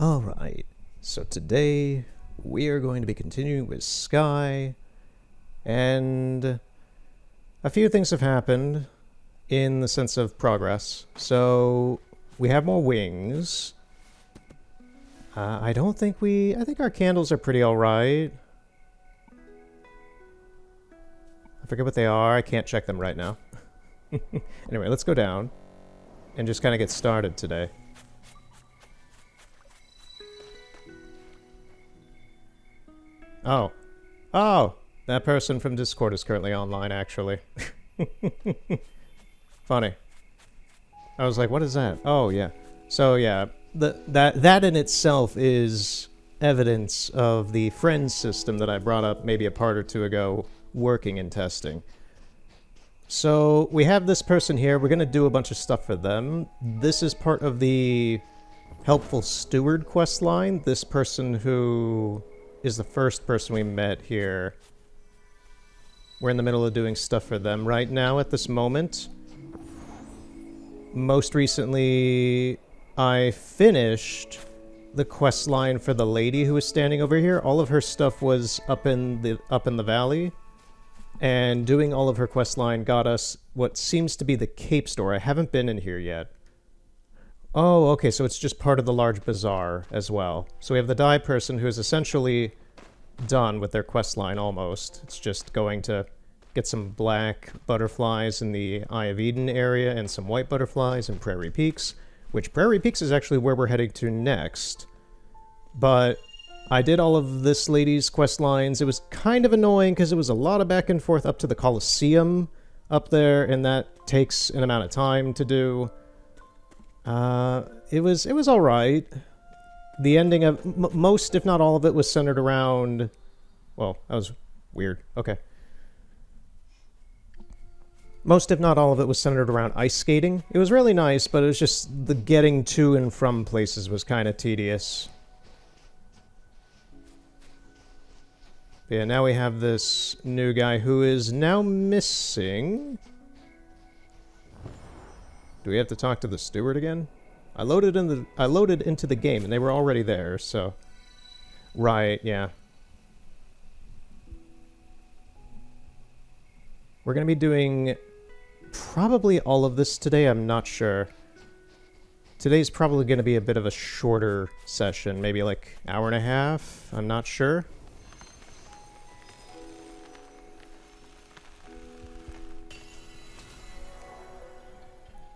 Alright, so today we are going to be continuing with Sky, and a few things have happened in the sense of progress. So we have more wings. I think our candles are pretty alright. I forget what they are, I can't check them right now. Anyway, let's go down and just kind of get started today. Oh, that person from Discord is currently online, actually. Funny. I was like, what is that? Oh, yeah. So, yeah, that in itself is evidence of the friends system that I brought up maybe a part or two ago working and testing. So, we have this person here. We're going to do a bunch of stuff for them. This is part of the Helpful Steward quest line. This person who is the first person we met here. We're in the middle of doing stuff for them right now at this moment. Most recently, I finished the quest line for the lady who was standing over here. All of her stuff was up in the valley, and doing all of her quest line got us what seems to be the Cape Store. I haven't been in here yet. Oh, okay, so it's just part of the large bazaar as well. So we have the Dai person who is essentially done with their quest line almost. It's just going to get some black butterflies in the Eye of Eden area and some white butterflies in Prairie Peaks, which Prairie Peaks is actually where we're heading to next. But I did all of this lady's quest lines. It was kind of annoying because it was a lot of back and forth up to the Colosseum up there, and that takes an amount of time to do. It was all right. The ending of most, if not all of it, was centered around. Well, that was weird. Okay. Most, if not all of it, was centered around ice skating. It was really nice, but it was just the getting to and from places was kind of tedious. But yeah, now we have this new guy who is now missing. Do we have to talk to the steward again? I loaded into the game and they were already there, so right, yeah. We're going to be doing probably all of this today, I'm not sure. Today's probably going to be a bit of a shorter session, maybe like hour and a half, I'm not sure.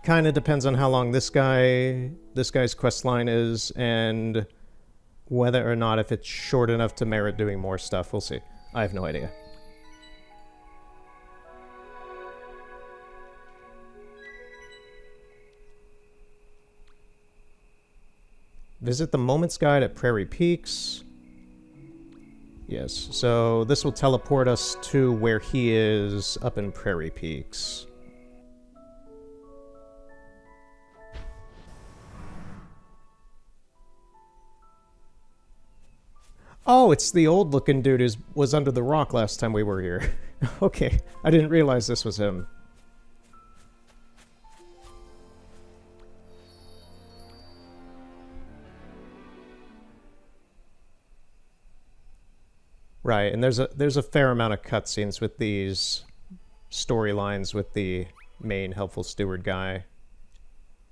Kind of depends on how long this guy's quest line is, and whether or not if it's short enough to merit doing more stuff. We'll see. I have no idea. Visit the Moments Guide at Prairie Peaks. Yes, so this will teleport us to where he is up in Prairie Peaks. Oh, it's the old-looking dude who was under the rock last time we were here. Okay, I didn't realize this was him. Right, and there's a fair amount of cutscenes with these storylines with the main Helpful Steward guy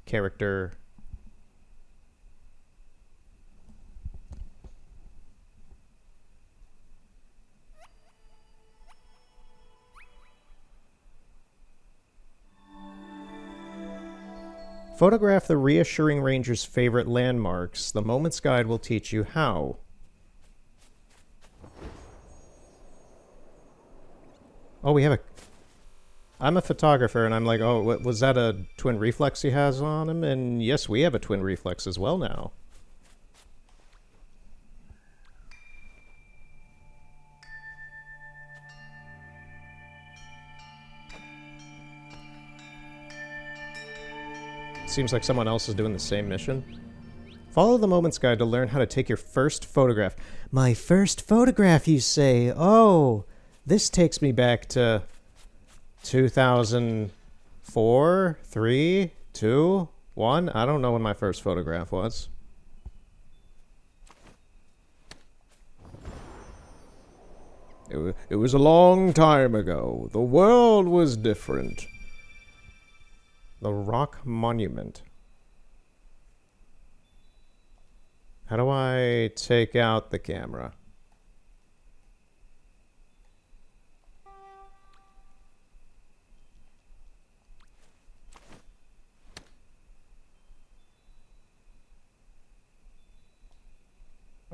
character. Photograph the reassuring ranger's favorite landmarks. The Moments Guide will teach you how. Oh, we have a... I'm a photographer, and I'm like, oh, was that a twin reflex he has on him? And yes, we have a twin reflex as well now. Seems like someone else is doing the same mission. Follow the Moments Guide to learn how to take your first photograph. My first photograph, you say? Oh, this takes me back to 2004, 3, 2, 1. I don't know when my first photograph was. It was a long time ago. The world was different. The Rock Monument. How do I take out the camera?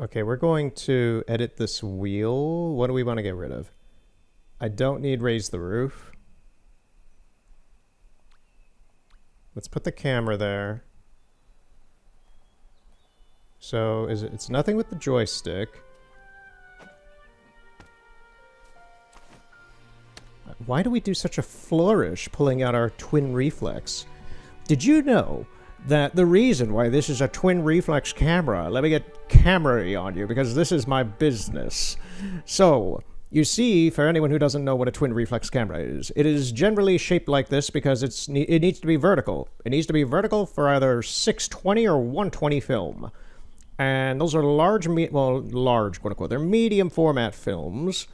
Okay, we're going to edit this wheel. What do we want to get rid of? I don't need raise the roof. Let's put the camera there. So it's nothing with the joystick. Why do we do such a flourish pulling out our twin reflex? Did you know that the reason why this is a twin reflex camera, let me get camera-y on you because this is my business. So, you see, for anyone who doesn't know what a twin reflex camera is, it is generally shaped like this because it needs to be vertical. It needs to be vertical for either 620 or 120 film. And those are large, quote unquote, they're medium format films.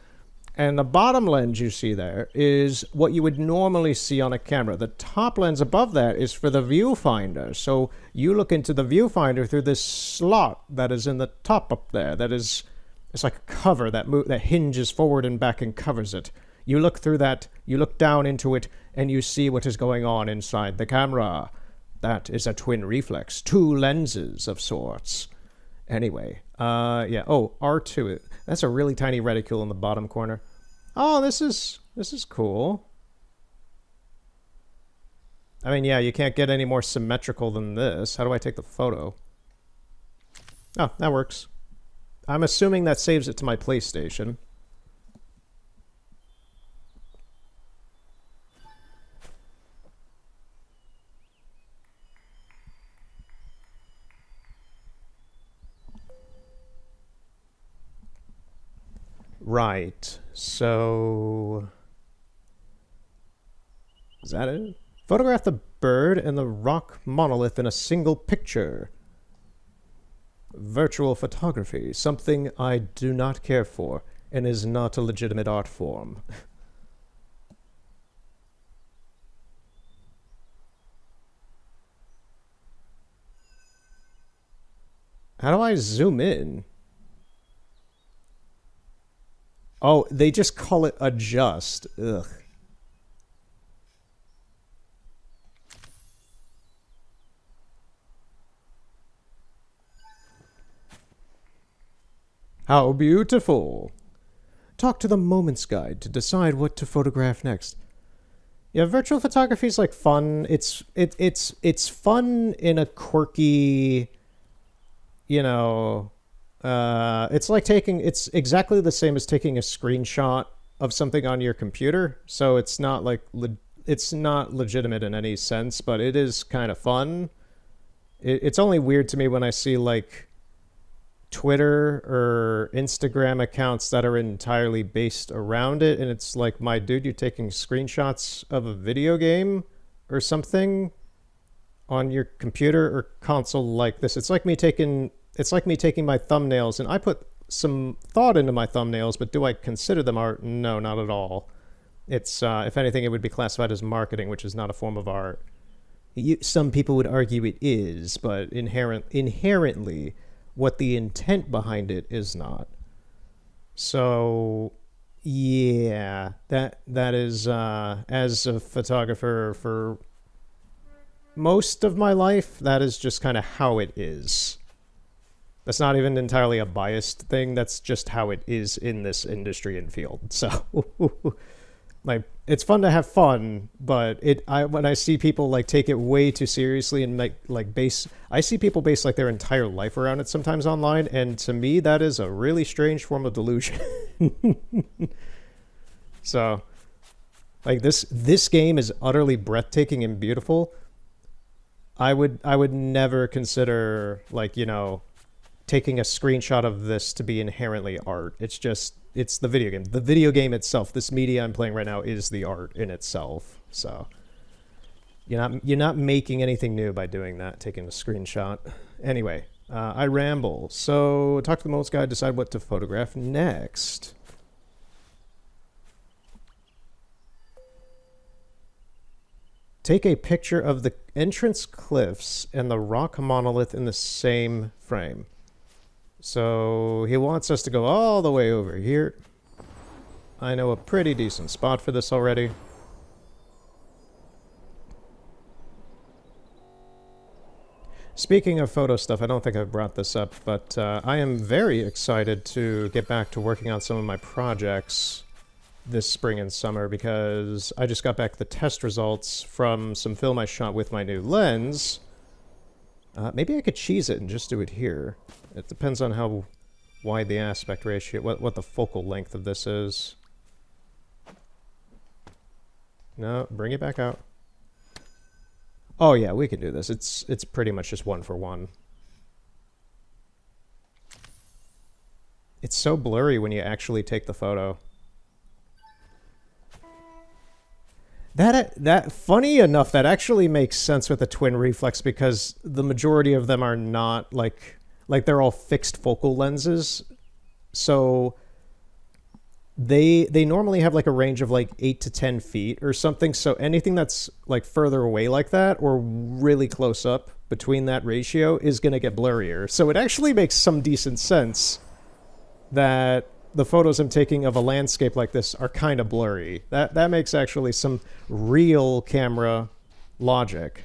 And the bottom lens you see there is what you would normally see on a camera. The top lens above that is for the viewfinder. So you look into the viewfinder through this slot that is in the top up there. It's like a cover that hinges forward and back and covers it. You look through that, you look down into it, and you see what is going on inside the camera. That is a twin reflex. Two lenses of sorts. Anyway, yeah. Oh, R2. That's a really tiny reticule in the bottom corner. Oh, this is cool. I mean, yeah, you can't get any more symmetrical than this. How do I take the photo? Oh, that works. I'm assuming that saves it to my PlayStation. Right, so... Is that it? Photograph the bird and the rock monolith in a single picture. Virtual photography, something I do not care for, and is not a legitimate art form. How do I zoom in? Oh, they just call it adjust. Ugh. How beautiful. Talk to the Moments Guide to decide what to photograph next. Yeah, virtual photography is like fun. It's fun in a quirky, you know, it's like it's exactly the same as taking a screenshot of something on your computer. So it's not like, it's not legitimate in any sense, but it is kind of fun. It's only weird to me when I see like Twitter or Instagram accounts that are entirely based around it. And it's like, my dude, you're taking screenshots of a video game or something on your computer or console like this. It's like me taking my thumbnails, and I put some thought into my thumbnails, but do I consider them art? No, not at all. It's, if anything, it would be classified as marketing, which is not a form of art. Some people would argue it is, but inherently, what the intent behind it is not. So, yeah, that is, as a photographer for most of my life, that is just kind of how it is. That's not even entirely a biased thing. That's just how it is in this industry and field. So, like, it's fun to have fun, but when I see people like take it way too seriously and I see people base like their entire life around it sometimes online, and to me that is a really strange form of delusion. So, like this game is utterly breathtaking and beautiful. I would never consider, like, you know, taking a screenshot of this to be inherently art. It's the video game. The video game itself, this media I'm playing right now, is the art in itself. So you're not making anything new by doing that, taking a screenshot. Anyway, I ramble. So talk to the Moments Guide, decide what to photograph next. Take a picture of the entrance cliffs and the rock monolith in the same frame. So he wants us to go all the way over here. I know a pretty decent spot for this already. Speaking of photo stuff, I don't think I've brought this up, but I am very excited to get back to working on some of my projects this spring and summer, because I just got back the test results from some film I shot with my new lens. Maybe I could cheese it and just do it here. It depends on how wide the aspect ratio, what the focal length of this is. No, bring it back out. Oh yeah, we can do this. It's pretty much just 1-for-1. It's so blurry when you actually take the photo. That funny enough, that actually makes sense with the twin reflex, because the majority of them are not like they're all fixed focal lenses. So they normally have like a range of like 8 to 10 feet or something. So anything that's like further away like that or really close up between that ratio is going to get blurrier. So it actually makes some decent sense that the photos I'm taking of a landscape like this are kind of blurry. That makes actually some real camera logic.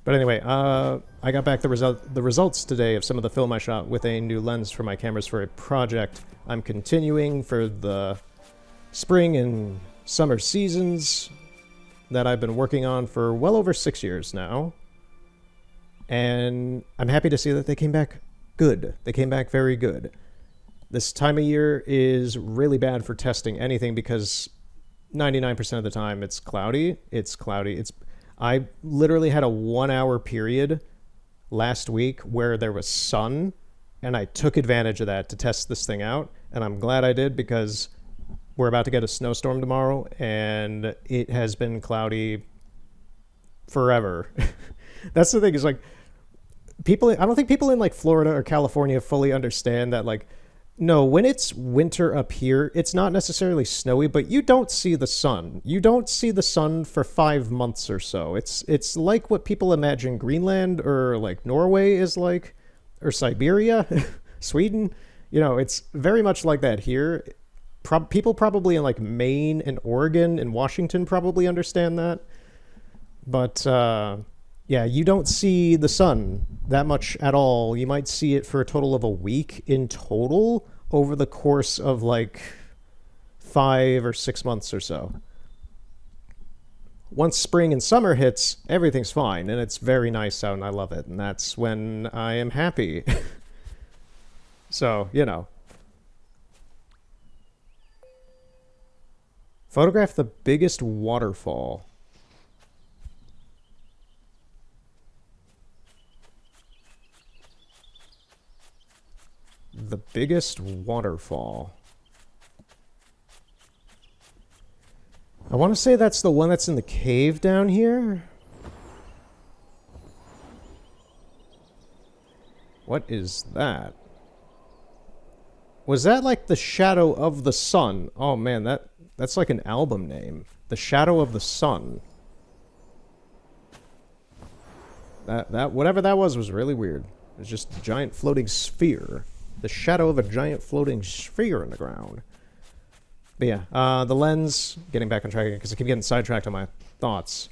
But anyway, I got back the results today of some of the film I shot with a new lens for my cameras for a project I'm continuing for the spring and summer seasons that I've been working on for well over 6 years now. And I'm happy to see that they came back good. They came back very good. This time of year is really bad for testing anything because 99% of the time it's cloudy. I literally had a 1 hour period last week where there was sun, and I took advantage of that to test this thing out. And I'm glad I did, because we're about to get a snowstorm tomorrow, and it has been cloudy forever. That's the thing, is like, I don't think people in like Florida or California fully understand that, like, no, when it's winter up here, it's not necessarily snowy, but you don't see the sun. You don't see the sun for 5 months or so. It's like what people imagine Greenland or like Norway is like, or Siberia, Sweden. You know, it's very much like that here. People probably in like Maine and Oregon and Washington probably understand that. But yeah, you don't see the sun that much at all. You might see it for a total of a week in total over the course of like 5 or 6 months or so. Once spring and summer hits, everything's fine, and it's very nice out, and I love it, and that's when I am happy. So, you know. Photograph the biggest waterfall. The biggest waterfall. I want to say that's the one that's in the cave down here. What is that? Was that like the Shadow of the Sun? Oh man, that's like an album name. The Shadow of the Sun. That whatever that was really weird. It's just a giant floating sphere. The shadow of a giant floating sphere in the ground. But yeah, the lens, getting back on track because I keep getting sidetracked on my thoughts.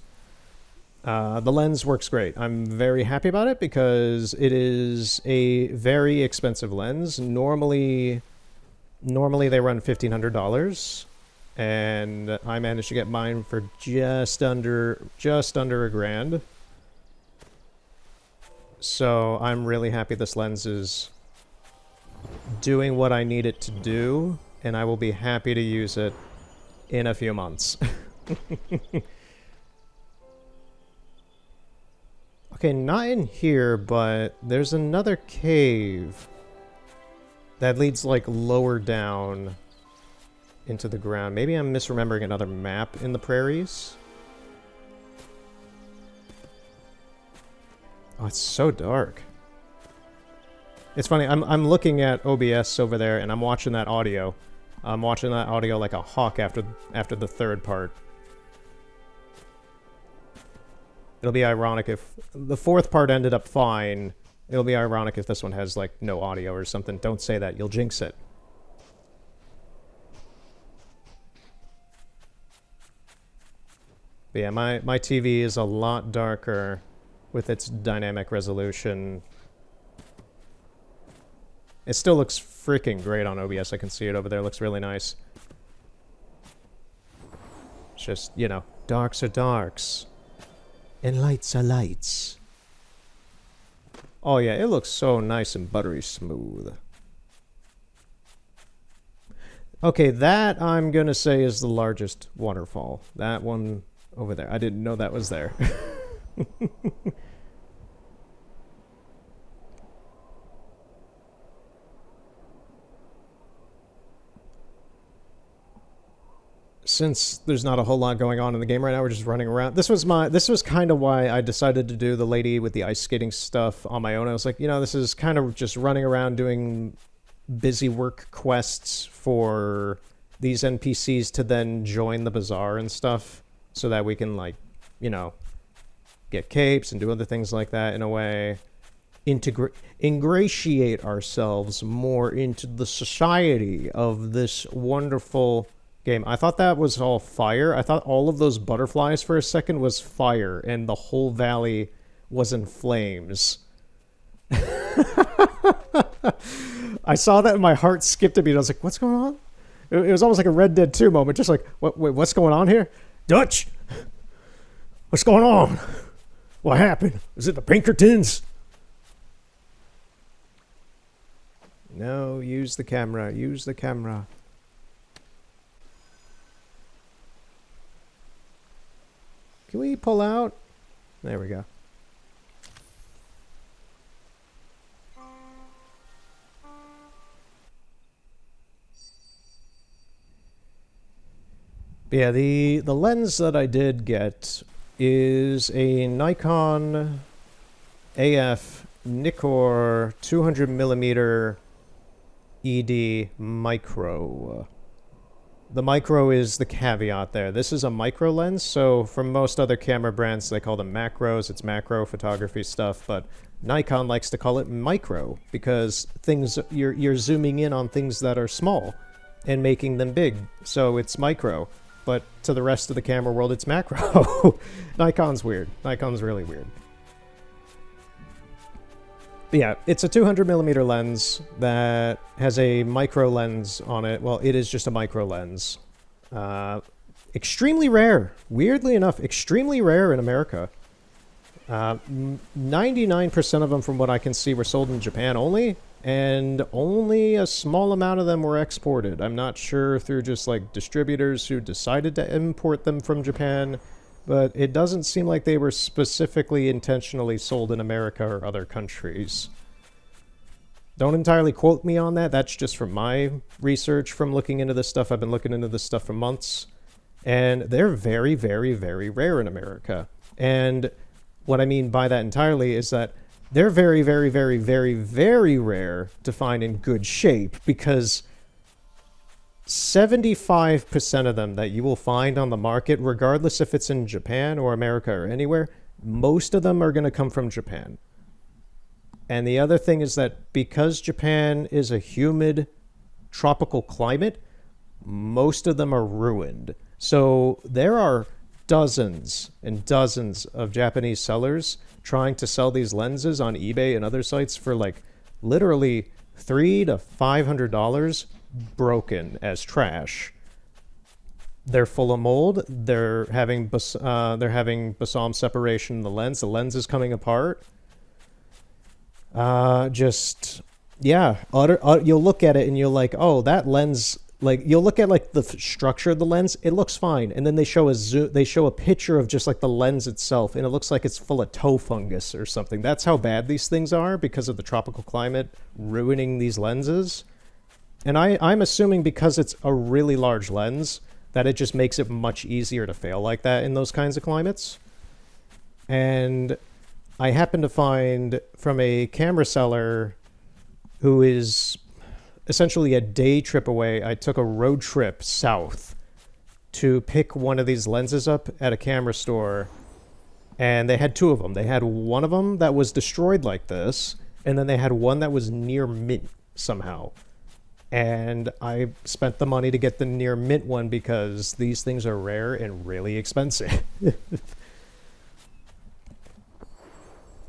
The lens works great. I'm very happy about it because it is a very expensive lens. Normally they run $1,500, and I managed to get mine for just under $1,000. So I'm really happy this lens is doing what I need it to do, and I will be happy to use it in a few months. Okay, not in here, but there's another cave that leads like lower down into the ground. Maybe I'm misremembering another map in the prairies. Oh, it's so dark. It's funny, I'm looking at OBS over there, and I'm watching that audio. I'm watching that audio like a hawk after the third part. It'll be ironic if the fourth part ended up fine. It'll be ironic if this one has, like, no audio or something. Don't say that. You'll jinx it. But yeah, my TV is a lot darker with its dynamic resolution. It still looks freaking great on OBS. I can see it over there. It looks really nice. It's just, you know, darks are darks. And lights are lights. Oh yeah, it looks so nice and buttery smooth. Okay, that I'm gonna say is the largest waterfall. That one over there. I didn't know that was there. Since there's not a whole lot going on in the game right now, we're just running around. This was kind of why I decided to do the lady with the ice skating stuff on my own. I was like, you know, this is kind of just running around doing busy work quests for these NPCs to then join the bazaar and stuff, so that we can, like, you know, get capes and do other things like that in a way. Ingratiate ourselves more into the society of this wonderful game. I thought that was all fire. I thought all of those butterflies for a second was fire, and the whole valley was in flames. I saw that and my heart skipped a beat. I was like, what's going on? It was almost like a Red Dead 2 moment. Just like, wait, what's going on here? Dutch! What's going on? What happened? Is it the Pinkertons? No, use the camera. Use the camera. Can we pull out? There we go. But yeah, the lens that I did get is a Nikon AF Nikkor 200mm ED micro. The micro is the caveat there. This is a micro lens, so for most other camera brands, they call them macros. It's macro photography stuff, but Nikon likes to call it micro because you're zooming in on things that are small and making them big. So it's micro, but to the rest of the camera world, it's macro. Nikon's weird. Nikon's really weird. But yeah, it's a 200mm lens that has a micro lens on it. Well, it is just a micro lens. Extremely rare. Weirdly enough, extremely rare in America. 99% of them, from what I can see, were sold in Japan only, and only a small amount of them were exported. I'm not sure through just like distributors who decided to import them from Japan, but it doesn't seem like they were specifically intentionally sold in America or other countries. Don't entirely quote me on that. That's just from my research from looking into this stuff. I've been looking into this stuff for months, and they're very, very, very rare in America. And what I mean by that entirely is that they're very, very, very, very, very rare to find in good shape, because 75% of them that you will find on the market, regardless if it's in Japan or America or anywhere, most of them are going to come from Japan. And the other thing is that because Japan is a humid tropical climate, most of them are ruined. So there are dozens and dozens of Japanese sellers trying to sell these lenses on eBay and other sites for like literally $300 to $500 broken as trash. They're full of mold. They're having Balsam separation in the lens. The lens is coming apart. You'll look at it and you're like, oh, that lens. Like, you'll look at like the structure of the lens, it looks fine, and then they show a picture of just like the lens itself, and it looks like it's full of toe fungus or something. That's how bad these things are because of the tropical climate ruining these lenses. And I'm assuming because it's a really large lens that it just makes it much easier to fail like that in those kinds of climates. And I happened to find from a camera seller who is essentially a day trip away. I took a road trip south to pick one of these lenses up at a camera store. And they had two of them. They had one of them that was destroyed like this, and then they had one that was near mint somehow. And I spent the money to get the near mint one because these things are rare and really expensive.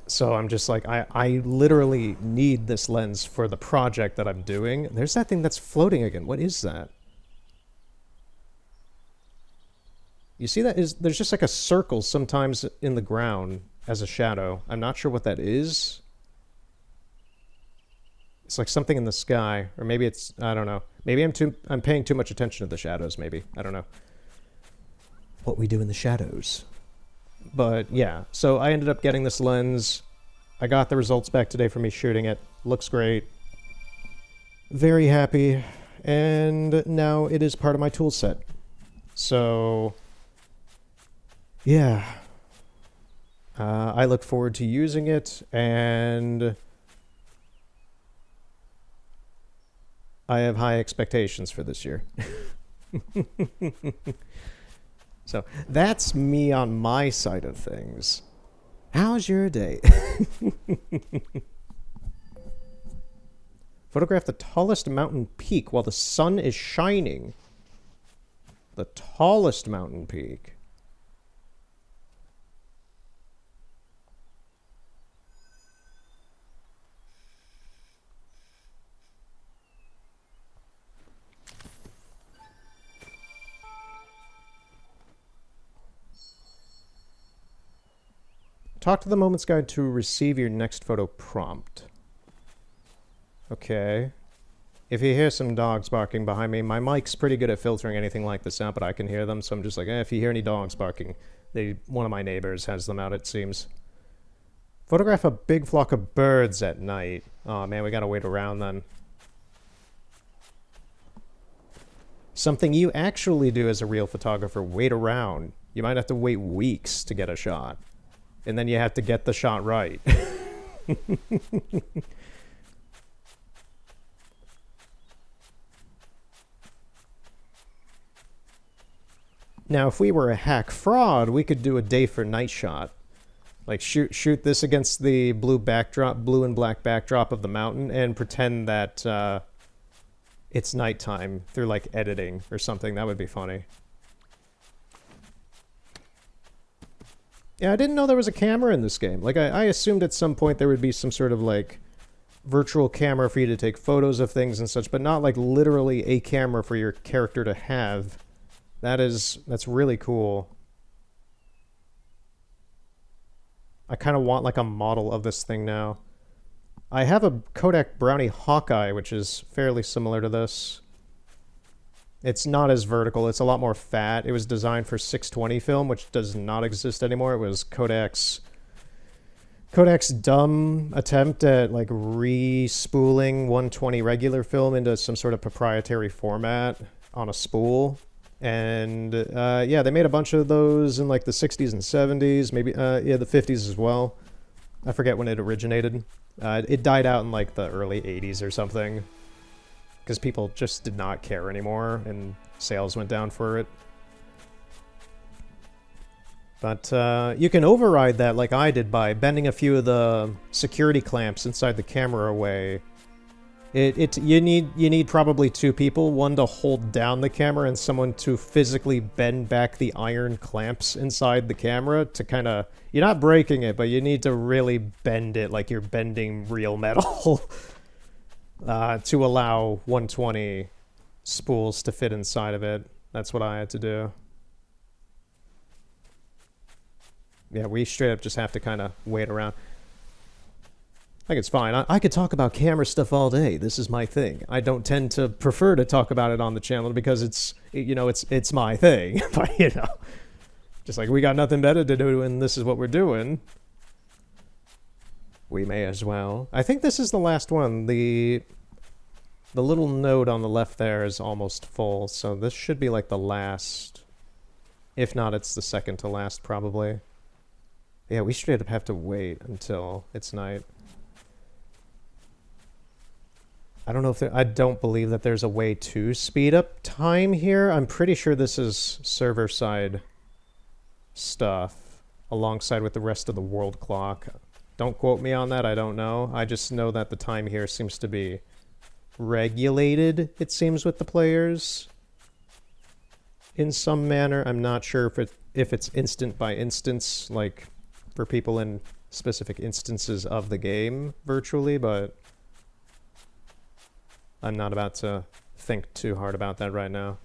So I'm just like, I literally need this lens for the project that I'm doing. There's that thing that's floating again. What is that? You see that? There's just like a circle sometimes in the ground as a shadow. I'm not sure what that is. It's like something in the sky, or maybe it's, I don't know. Maybe I'm paying too much attention to the shadows, maybe. I don't know. What we do in the shadows. But yeah, so I ended up getting this lens. I got the results back today for me shooting it. Looks great. Very happy. And now it is part of my tool set. So yeah. I look forward to using it, and I have high expectations for this year. So that's me on my side of things. How's your day? Photograph the tallest mountain peak while the sun is shining. The tallest mountain peak. Talk to the Moments Guide to receive your next photo prompt. Okay. If you hear some dogs barking behind me, my mic's pretty good at filtering anything like this out, but I can hear them, so I'm just like, if you hear any dogs barking, one of my neighbors has them out, it seems. Photograph a big flock of birds at night. Oh man, we gotta wait around then. Something you actually do as a real photographer, wait around. You might have to wait weeks to get a shot. And then you have to get the shot right. Now, if we were a hack fraud, we could do a day for night shot. Like shoot this against the blue and black backdrop of the mountain, and pretend that it's nighttime through like editing or something. That would be funny. Yeah, I didn't know there was a camera in this game. Like, I assumed at some point there would be some sort of, like, virtual camera for you to take photos of things and such, but not, like, literally a camera for your character to have. That's really cool. I kind of want, like, a model of this thing now. I have a Kodak Brownie Hawkeye, which is fairly similar to this. It's not as vertical. It's a lot more fat. It was designed for 620 film, which does not exist anymore. It was Kodak's dumb attempt at like re-spooling 120 regular film into some sort of proprietary format on a spool. And yeah, they made a bunch of those in like the 60s and 70s, maybe yeah, the 50s as well. I forget when it originated. It died out in like the early 80s or something, because people just did not care anymore, and sales went down for it. But you can override that like I did by bending a few of the security clamps inside the camera away. You need probably two people, one to hold down the camera and someone to physically bend back the iron clamps inside the camera to kind of... You're not breaking it, but you need to really bend it like you're bending real metal. To allow 120 spools to fit inside of it. That's what I had to do. Yeah, we straight up just have to kind of wait around. I think it's fine. I could talk about camera stuff all day. This is my thing. I don't tend to prefer to talk about it on the channel because it's my thing. But, just like we got nothing better to do and this is what we're doing. We may as well. I think this is the last one. The little node on the left there is almost full, so this should be like the last. If not, it's the second to last, probably. Yeah, we straight up have to wait until it's night. I don't know if I don't believe that there's a way to speed up time here. I'm pretty sure this is server-side stuff. alongside with the rest of the world clock. Don't quote me on that, I don't know. I just know that the time here seems to be regulated, it seems, with the players in some manner. I'm not sure if it's instant by instance, like for people in specific instances of the game virtually, but I'm not about to think too hard about that right now.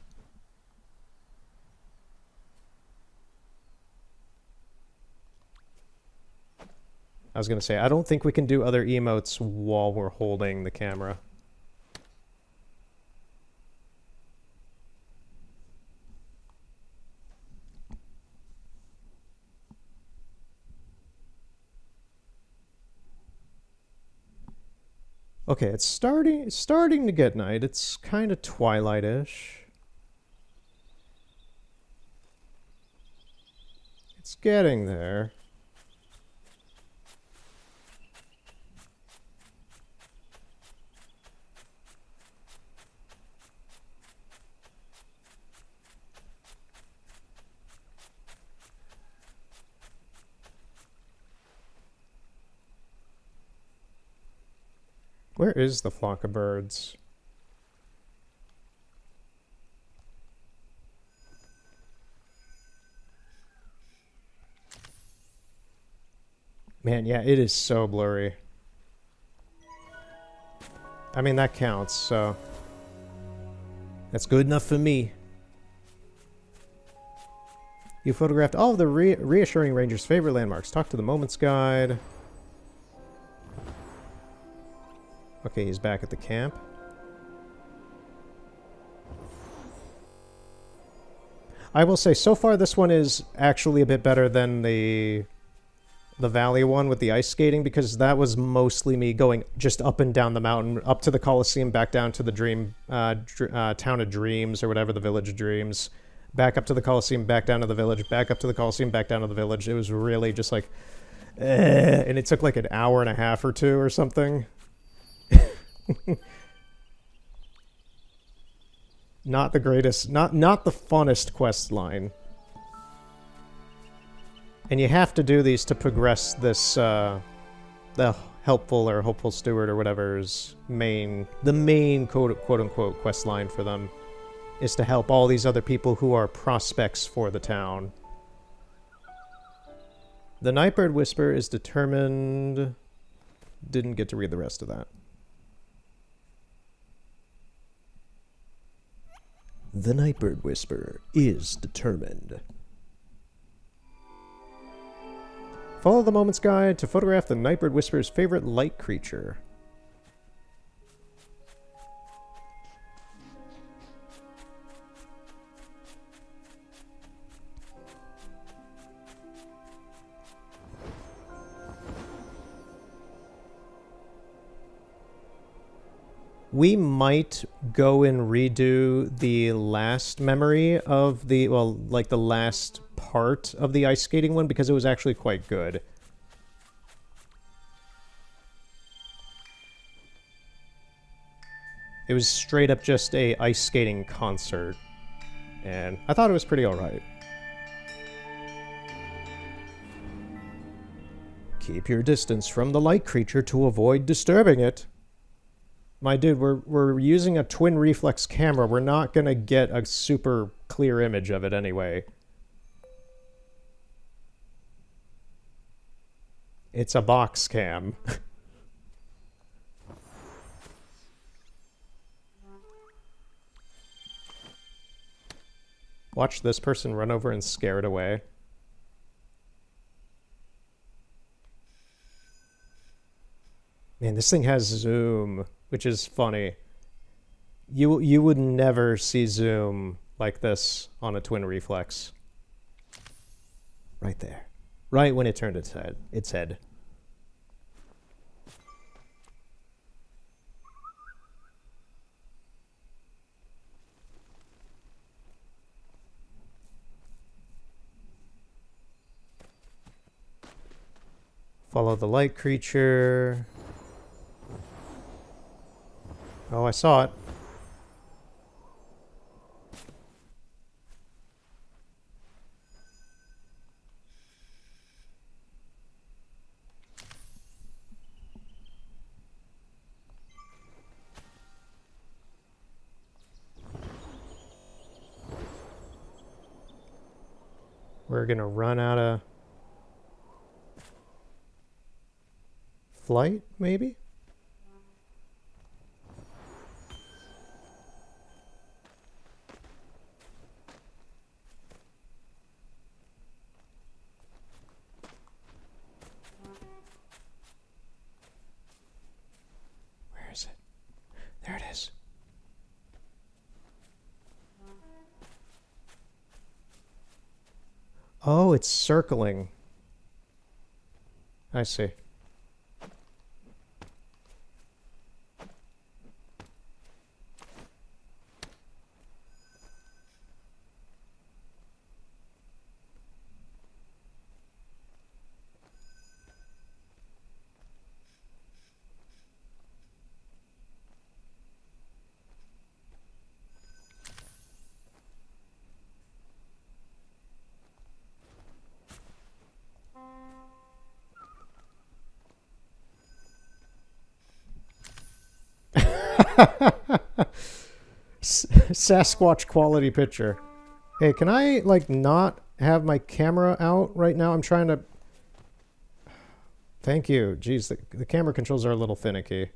I was going to say, I don't think we can do other emotes while we're holding the camera. Okay, it's starting to get night. It's kind of twilight-ish. It's getting there. Where is the flock of birds? Man, yeah, it is so blurry. I mean, that counts, so that's good enough for me. You photographed all of the reassuring ranger's favorite landmarks. Talk to the Moments Guide. Okay, he's back at the camp. I will say, so far this one is actually a bit better than the valley one with the ice skating, because that was mostly me going just up and down the mountain, up to the Colosseum, back down to the Town of Dreams, or whatever, the Village of Dreams, back up to the Colosseum, back down to the village, back up to the Colosseum, back down to the village. It was really just like, and it took like an hour and a half or two or something. Not the greatest, not the funnest quest line. And you have to do these to progress this, the helpful or hopeful steward or whatever's the main quote-unquote quest line for them is to help all these other people who are prospects for the town. The Nightbird Whisper is determined... Didn't get to read the rest of that. The Nightbird Whisper is determined. Follow the Moments Guide to photograph the Nightbird Whisper's favorite light creature. We might go and redo the last memory of the, well, like the last part of the ice skating one, because it was actually quite good. It was straight up just a ice skating concert, and I thought it was pretty alright. Keep your distance from the light creature to avoid disturbing it. My dude, we're using a twin reflex camera. We're not gonna get a super clear image of it anyway. It's a box cam. Watch this person run over and scare it away. Man, this thing has zoom, which is funny. You would never see zoom like this on a twin reflex. Right there. Right when it turned its head. Follow the light creature. Oh, I saw it. we're gonna run out of flight, maybe? Where is it? There it is. Oh, it's circling. I see. Sasquatch quality picture. Hey, can I, like, not have my camera out right now? I'm trying to... Thank you. Jeez, the camera controls are a little finicky.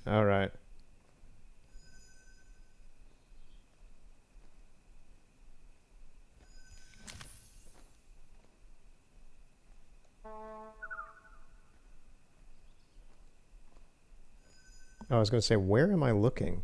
All right. I was going to say, where am I looking?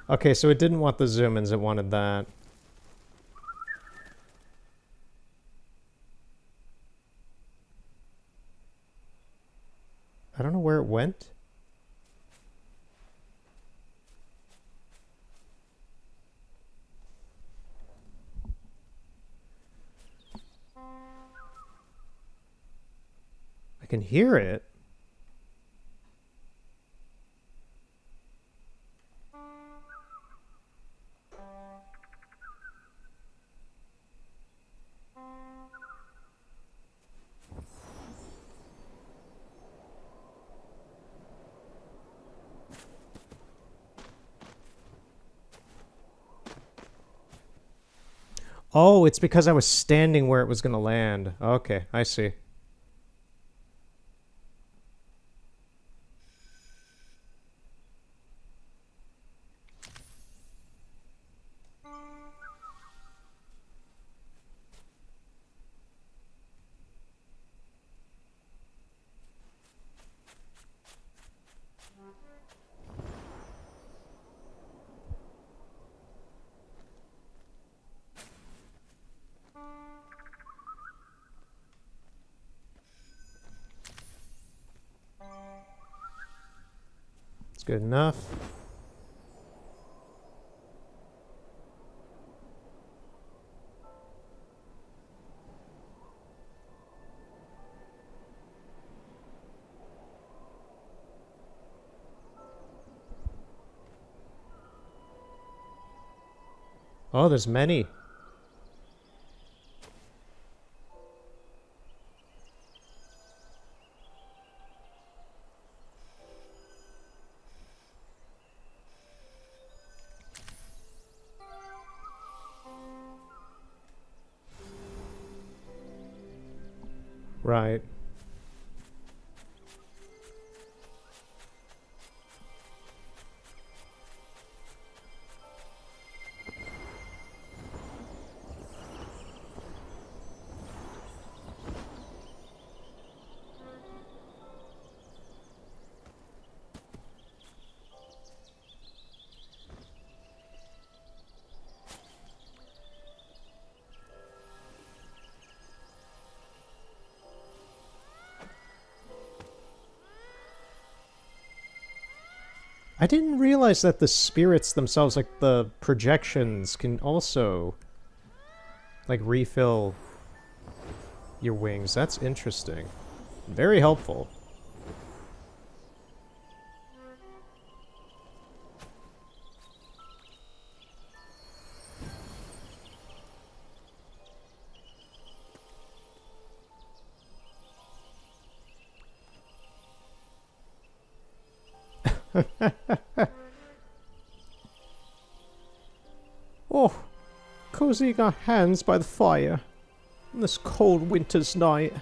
Okay, so it didn't want the zoom-ins, it wanted that. I don't know where it went. I can hear it. Oh, it's because I was standing where it was going to land. Okay, I see. It's good enough. Oh, there's many. Right. I didn't realize that the spirits themselves, like the projections, can also, like, refill your wings. That's interesting. Very helpful. Oh, cozying our hands by the fire on this cold winter's night.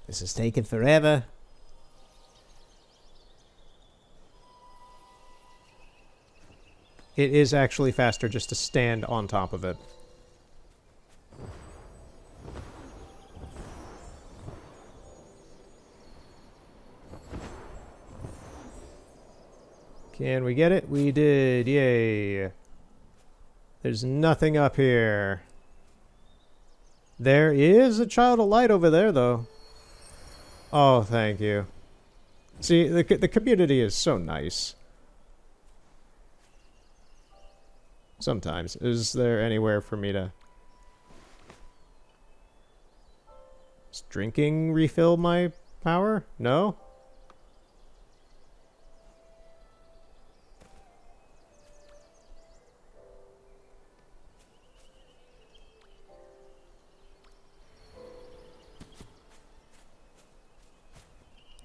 This is taking forever. It is actually faster just to stand on top of it. Can we get it? We did. Yay. There's nothing up here. There is a child of light over there, though. Oh, thank you. See, the community is so nice. Sometimes. Is there anywhere for me to... Does drinking refill my power? No?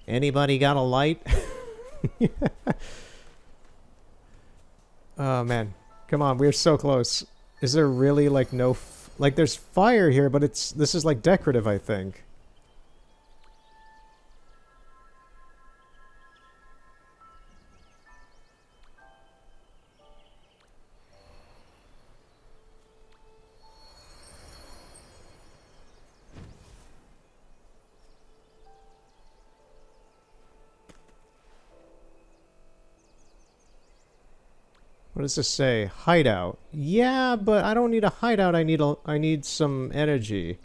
Anybody got a light? Oh, man. Come on, we're so close. Is there really, like, no... like, there's fire here, but this is, like, decorative, I think. What does this say? Hideout. Yeah, but I don't need a hideout. I need some energy.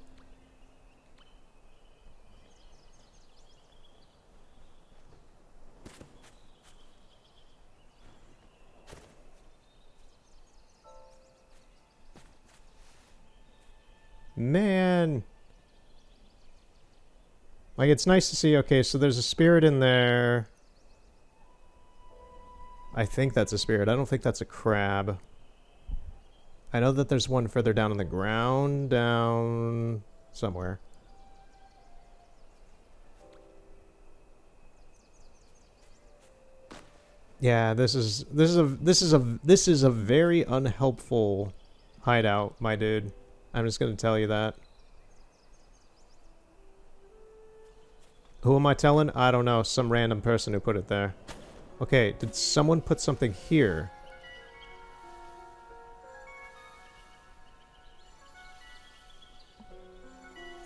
Man. Like, it's nice to see. Okay, so there's a spirit in there. I think that's a spirit. I don't think that's a crab. I know that there's one further down on the ground, down somewhere. Yeah, this is a very unhelpful hideout, my dude. I'm just gonna tell you that. Who am I telling? I don't know. Some random person who put it there. Okay, did someone put something here?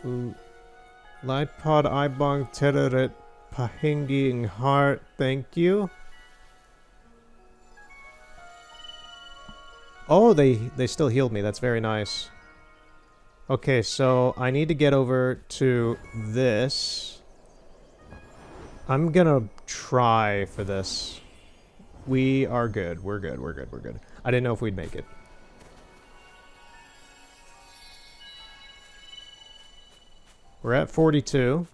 Lightpod Ibong Tereret Pahinging Heart, thank you. Oh, they still healed me. That's very nice. Okay, so I need to get over to this. I'm gonna try for this. We are good. We're good. We're good. We're good. I didn't know if we'd make it. We're at 42.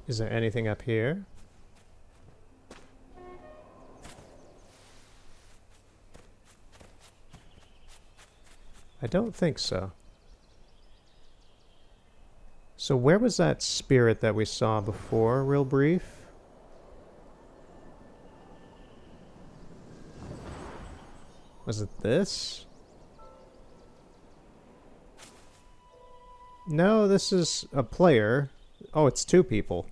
Is there anything up here? I don't think so. So where was that spirit that we saw before, real brief? Was it this? No, this is a player. Oh, it's two people.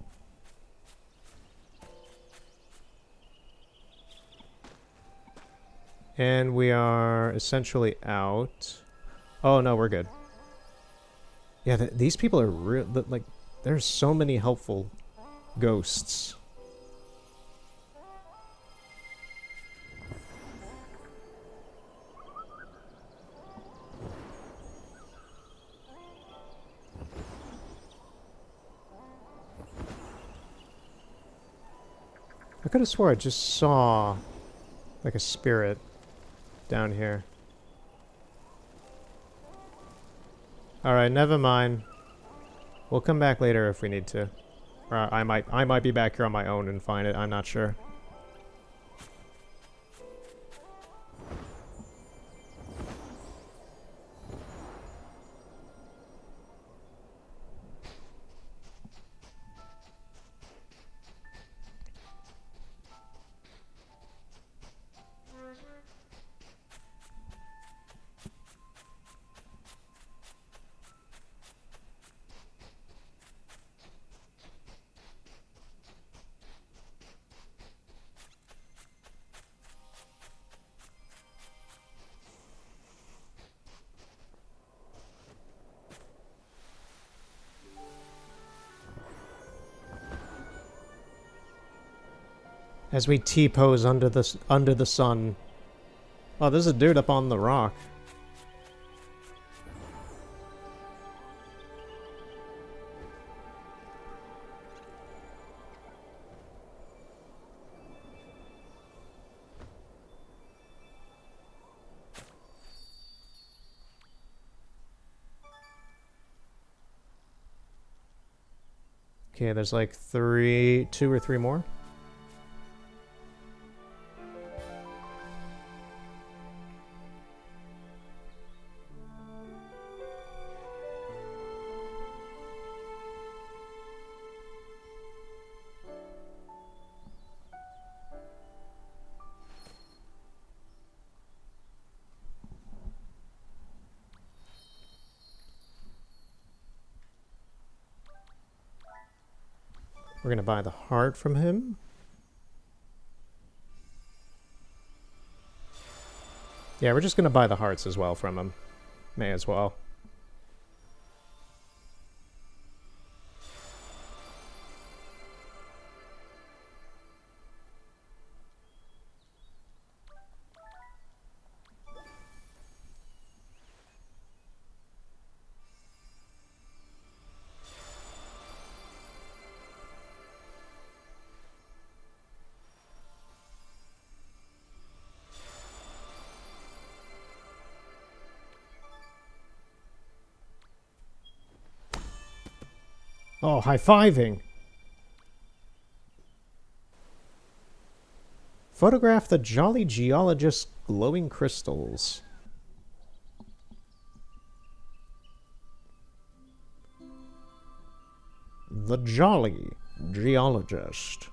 And we are essentially out. Oh, no, we're good. Yeah, these people are real. Like, there's so many helpful ghosts. I could have swore I just saw, like, a spirit down here. Alright, never mind. We'll come back later if we need to. Or I might be back here on my own and find it, I'm not sure. As we T-pose under the sun. Oh, there's a dude up on the rock. Okay, there's like two or three more. We're gonna buy the heart from him. Yeah, we're just gonna buy the hearts as well from him. May as well. Oh, high-fiving! Photograph the Jolly Geologist's glowing crystals. The Jolly Geologist.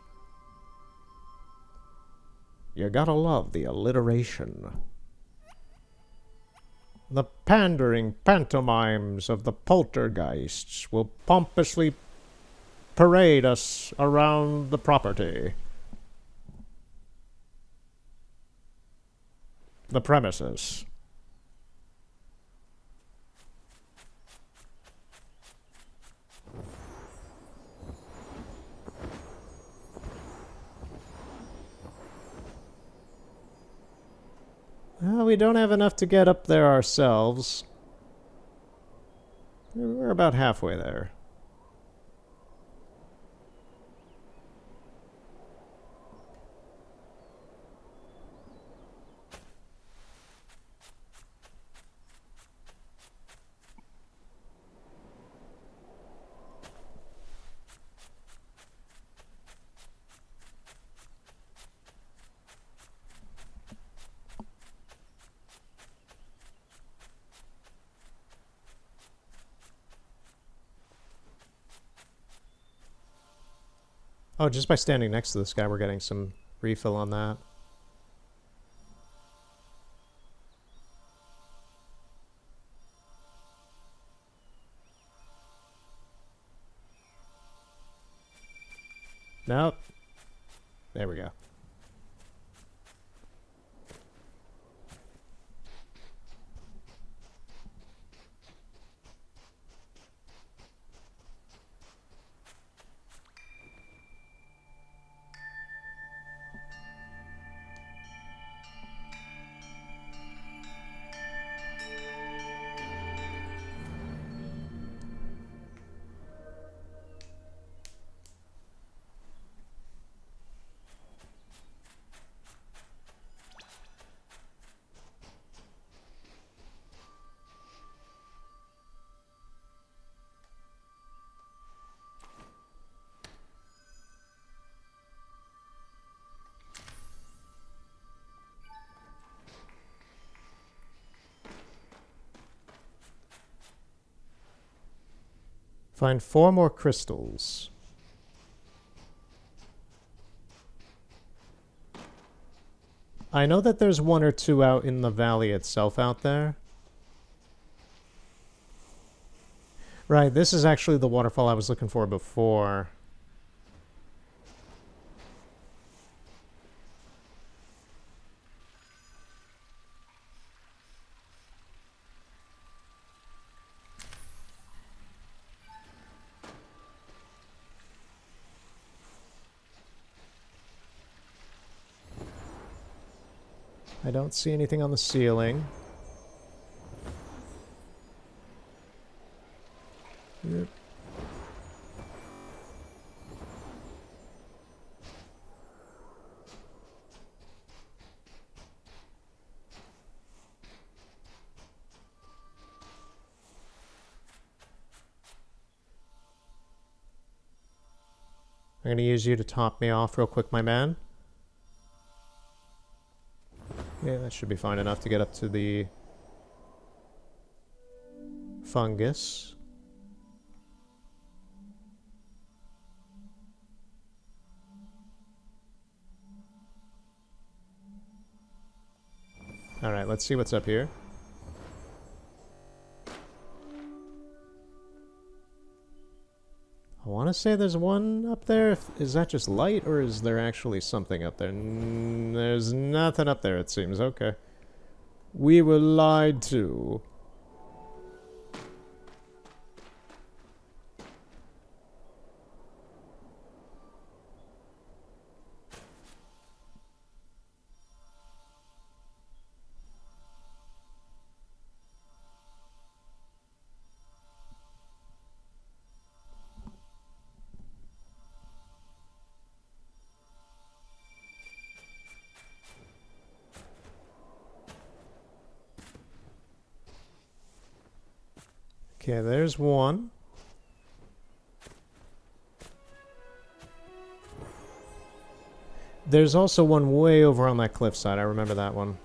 You gotta love the alliteration. The pandering pantomimes of the poltergeists will pompously parade us around the property. The premises. Well, we don't have enough to get up there ourselves. We're about halfway there. Oh, just by standing next to this guy, we're getting some refill on that. Nope. There we go. Find 4 more crystals. I know that there's 1 or 2 out in the valley itself out there. Right, this is actually the waterfall I was looking for before. I don't see anything on the ceiling. Yep. I'm going to use you to top me off real quick, my man. Yeah, that should be fine enough to get up to the fungus. Alright, let's see what's up here. I want to say there's one up there. Is that just light, or is there actually something up there? There's nothing up there, it seems. Okay. We were lied to. Okay, there's one. There's also one way over on that cliffside. I remember that one.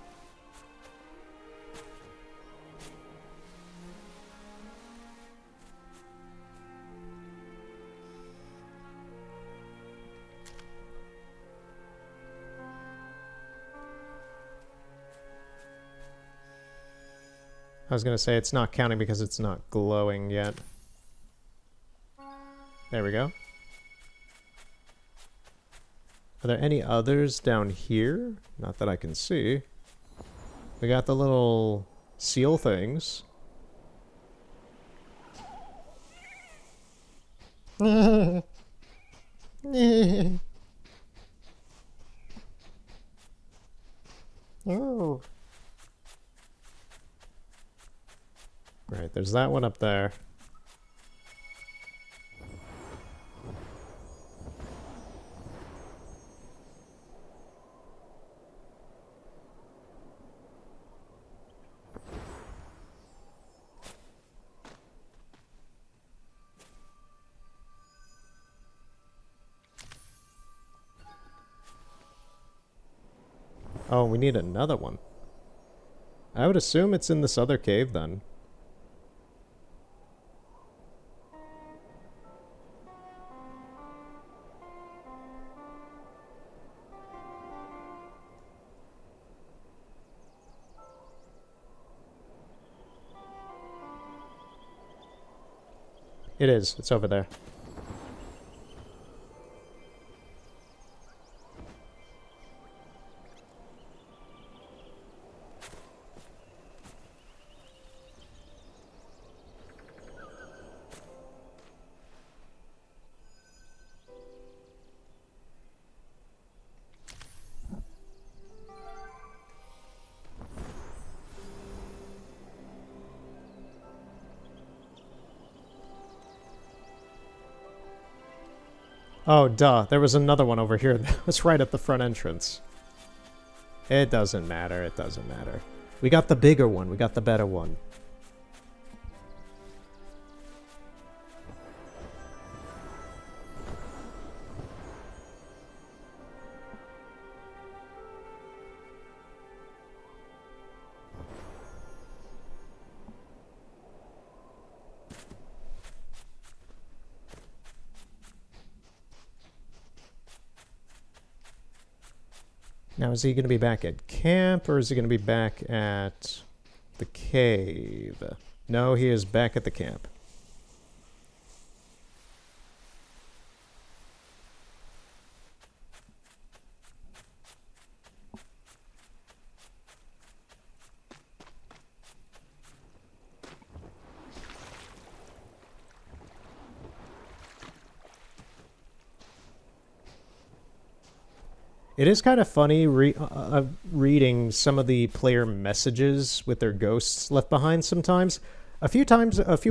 I was going to say it's not counting because it's not glowing yet. There we go. Are there any others down here? Not that I can see. We got the little seal things. Oh. Right, there's that one up there. Oh, we need another one. I would assume it's in this other cave then. It is. It's over there. Oh, duh. There was another one over here that was right at the front entrance. It doesn't matter. It doesn't matter. We got the bigger one. We got the better one. Now, is he going to be back at camp, or is he going to be back at the cave? No, he is back at the camp. It is kind of funny reading some of the player messages with their ghosts left behind sometimes. A few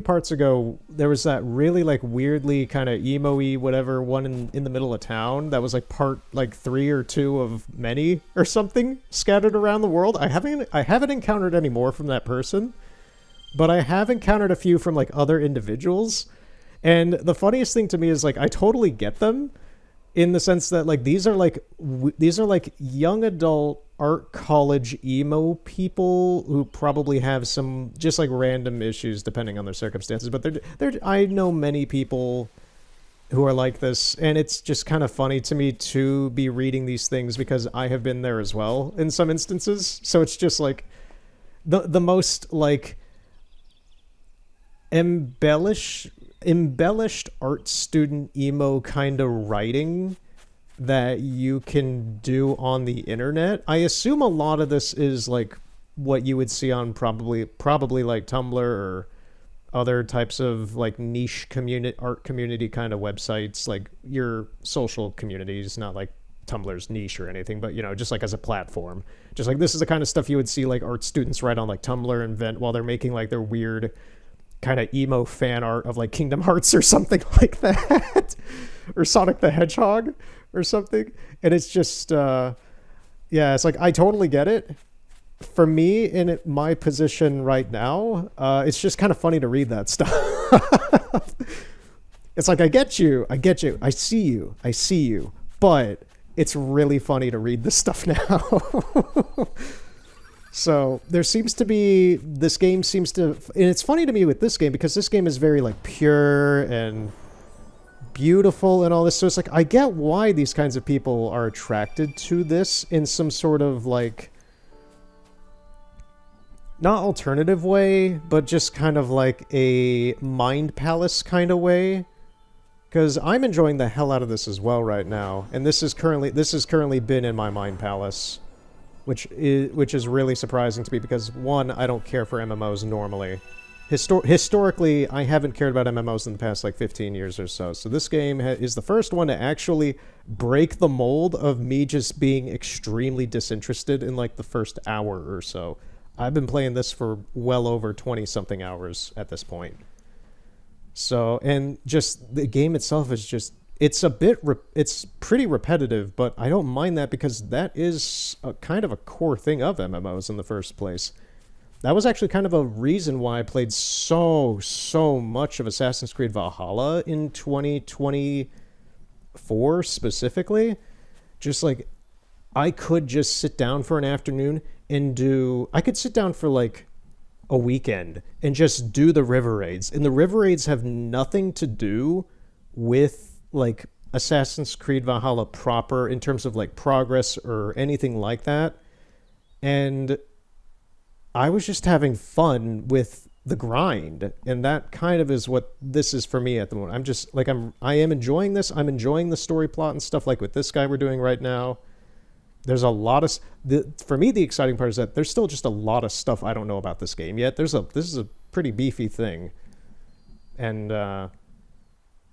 parts ago, there was that really like weirdly kind of emo-y whatever one in the middle of town that was like part like 3 or 2 of many or something scattered around the world. I haven't encountered any more from that person, but I have encountered a few from like other individuals. And the funniest thing to me is like I totally get them. In the sense that like these are like young adult art college emo people who probably have some just like random issues depending on their circumstances, but they're I know many people who are like this, and it's just kind of funny to me to be reading these things because I have been there as well in some instances. So it's just like the most like embellished art student emo kind of writing that you can do on the internet. I assume a lot of this is like what you would see on probably like Tumblr or other types of like niche art community kind of websites, like your social communities, not like Tumblr's niche or anything, but just like as a platform. Just like this is the kind of stuff you would see like art students write on like Tumblr and Vent while they're making like their weird kind of emo fan art of like Kingdom Hearts or something like that or Sonic the Hedgehog or something. And it's just it's like I totally get it. For me in my position right now, it's just kind of funny to read that stuff. It's like I get you, I see you, but it's really funny to read this stuff now. So there seems to be, this game seems to, and it's funny to me with this game because this game is very like pure and beautiful and all this. So it's like, I get why these kinds of people are attracted to this in some sort of like, not alternative way, but just kind of like a mind palace kind of way. Because I'm enjoying the hell out of this as well right now. And this has currently been in my mind palace. Which is really surprising to me because, one, I don't care for MMOs normally. Historically, I haven't cared about MMOs in the past, like, 15 years or so. So this game is the first one to actually break the mold of me just being extremely disinterested in, like, the first hour or so. I've been playing this for well over 20-something hours at this point. So, and just the game itself is just... It's pretty repetitive, but I don't mind that because that is kind of a core thing of MMOs in the first place. That was actually kind of a reason why I played so much of Assassin's Creed Valhalla in 2024 specifically. Just like, I could just sit down for an afternoon and I could sit down for like a weekend and just do the river raids. And the river raids have nothing to do with like Assassin's Creed Valhalla proper in terms of like progress or anything like that. And I was just having fun with the grind. And that kind of is what this is for me at the moment. I'm just like, I am enjoying this. I'm enjoying the story plot and stuff like with this guy we're doing right now. There's a lot of, for me, the exciting part is that there's still just a lot of stuff I don't know about this game yet. This is a pretty beefy thing. And,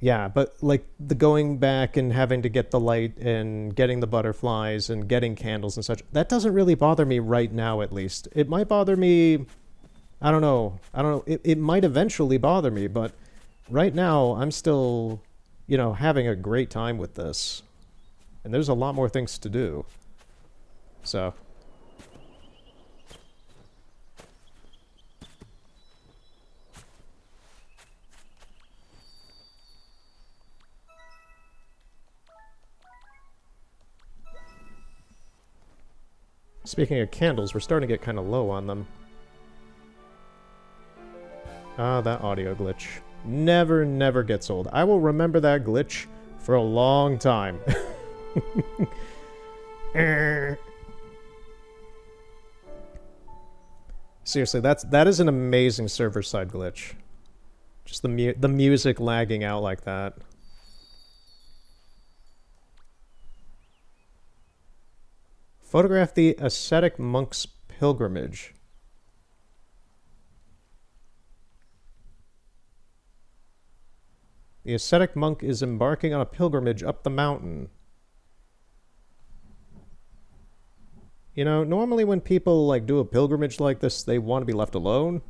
yeah, but like the going back and having to get the light and getting the butterflies and getting candles and such, that doesn't really bother me right now, at least. It might bother me, I don't know. It might eventually bother me, but right now I'm still, having a great time with this. And there's a lot more things to do. So... Speaking of candles, we're starting to get kind of low on them. Ah, that audio glitch. Never gets old. I will remember that glitch for a long time. Seriously, that is an amazing server side glitch. Just the music lagging out like that. Photograph the ascetic monk's pilgrimage. The ascetic monk is embarking on a pilgrimage up the mountain. You know, normally when people like do a pilgrimage like this, they want to be left alone.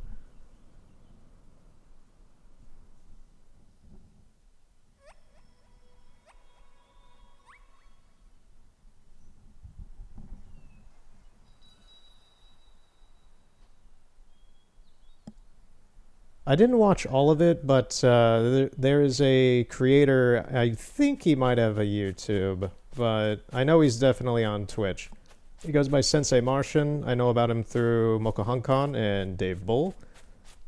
I didn't watch all of it, but there is a creator, I think he might have a YouTube, but I know he's definitely on Twitch. He goes by Sensei Martian. I know about him through Mokohankon and Dave Bull.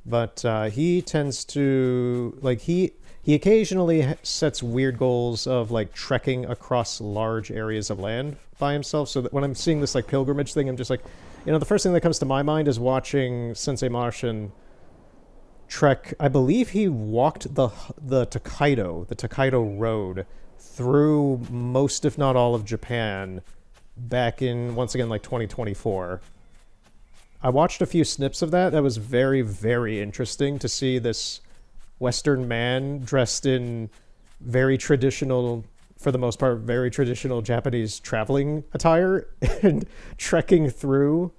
But he tends to, like, he occasionally sets weird goals of, like, trekking across large areas of land by himself. So that when I'm seeing this, like, pilgrimage thing, I'm just like, you know, the first thing that comes to my mind is watching Sensei Martian trek. I believe he walked the Tokaido Road through most, if not all, of Japan back in, once again, like 2024. I watched a few snips of that. That was very, very interesting to see this Western man dressed in very traditional, for the most part, very traditional Japanese traveling attire and trekking through.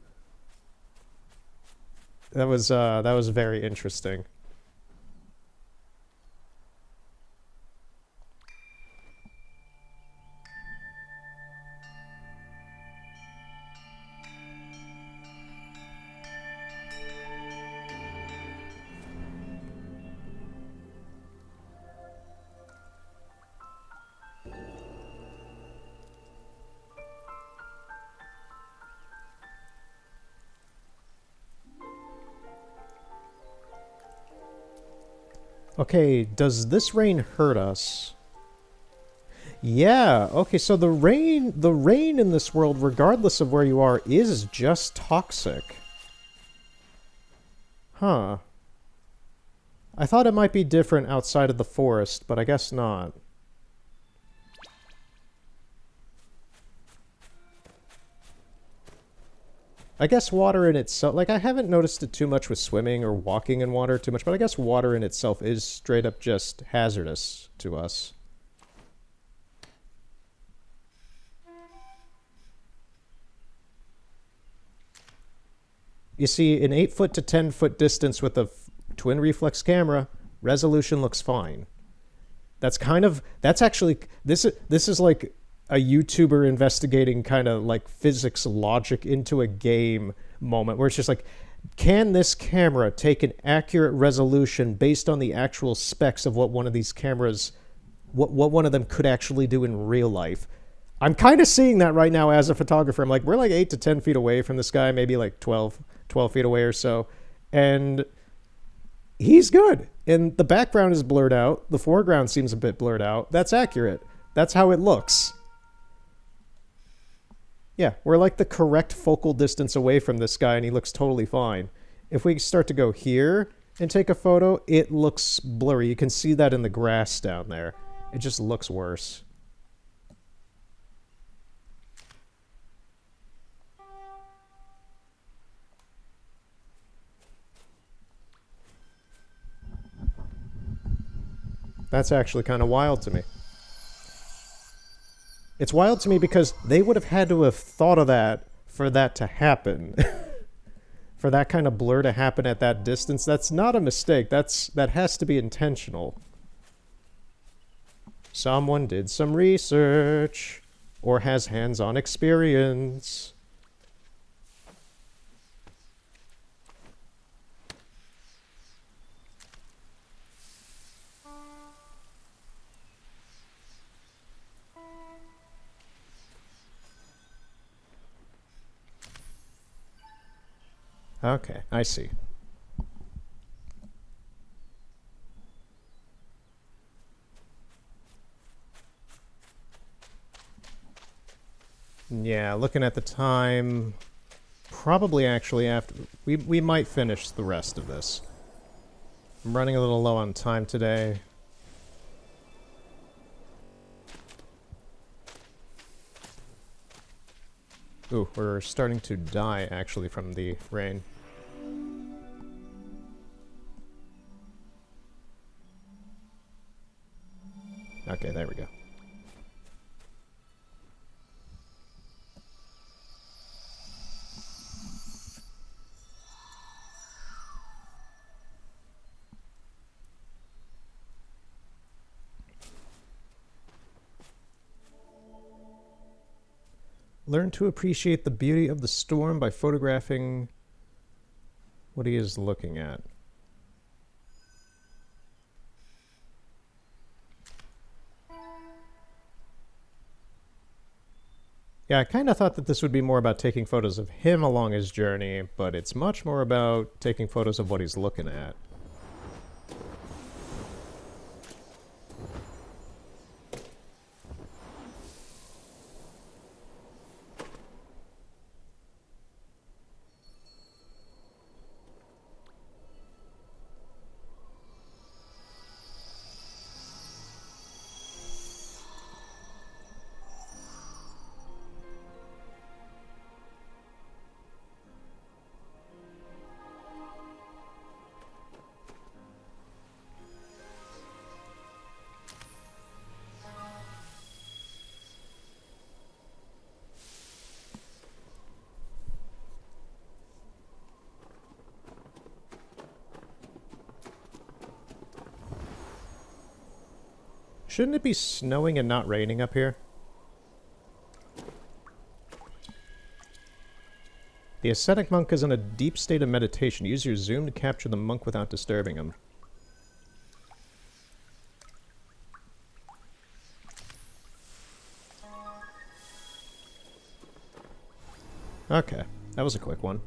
That was very interesting. Okay, does this rain hurt us? Yeah, okay, so the rain in this world, regardless of where you are, is just toxic. Huh. I thought it might be different outside of the forest, but I guess not. I guess water in itself, like, I haven't noticed it too much with swimming or walking in water too much, but I guess water in itself is straight up just hazardous to us. You see, an 8-foot to 10-foot distance with a twin reflex camera, resolution looks fine. That's actually, this is like a YouTuber investigating kind of like physics logic into a game moment where it's just like, can this camera take an accurate resolution based on the actual specs of what one of these cameras, what one of them could actually do in real life? I'm kind of seeing that right now as a photographer. I'm like, we're like 8 to 10 feet away from this guy, maybe like 12 feet away or so. And he's good. And the background is blurred out. The foreground seems a bit blurred out. That's accurate. That's how it looks. Yeah, we're like the correct focal distance away from this guy, and he looks totally fine. If we start to go here and take a photo, it looks blurry. You can see that in the grass down there. It just looks worse. That's actually kind of wild to me. It's wild to me because they would have had to have thought of that for that to happen. For that kind of blur to happen at that distance. That's not a mistake. That has to be intentional. Someone did some research or has hands-on experience. Okay, I see. Yeah, looking at the time, probably actually after... We might finish the rest of this. I'm running a little low on time today. Ooh, we're starting to die, actually, from the rain. Okay, there we go. Learn to appreciate the beauty of the storm by photographing what he is looking at. Yeah, I kind of thought that this would be more about taking photos of him along his journey, but it's much more about taking photos of what he's looking at. Shouldn't it be snowing and not raining up here? The ascetic monk is in a deep state of meditation. Use your zoom to capture the monk without disturbing him. Okay, that was a quick one.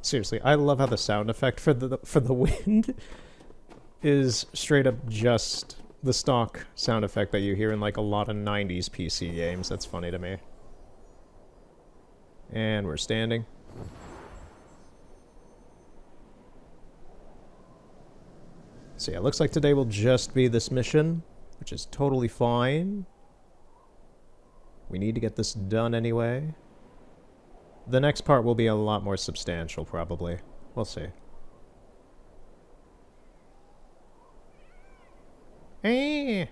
Seriously, I love how the sound effect for the wind is straight up just the stock sound effect that you hear in like a lot of 90s PC games. That's funny to me. And we're standing. So yeah, it looks like today will just be this mission, which is totally fine. We need to get this done anyway. The next part will be a lot more substantial, probably. We'll see. Eh.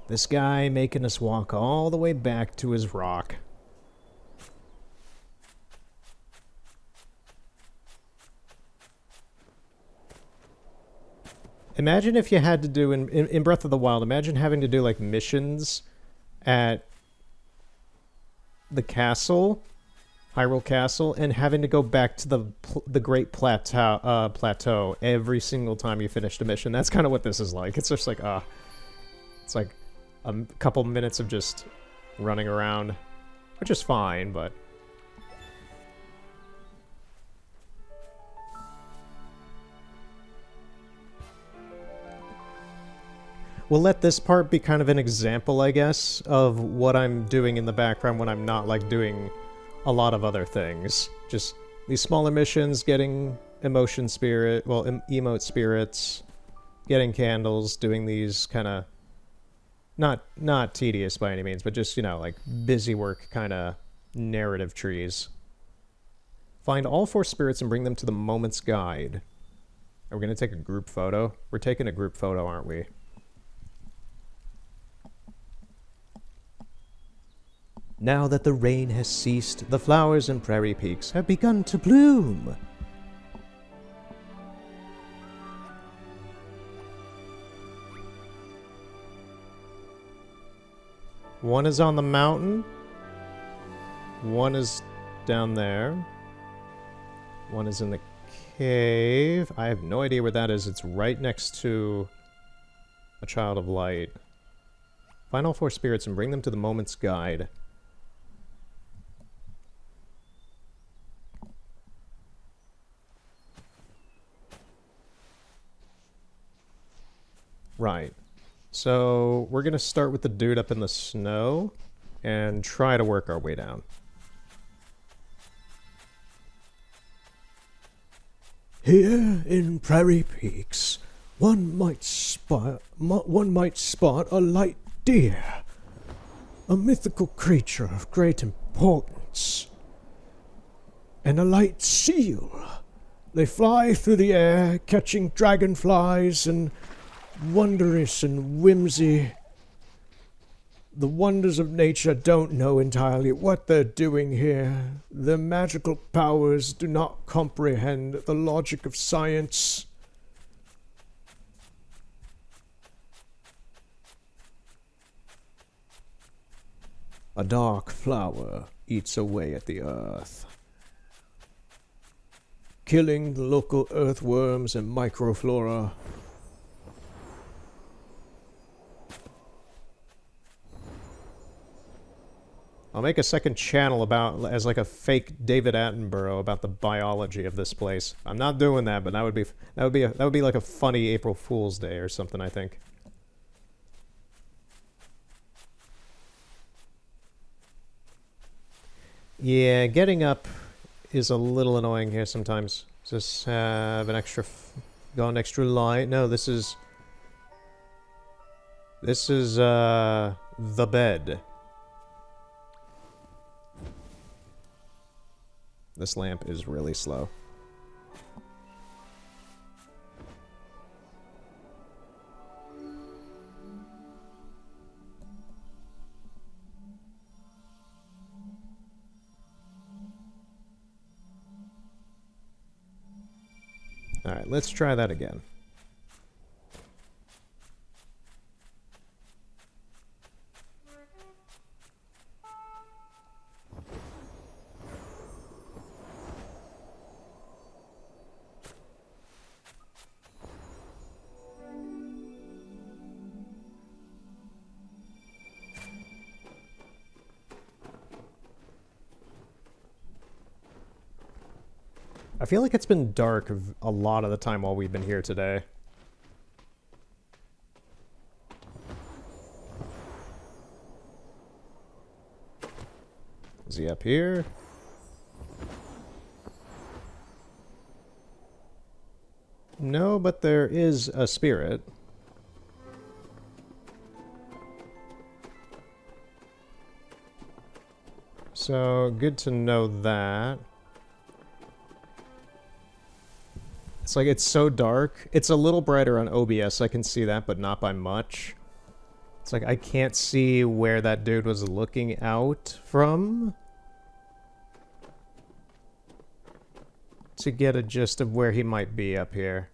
This guy making us walk all the way back to his rock. Imagine if you had to do, in Breath of the Wild, imagine having to do, like, missions at the castle, Hyrule Castle, and having to go back to the Great Plateau every single time you finished a mission. That's kind of what this is like. It's just like, it's like a couple minutes of just running around, which is fine, but... We'll let this part be kind of an example, I guess, of what I'm doing in the background when I'm not, like, doing a lot of other things. Just these smaller missions, getting emotion spirit, well, emote spirits, getting candles, doing these kind of, not tedious by any means, but just, you know, like, busy work kind of narrative trees. Find all 4 spirits and bring them to the Moment's Guide. Are we going to take a group photo? We're taking a group photo, aren't we? Now that the rain has ceased, the flowers and prairie peaks have begun to bloom. One is on the mountain. One is down there. One is in the cave. I have no idea where that is. It's right next to a Child of Light. Find all 4 spirits and bring them to the Moment's Guide. Right. So we're gonna start with the dude up in the snow and try to work our way down. Here in Prairie Peaks, one might spot a light deer, a mythical creature of great importance, and a light seal. They fly through the air, catching dragonflies and wondrous and whimsy. The wonders of nature don't know entirely what they're doing here. Their magical powers do not comprehend the logic of science. A dark flower eats away at the earth, killing the local earthworms and microflora. I'll make a second channel about as like a fake David Attenborough about the biology of this place. I'm not doing that, but that would be like a funny April Fool's Day or something, I think. Yeah, getting up is a little annoying here sometimes. Just have an extra gone extra light. No, this is the bed. This lamp is really slow. Alright, let's try that again. I feel like it's been dark a lot of the time while we've been here today. Is he up here? No, but there is a spirit. So, good to know that. It's like, it's so dark. It's a little brighter on OBS, I can see that, but not by much. It's like, I can't see where that dude was looking out from to get a gist of where he might be up here.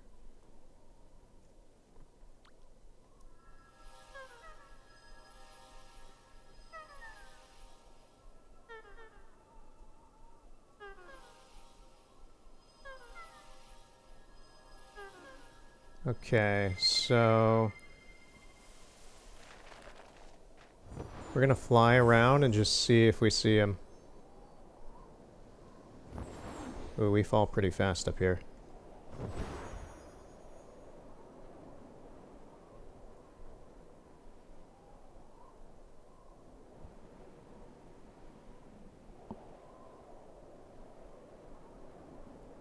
Okay, so we're gonna fly around and just see if we see him. Ooh, we fall pretty fast up here.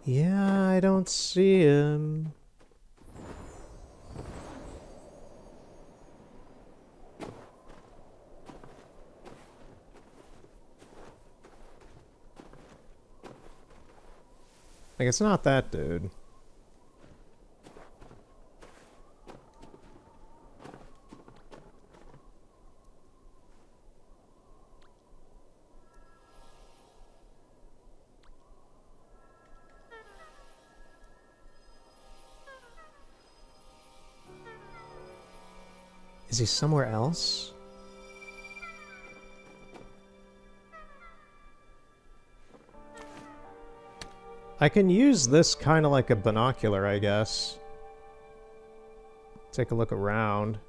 Yeah, I don't see him. Like, it's not that dude. Is he somewhere else? I can use this kind of like a binocular, I guess. Take a look around.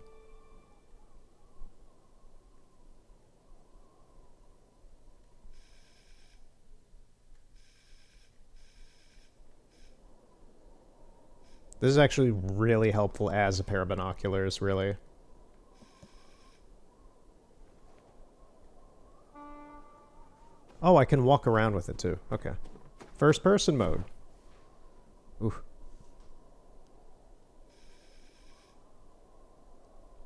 This is actually really helpful as a pair of binoculars, really. Oh, I can walk around with it too. Okay. First person mode. Ooh.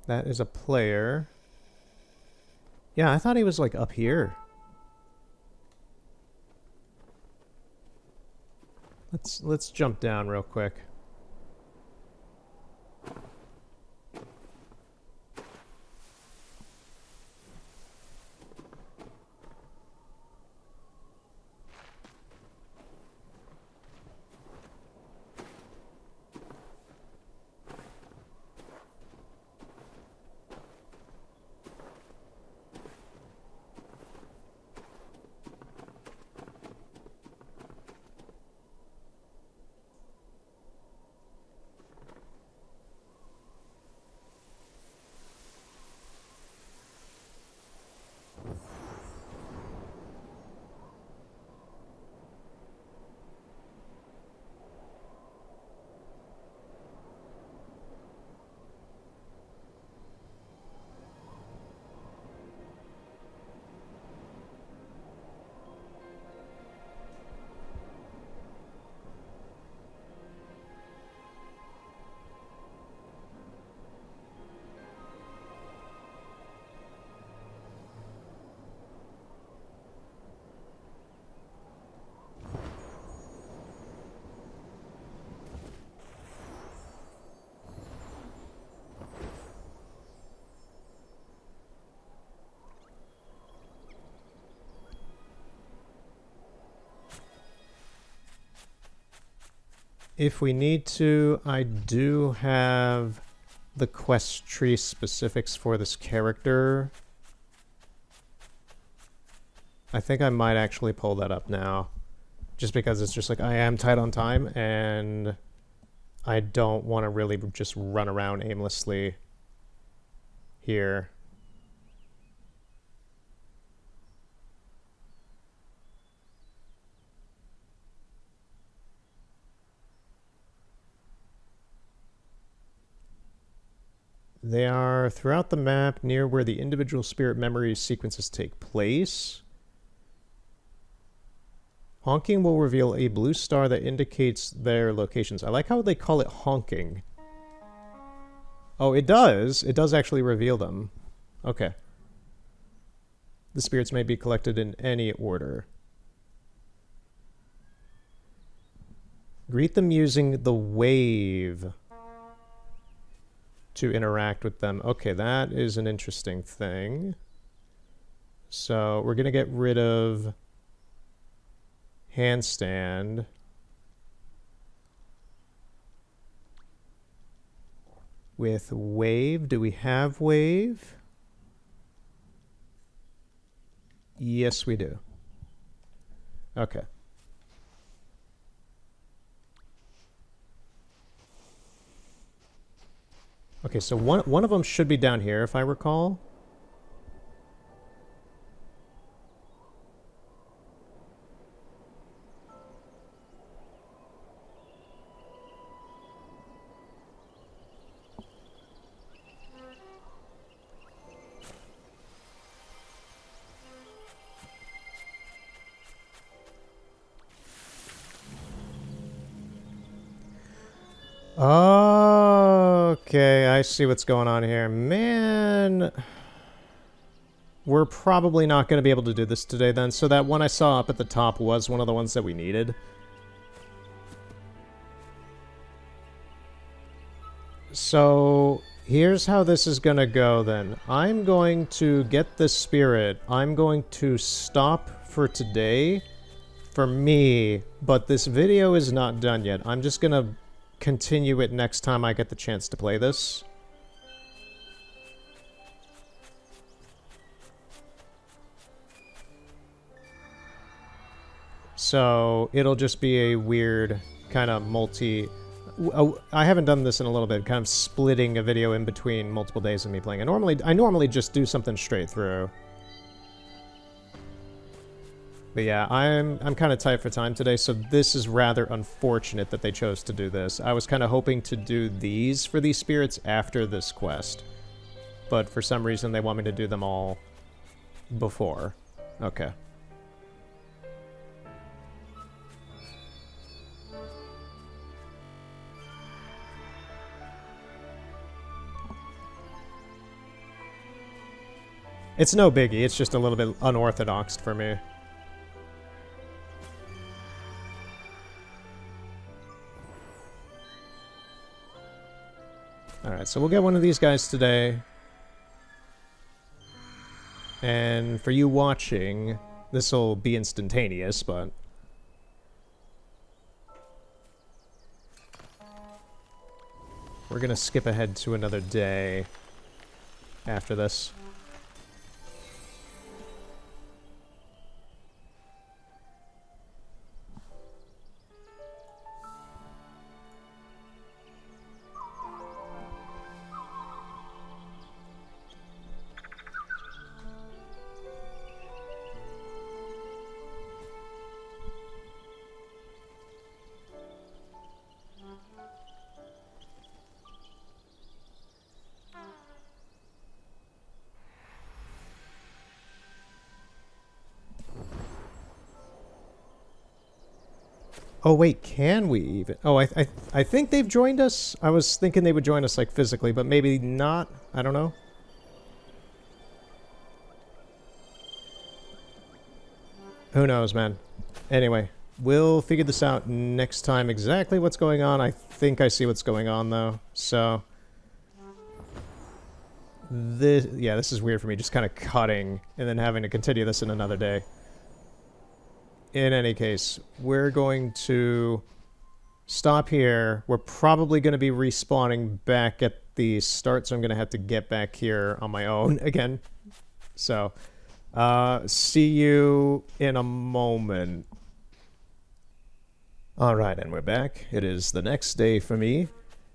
That is a player. Yeah, I thought he was like up here. Let's jump down real quick. If we need to, I do have the quest tree specifics for this character. I think I might actually pull that up now. Just because it's just like, I am tight on time, and I don't want to really just run around aimlessly here. They are throughout the map near where the individual spirit memory sequences take place. Honking will reveal a blue star that indicates their locations. I like how they call it honking. Oh, it does. It does actually reveal them. Okay. The spirits may be collected in any order. Greet them using the wave to interact with them. Okay, that is an interesting thing. So we're going to get rid of handstand. With wave, do we have wave? Yes, we do. Okay. Okay, so one of them should be down here, if I recall. Okay, I see what's going on here. Man, we're probably not going to be able to do this today then. So that one I saw up at the top was one of the ones that we needed. So here's how this is going to go then. I'm going to get this spirit. I'm going to stop for today for me, but this video is not done yet. I'm just going to continue it next time I get the chance to play this. So it'll just be a weird kind of I haven't done this in a little bit, kind of splitting a video in between multiple days of me playing. I normally just do something straight through. But yeah, I'm kind of tight for time today, so this is rather unfortunate that they chose to do this. I was kind of hoping to do these for these spirits after this quest, but for some reason they want me to do them all before. Okay. It's no biggie, it's just a little bit unorthodox for me. Alright, so we'll get one of these guys today. And for you watching, this will be instantaneous, but... we're gonna skip ahead to another day after this. Oh wait, can we even? Oh, I think they've joined us. I was thinking they would join us like physically, but maybe not. I don't know. Who knows, man. Anyway, we'll figure this out next time exactly what's going on. I think I see what's going on though. So this is weird for me, just kind of cutting and then having to continue this in another day. In any case, we're going to stop here. We're probably going to be respawning back at the start, so I'm going to have to get back here on my own again. So, see you in a moment. Alright, and we're back. It is the next day for me,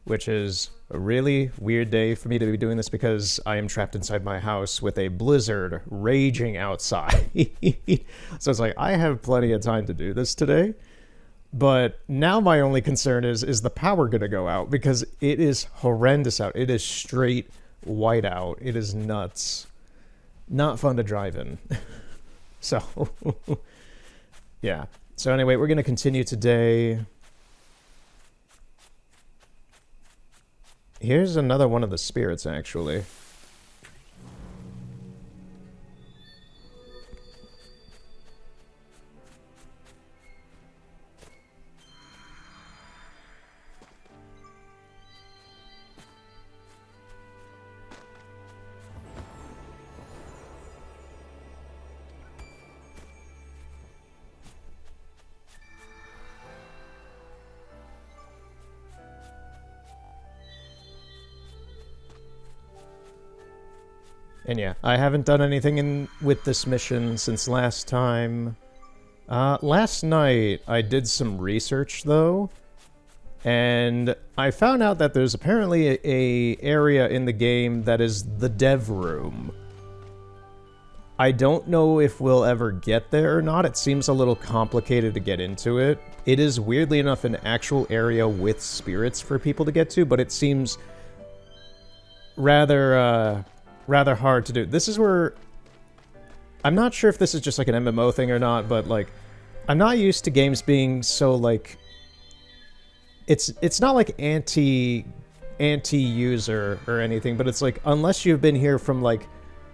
which is a really weird day for me to be doing this because I am trapped inside my house with a blizzard raging outside. So it's like, I have plenty of time to do this today. But now my only concern is the power going to go out? Because it is horrendous out. It is straight white out. It is nuts. Not fun to drive in. So, yeah. So anyway, we're going to continue today. Here's another one of the spirits, actually. And yeah, I haven't done anything with this mission since last time. Last night, I did some research, though, and I found out that there's apparently a area in the game that is the dev room. I don't know if we'll ever get there or not. It seems a little complicated to get into it. It is, weirdly enough, an actual area with spirits for people to get to, but it seems rather hard to do. This is where... I'm not sure if this is just like an MMO thing or not, but like, I'm not used to games being so like... It's not like anti-user or anything, but it's like, unless you've been here from like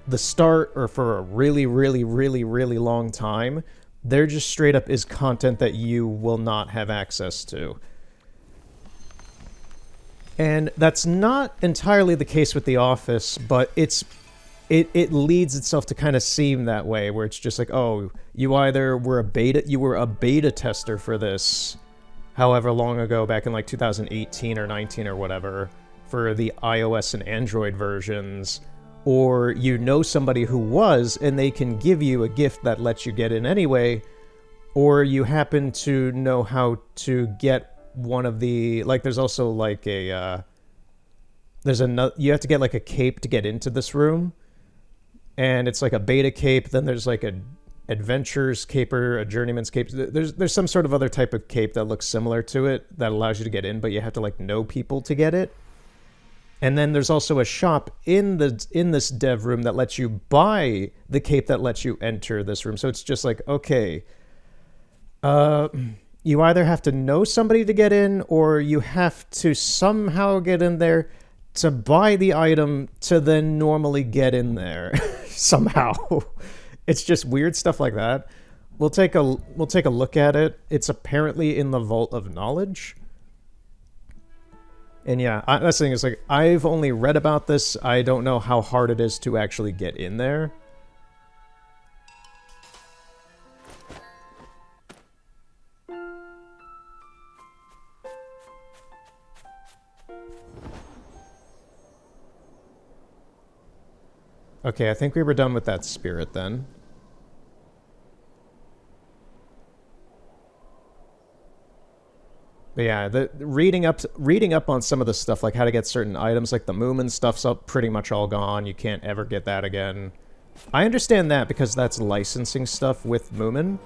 the start or for a really, really, really, really long time, there just straight up is content that you will not have access to. And that's not entirely the case with The Office, but it leads itself to kind of seem that way, where it's just like, oh, you were a beta tester for this however long ago, back in like 2018 or 19 or whatever, for the iOS and Android versions, or you know somebody who was, and they can give you a gift that lets you get in anyway, or you happen to know how to get one of the, like, there's also like a you have to get like a cape to get into this room, and it's like a beta cape. Then there's like a adventurer's cape or a journeyman's cape. There's some sort of other type of cape that looks similar to it that allows you to get in, but you have to like know people to get it. And then there's also a shop in this dev room that lets you buy the cape that lets you enter this room. So it's just like, okay, you either have to know somebody to get in, or you have to somehow get in there to buy the item to then normally get in there somehow. It's just weird stuff like that. We'll take a look at it. It's apparently in the Vault of Knowledge. And yeah, that's the thing, is like, I've only read about this. I don't know how hard it is to actually get in there. Okay, I think we were done with that spirit then. But yeah, the reading up on some of the stuff, like how to get certain items, like the Moomin stuff's up pretty much all gone. You can't ever get that again. I understand that because that's licensing stuff with Moomin.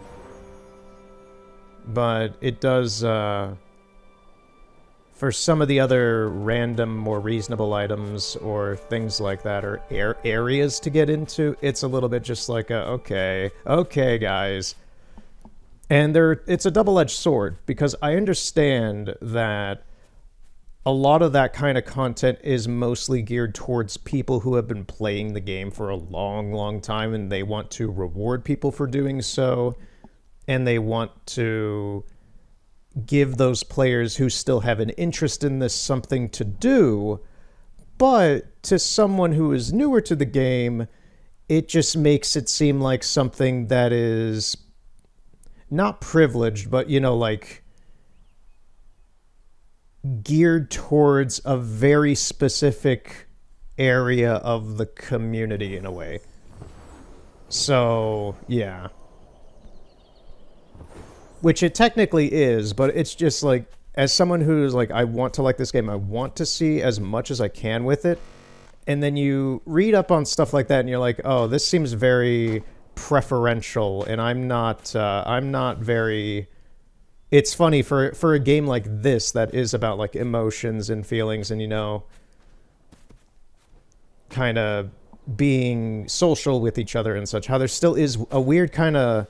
But it does, for some of the other random, more reasonable items or things like that, or areas to get into, it's a little bit just like, okay, guys. And it's a double-edged sword, because I understand that a lot of that kind of content is mostly geared towards people who have been playing the game for a long, long time, and they want to reward people for doing so, and they want to give those players who still have an interest in this something to do. But to someone who is newer to the game, it just makes it seem like something that is not privileged, but, you know, like geared towards a very specific area of the community in a way. So, yeah. Which it technically is, but it's just like, as someone who's like, I want to like this game, I want to see as much as I can with it, and then you read up on stuff like that and you're like, oh, this seems very preferential, and I'm not very... It's funny, for a game like this that is about like emotions and feelings and, you know, kind of being social with each other and such, how there still is a weird kind of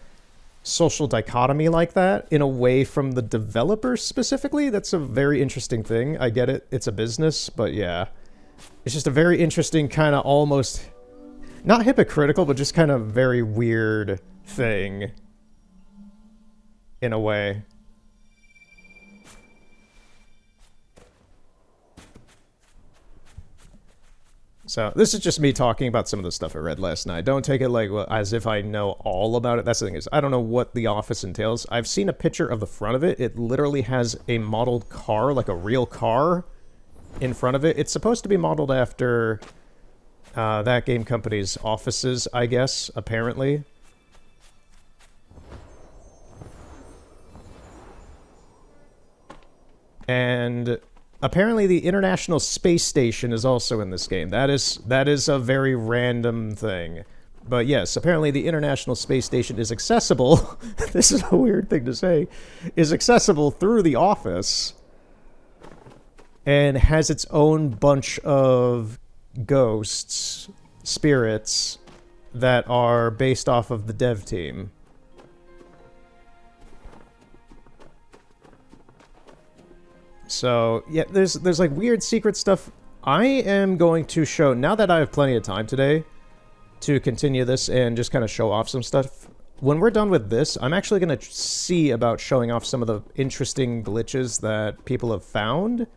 social dichotomy like that in a way from the developers specifically. That's a very interesting thing. I get it, it's a business, but yeah, it's just a very interesting kind of almost not hypocritical, but just kind of very weird thing in a way. So this is just me talking about some of the stuff I read last night. Don't take it like, well, as if I know all about it. That's the thing, is I don't know what the office entails. I've seen a picture of the front of it. It literally has a modeled car, like a real car, in front of it. It's supposed to be modeled after that game company's offices, I guess, apparently. And apparently the International Space Station is also in this game. That is a very random thing. But yes, apparently the International Space Station is accessible. This is a weird thing to say. Is accessible through the office. And has its own bunch of ghosts, spirits, that are based off of the dev team. So, yeah, there's like weird secret stuff. I am going to show, now that I have plenty of time today to continue this and just kind of show off some stuff, when we're done with this, I'm actually going to see about showing off some of the interesting glitches that people have found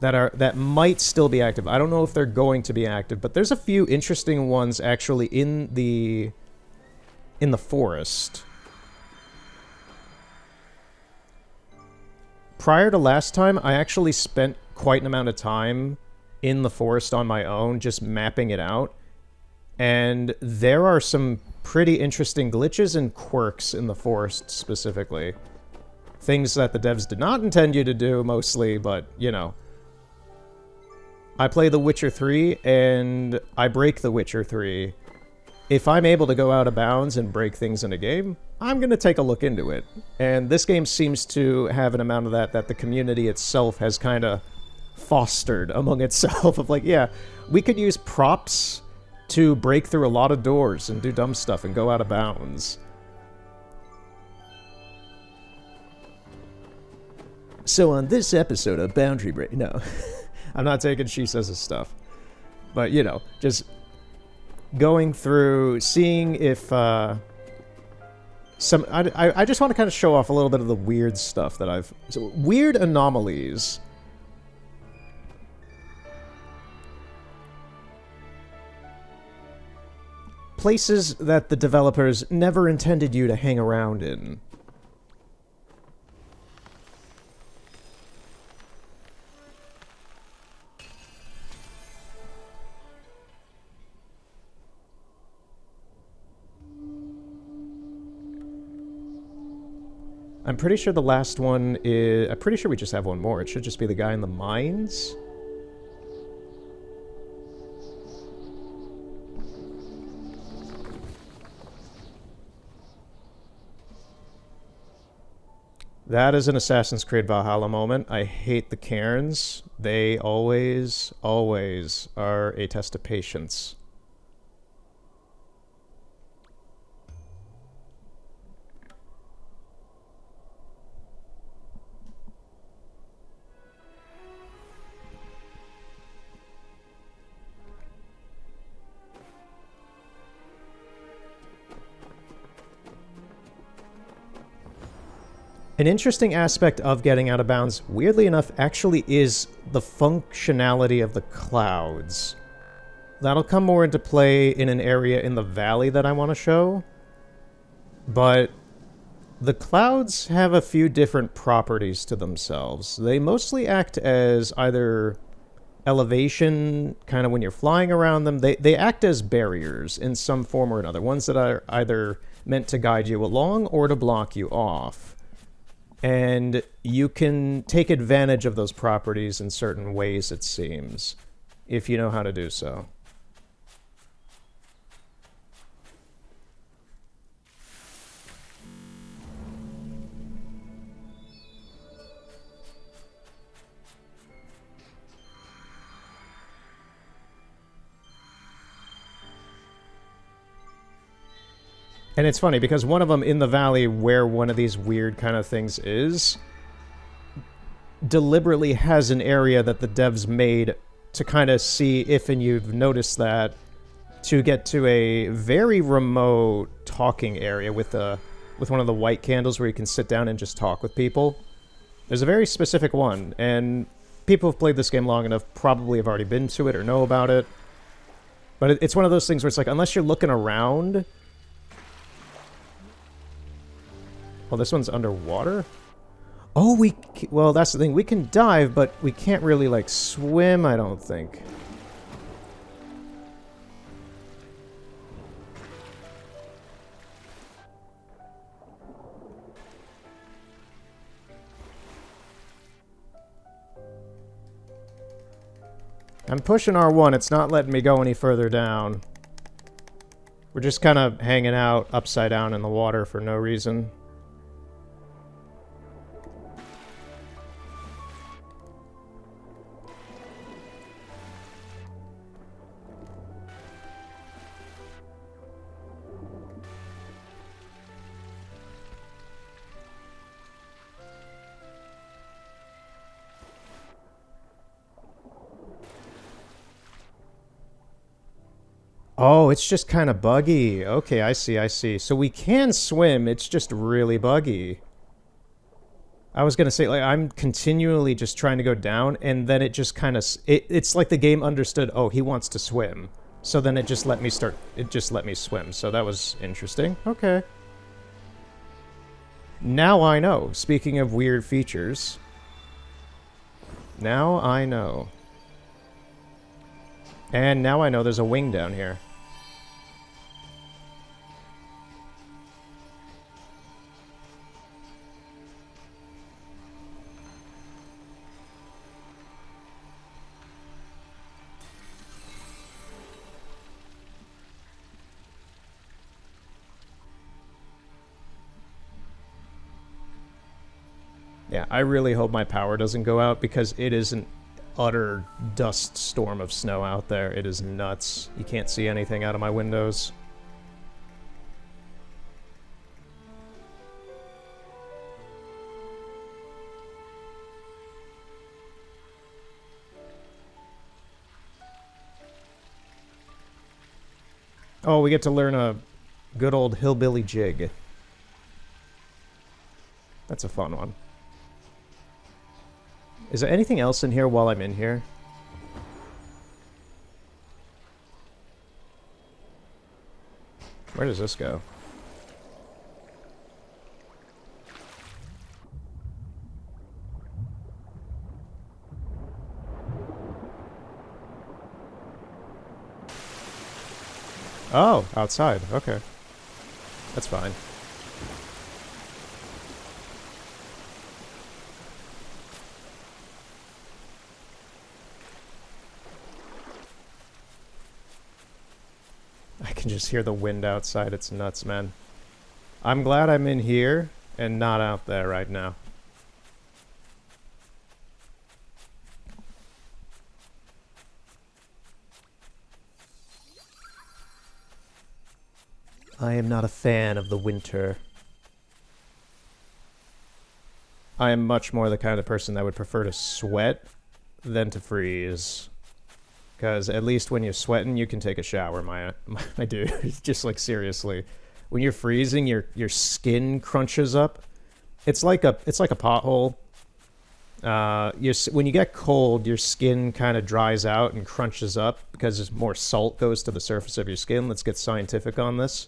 that might still be active. I don't know if they're going to be active, but there's a few interesting ones actually in the forest. Prior to last time, I actually spent quite an amount of time in the forest on my own, just mapping it out. And there are some pretty interesting glitches and quirks in the forest specifically. Things that the devs did not intend you to do, mostly, but, you know. I play The Witcher 3, and I break The Witcher 3. if I'm able to go out of bounds and break things in a game, I'm going to take a look into it. And this game seems to have an amount of that the community itself has kind of fostered among itself of like, yeah, we could use props to break through a lot of doors and do dumb stuff and go out of bounds. So on this episode of Boundary Break... No, I'm not taking She Says' stuff. But, you know, just going through, seeing if... I just want to kind of show off a little bit of the weird stuff that I've... So, weird anomalies. Places that the developers never intended you to hang around in. I'm pretty sure the last one is... I'm pretty sure we just have one more. It should just be the guy in the mines. That is an Assassin's Creed Valhalla moment. I hate the Cairns. They always, always are a test of patience. An interesting aspect of getting out of bounds, weirdly enough, actually is the functionality of the clouds. That'll come more into play in an area in the valley that I want to show. But the clouds have a few different properties to themselves. They mostly act as either elevation, kind of when you're flying around them. They act as barriers in some form or another. Ones that are either meant to guide you along or to block you off. And you can take advantage of those properties in certain ways, it seems, if you know how to do so. And it's funny, because one of them in the valley where one of these weird kind of things is, deliberately has an area that the devs made to kind of see if, and you've noticed that, to get to a very remote talking area with one of the white candles where you can sit down and just talk with people. There's a very specific one, and people who've played this game long enough probably have already been to it or know about it. But it's one of those things where it's like, unless you're looking around... Well, this one's underwater? Oh, well, that's the thing. We can dive, but we can't really, like, swim, I don't think. I'm pushing R1. It's not letting me go any further down. We're just kind of hanging out upside down in the water for no reason. Oh, it's just kind of buggy. Okay, I see, I see. So we can swim, it's just really buggy. I was gonna say, like, I'm continually just trying to go down, and then it just kind of... It's like the game understood, oh, he wants to swim. So then it just let me swim. So that was interesting. Okay. Now I know. Speaking of weird features. Now I know. And now I know there's a wing down here. Yeah, I really hope my power doesn't go out because it is an utter dust storm of snow out there. It is nuts. You can't see anything out of my windows. Oh, we get to learn a good old hillbilly jig. That's a fun one. Is there anything else in here while I'm in here? Where does this go? Oh, outside. Okay. That's fine. I can just hear the wind outside. It's nuts, man. I'm glad I'm in here and not out there right now. I am not a fan of the winter. I am much more the kind of person that would prefer to sweat than to freeze. Because at least when you're sweating, you can take a shower, my dude. Just like seriously. When you're freezing, your skin crunches up. It's like a pothole. When you get cold, your skin kind of dries out and crunches up because more salt goes to the surface of your skin. Let's get scientific on this.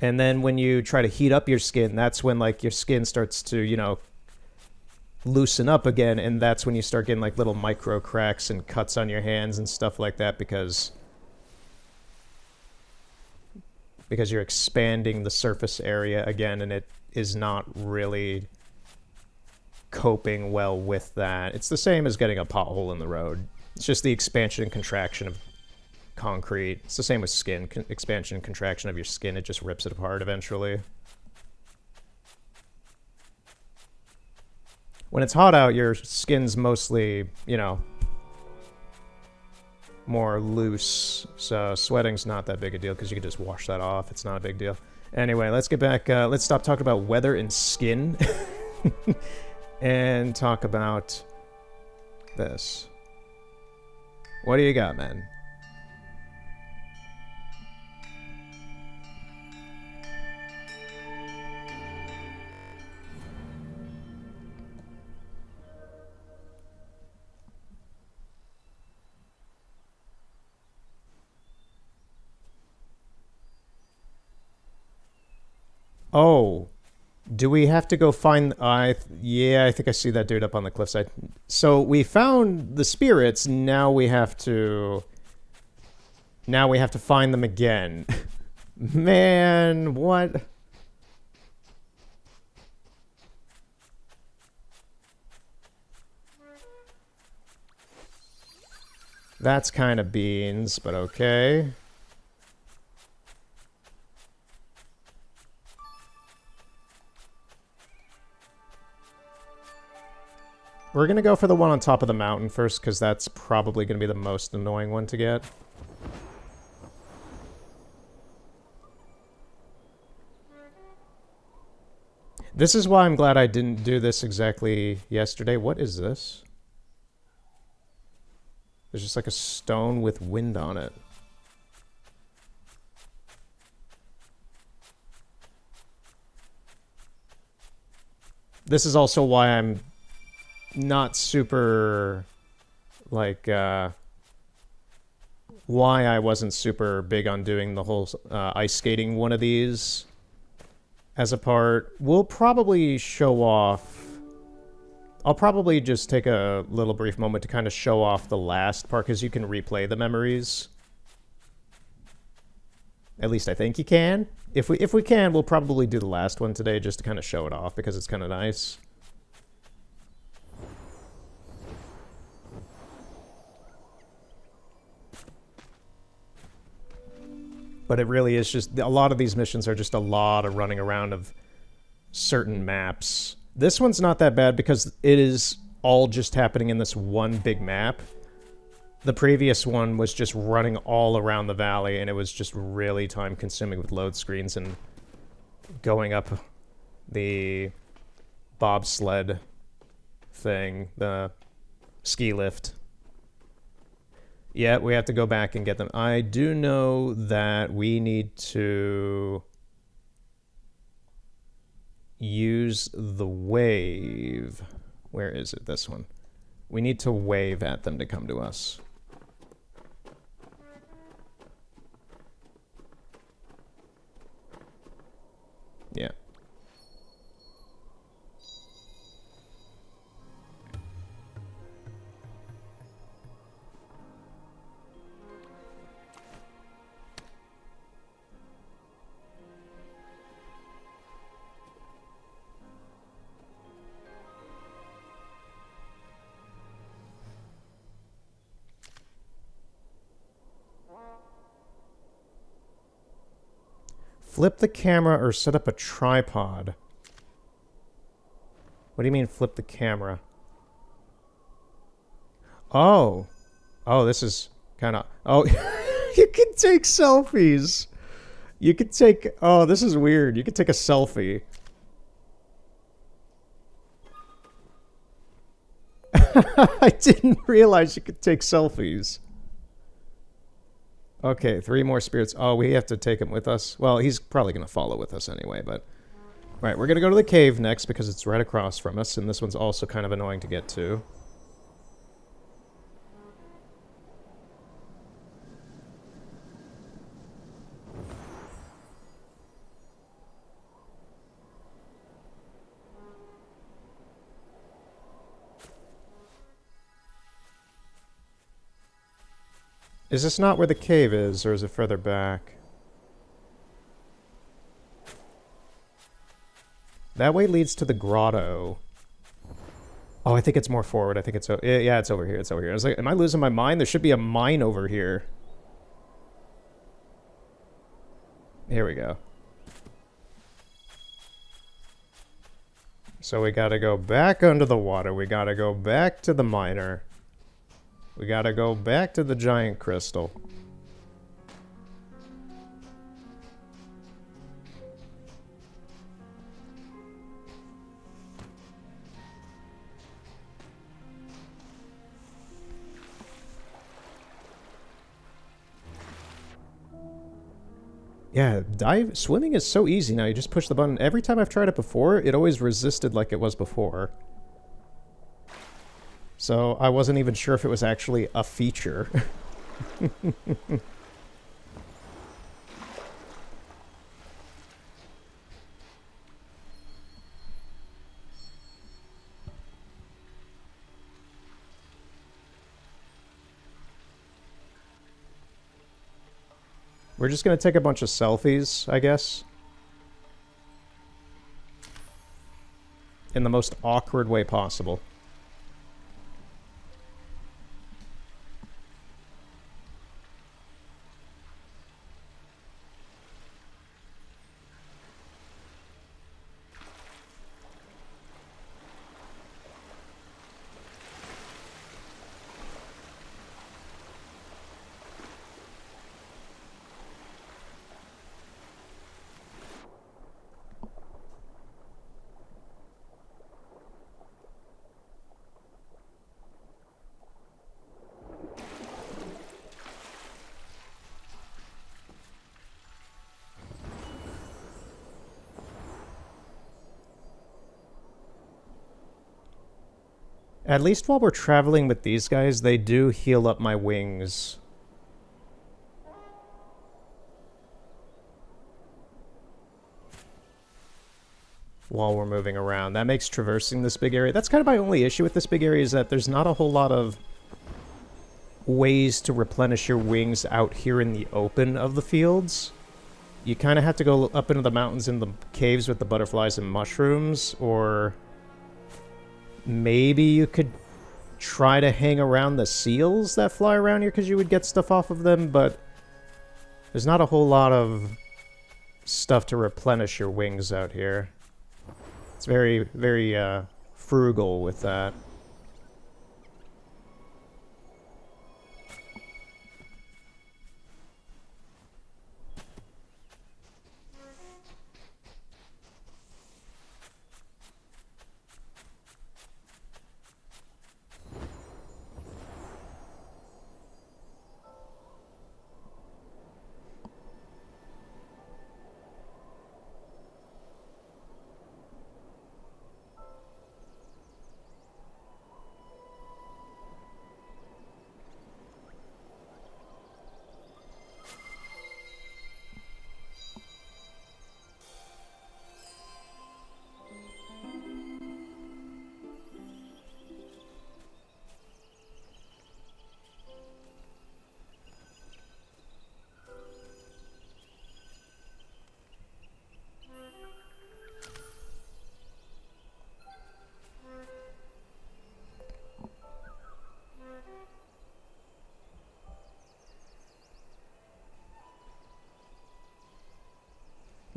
And then when you try to heat up your skin, that's when like your skin starts to, you know, loosen up again, and that's when you start getting like little micro cracks and cuts on your hands and stuff like that because you're expanding the surface area again, and it is not really coping well with that. It's the same as getting a pothole in the road. It's just the expansion and contraction of concrete. It's the same with skin. Expansion and contraction of your skin, it just rips it apart eventually. When it's hot out, your skin's mostly, you know, more loose, so sweating's not that big a deal because you can just wash that off. It's not a big deal. Anyway, let's get back, let's stop talking about weather and skin and talk about this. What do you got, man? Oh, do we have to go find... yeah, I think I see that dude up on the cliffside. So we found the spirits, now we have to find them again. Man, what? That's kind of beans, but okay. We're going to go for the one on top of the mountain first, because that's probably going to be the most annoying one to get. This is why I'm glad I didn't do this exactly yesterday. What is this? There's just like a stone with wind on it. This is also why I'm not super, like, why I wasn't super big on doing the whole ice skating one of these as a part. We'll probably show off... I'll probably just take a little brief moment to kind of show off the last part, because you can replay the memories. At least I think you can. If we can, we'll probably do the last one today just to kind of show it off, because it's kind of nice. But it really is just... A lot of these missions are just a lot of running around of certain maps This one's not that bad because it is all just happening in this one big map. The previous one was just running all around the valley, and it was just really time-consuming with load screens and going up the bobsled thing, the ski lift. Yeah, we have to go back and get them. I do know that we need to use the wave. Where is it? This one. We need to wave at them to come to us. Yeah. Flip the camera or set up a tripod. What do you mean flip the camera? Oh. Oh, this is kind of... Oh, you can take selfies. You can take... Oh, this is weird. You can take a selfie. I didn't realize you could take selfies. Okay, 3 more spirits. Oh, we have to take him with us. Well, he's probably going to follow with us anyway, but... Right, we're going to go to the cave next because it's right across from us, and this one's also kind of annoying to get to. Is this not where the cave is, or is it further back? That way leads to the grotto. Oh, I think it's more forward. I think it's... Yeah, it's over here. It's over here. I was like, am I losing my mind? There should be a mine over here. Here we go. So we gotta go back under the water. We gotta go back to the miner. We gotta go back to the giant crystal. Yeah, swimming is so easy now. You just push the button. Every time I've tried it before, it always resisted like it was before. So I wasn't even sure if it was actually a feature. We're just gonna take a bunch of selfies, I guess. In the most awkward way possible. At least while we're traveling with these guys, they do heal up my wings. While we're moving around. That makes traversing this big area... That's kind of my only issue with this big area, is that there's not a whole lot of ways to replenish your wings out here in the open of the fields. You kind of have to go up into the mountains in the caves with the butterflies and mushrooms, or... Maybe you could try to hang around the seals that fly around here because you would get stuff off of them, but there's not a whole lot of stuff to replenish your wings out here. It's very, very frugal with that.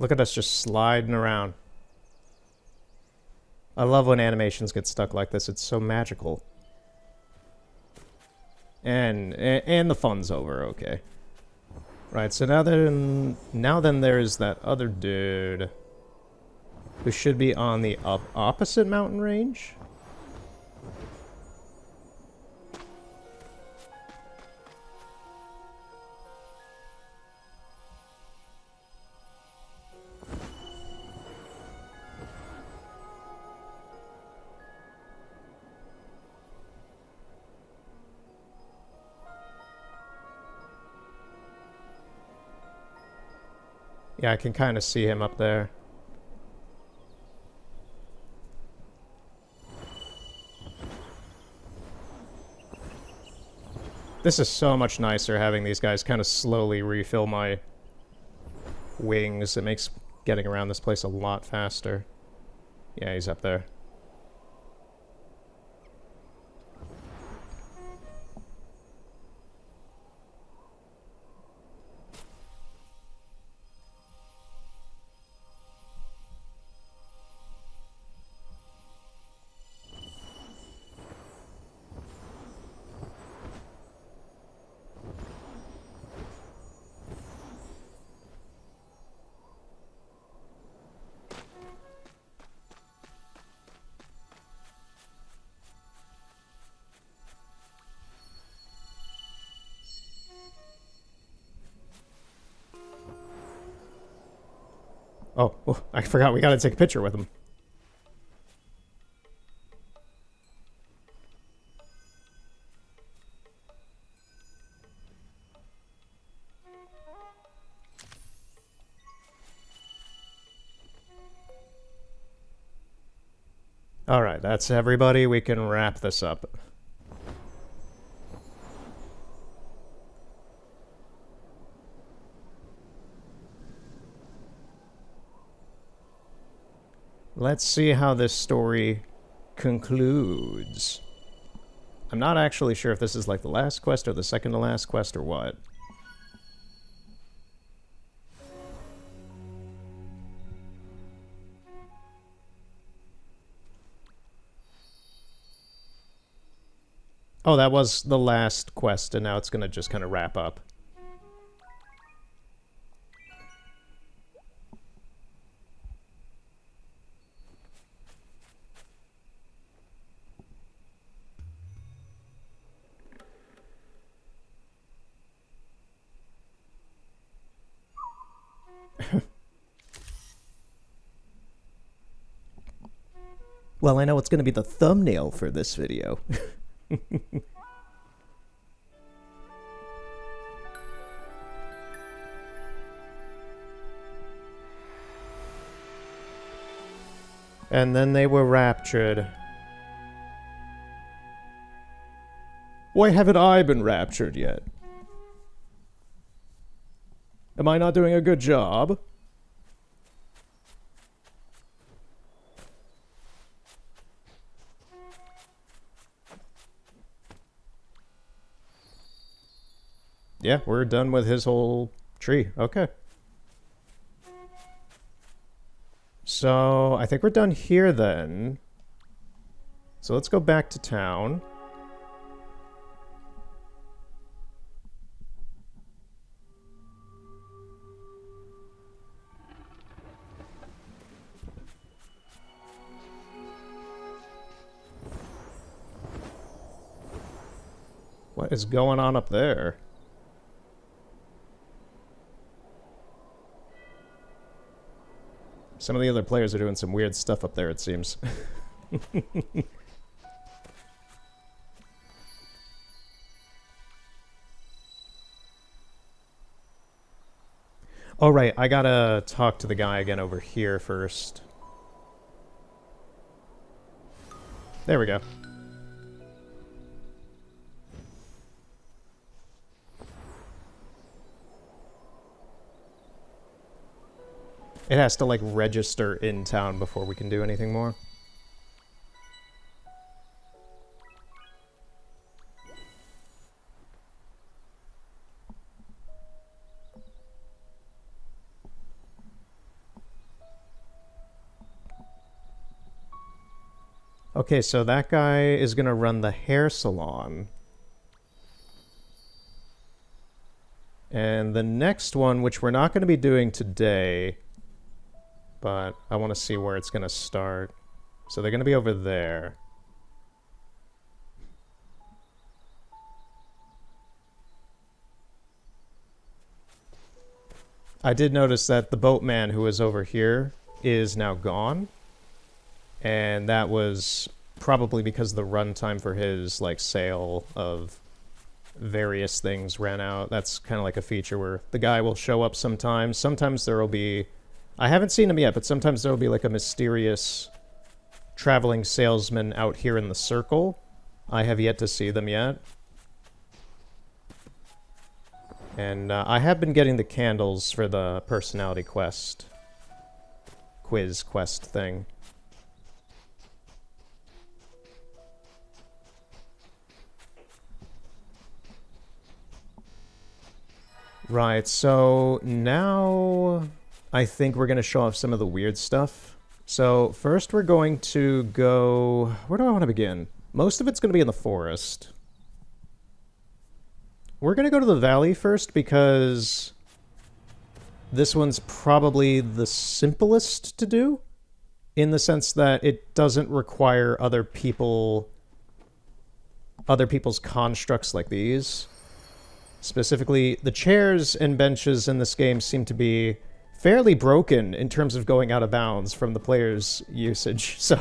Look at us just sliding around. I love when animations get stuck like this. It's so magical. And the fun's over, okay. Right, so now then there's that other dude who should be on the opposite mountain range. Yeah, I can kind of see him up there. This is so much nicer having these guys kind of slowly refill my wings. It makes getting around this place a lot faster. Yeah, he's up there. Oh, I forgot we gotta take a picture with him. Alright, that's everybody. We can wrap this up. Let's see how this story concludes. I'm not actually sure if this is like the last quest or the second to last quest or what. Oh, that was the last quest, and now it's gonna just kind of wrap up. Well, I know it's going to be the thumbnail for this video. And then they were raptured. Why haven't I been raptured yet? Am I not doing a good job? Yeah, we're done with his whole tree. Okay. So I think we're done here then. So let's go back to town. What is going on up there? Some of the other players are doing some weird stuff up there, it seems. Oh, right. I gotta talk to the guy again over here first. There we go. It has to, like, register in town before we can do anything more. Okay, so that guy is gonna run the hair salon. And the next one, which we're not going to be doing today, but I want to see where it's going to start. So they're going to be over there. I did notice that the boatman who was over here is now gone. And that was probably because the runtime for his, like, sale of various things ran out. That's kind of like a feature where the guy will show up sometimes. Sometimes there will be... I haven't seen him yet, but sometimes there will be, like, a mysterious traveling salesman out here in the circle. I have yet to see them yet. And I have been getting the candles for the personality quest. Quiz quest thing. Right, so now I think we're going to show off some of the weird stuff. So first we're going to go... Where do I want to begin? Most of it's going to be in the forest. We're going to go to the valley first because this one's probably the simplest to do, in the sense that it doesn't require other people's constructs like these. Specifically, the chairs and benches in this game seem to be fairly broken in terms of going out of bounds from the player's usage, so...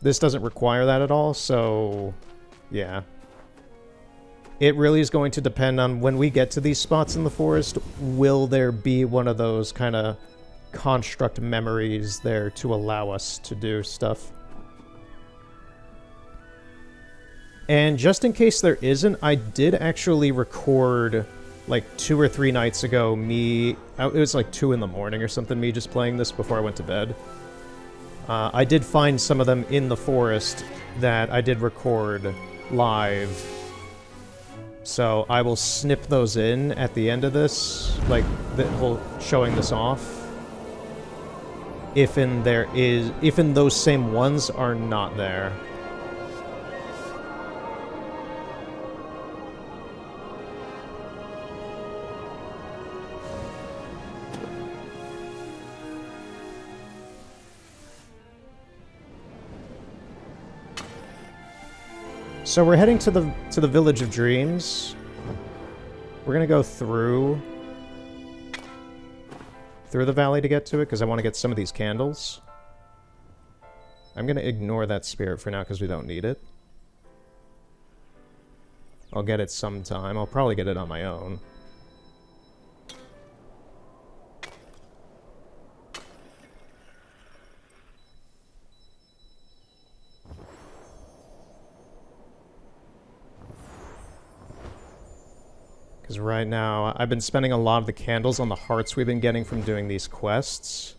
This doesn't require that at all, so... yeah. It really is going to depend on when we get to these spots in the forest, will there be one of those kind of construct memories there to allow us to do stuff. And just in case there isn't, I did actually record, like, 2 or 3 nights ago, it was like 2 in the morning or something, me just playing this before I went to bed. I did find some of them in the forest that I did record live. So I will snip those in at the end of this, like, showing this off. If in those same ones are not there. So we're heading to the Village of Dreams. We're gonna go through the valley to get to it, because I want to get some of these candles. I'm gonna ignore that spirit for now, because we don't need it. I'll get it sometime. I'll probably get it on my own. Because right now, I've been spending a lot of the candles on the hearts we've been getting from doing these quests.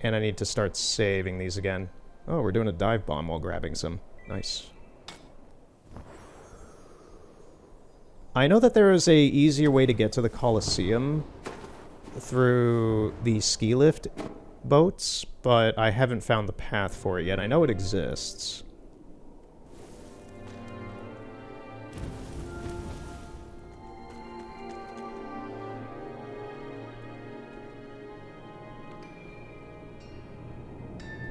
And I need to start saving these again. Oh, we're doing a dive bomb while grabbing some. Nice. I know that there is a easier way to get to the Colosseum through the ski lift boats, but I haven't found the path for it yet. I know it exists.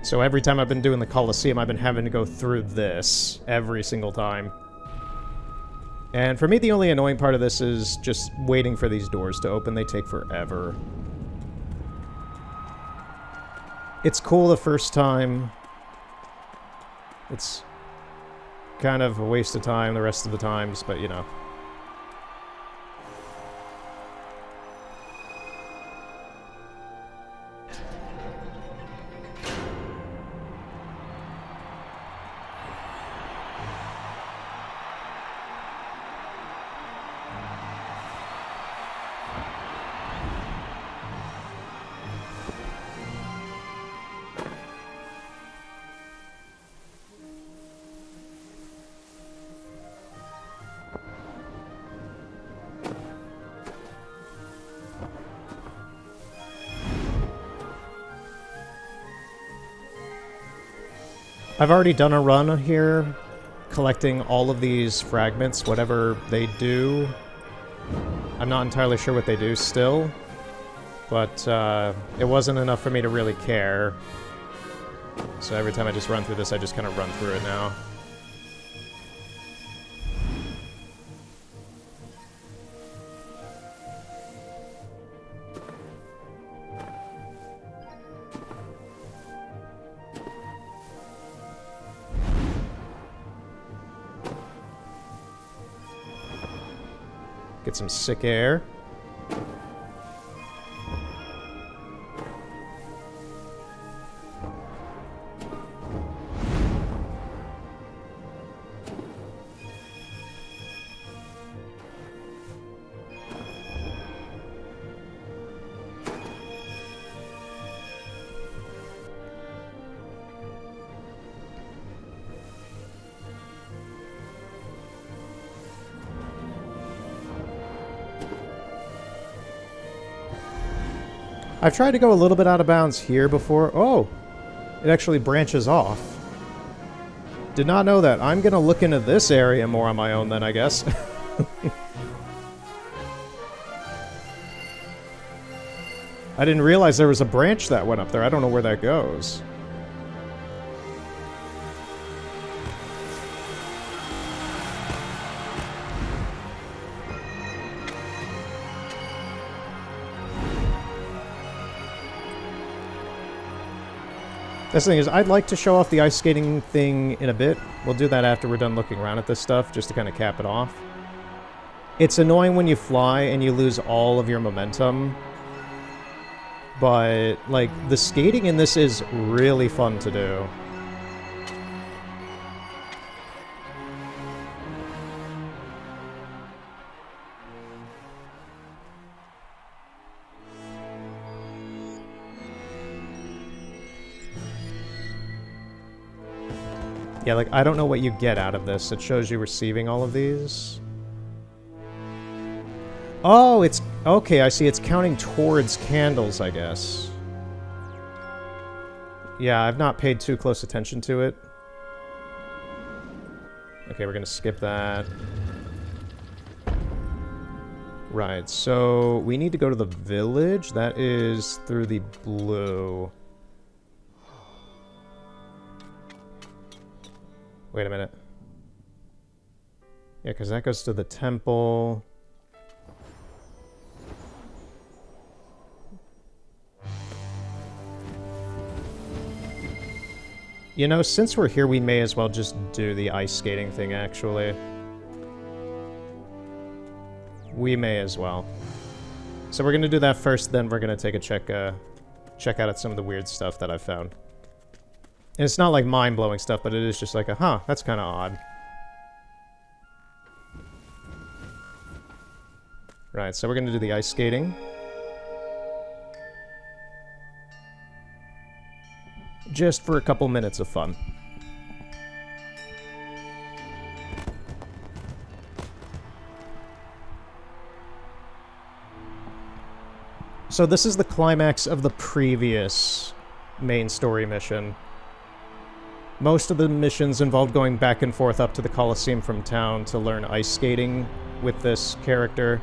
So every time I've been doing the Colosseum, I've been having to go through this every single time. And for me, the only annoying part of this is just waiting for these doors to open. They take forever. It's cool the first time. It's kind of a waste of time the rest of the times, but you know. I've already done a run here, collecting all of these fragments, whatever they do. I'm not entirely sure what they do still, but it wasn't enough for me to really care. So every time I just run through this, I just kind of run through it now. Get some sick air. I've tried to go a little bit out of bounds here before. Oh, it actually branches off. Did not know that. I'm going to look into this area more on my own then, I guess. I didn't realize there was a branch that went up there. I don't know where that goes. This thing is, I'd like to show off the ice skating thing in a bit. We'll do that after we're done looking around at this stuff, just to kind of cap it off. It's annoying when you fly and you lose all of your momentum. But, like, the skating in this is really fun to do. Yeah, like, I don't know what you get out of this. It shows you receiving all of these. Oh, it's... Okay, I see. It's counting towards candles, I guess. Yeah, I've not paid too close attention to it. Okay, we're gonna skip that. Right, so we need to go to the village. That is through the blue. Wait a minute. Yeah, because that goes to the temple. You know, since we're here, we may as well just do the ice skating thing, actually. We may as well. So we're going to do that first, then we're going to take a check out at some of the weird stuff that I've found. And it's not like mind-blowing stuff, but it is just like huh, that's kind of odd. Right, so we're going to do the ice skating. Just for a couple minutes of fun. So this is the climax of the previous main story mission. Most of the missions involved going back and forth up to the Colosseum from town to learn ice skating with this character,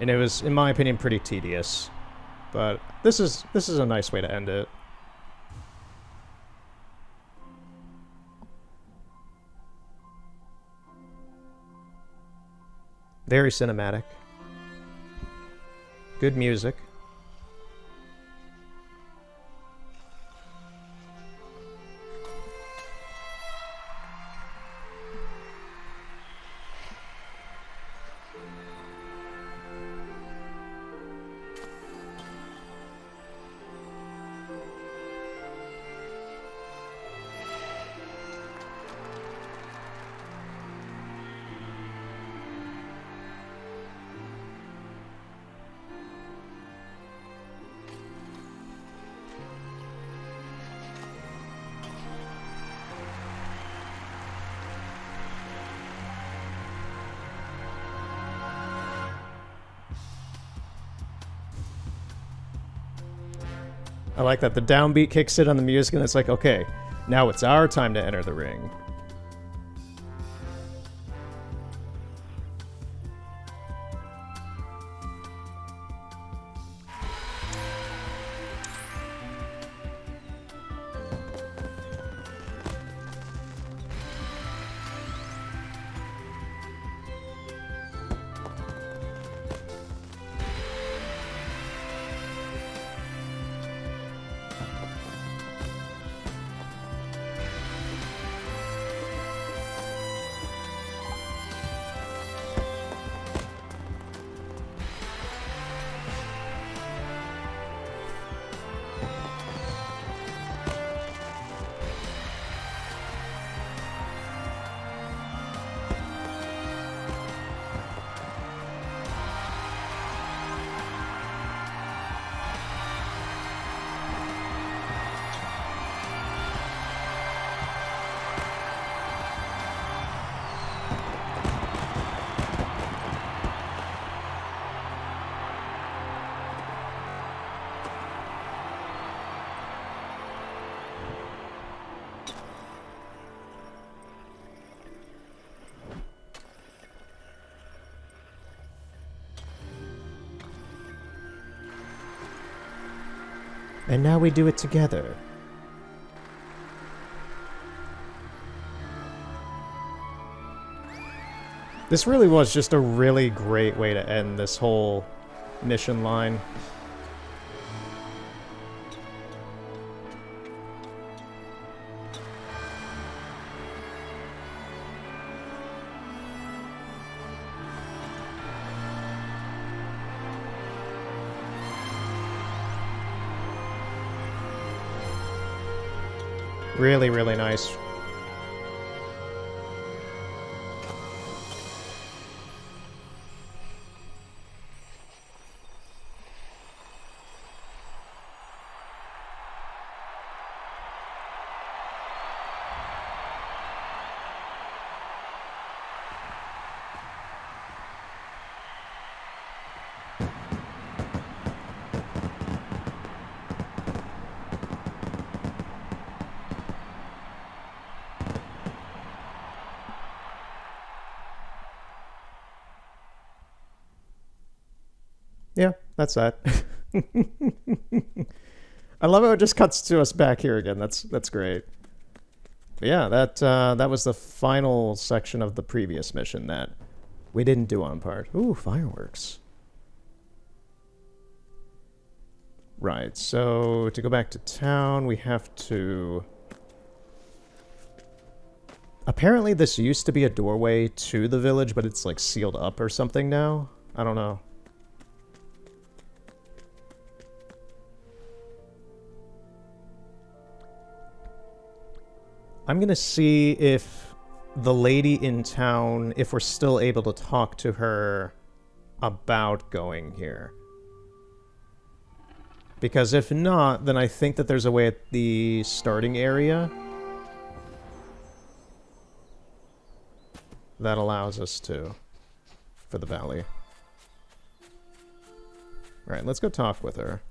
and it was, in my opinion, pretty tedious. But this is a nice way to end it. Very cinematic. Good music. I like that the downbeat kicks in on the music and it's like, okay, now it's our time to enter the ring. And now we do it together. This really was just a really great way to end this whole mission line. Really, really nice. Yeah, that's that. I love how it just cuts to us back here again. That's great. But yeah, that was the final section of the previous mission that we didn't do on part. Ooh, fireworks. Right, so to go back to town, we have to... Apparently this used to be a doorway to the village, but it's like sealed up or something now. I don't know. I'm gonna see if the lady in town, if we're still able to talk to her about going here. Because if not, then I think that there's a way at the starting area that allows us to, for the valley. Alright, let's go talk with her.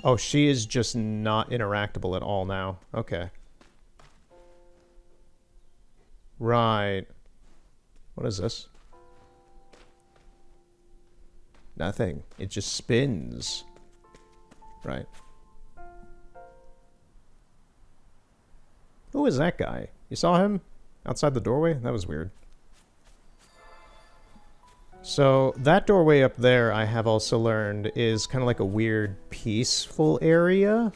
Oh, she is just not interactable at all now. Okay. Right. What is this? Nothing. It just spins. Right. Who is that guy? You saw him outside the doorway? That was weird. So, that doorway up there, I have also learned, is kind of like a weird, peaceful area.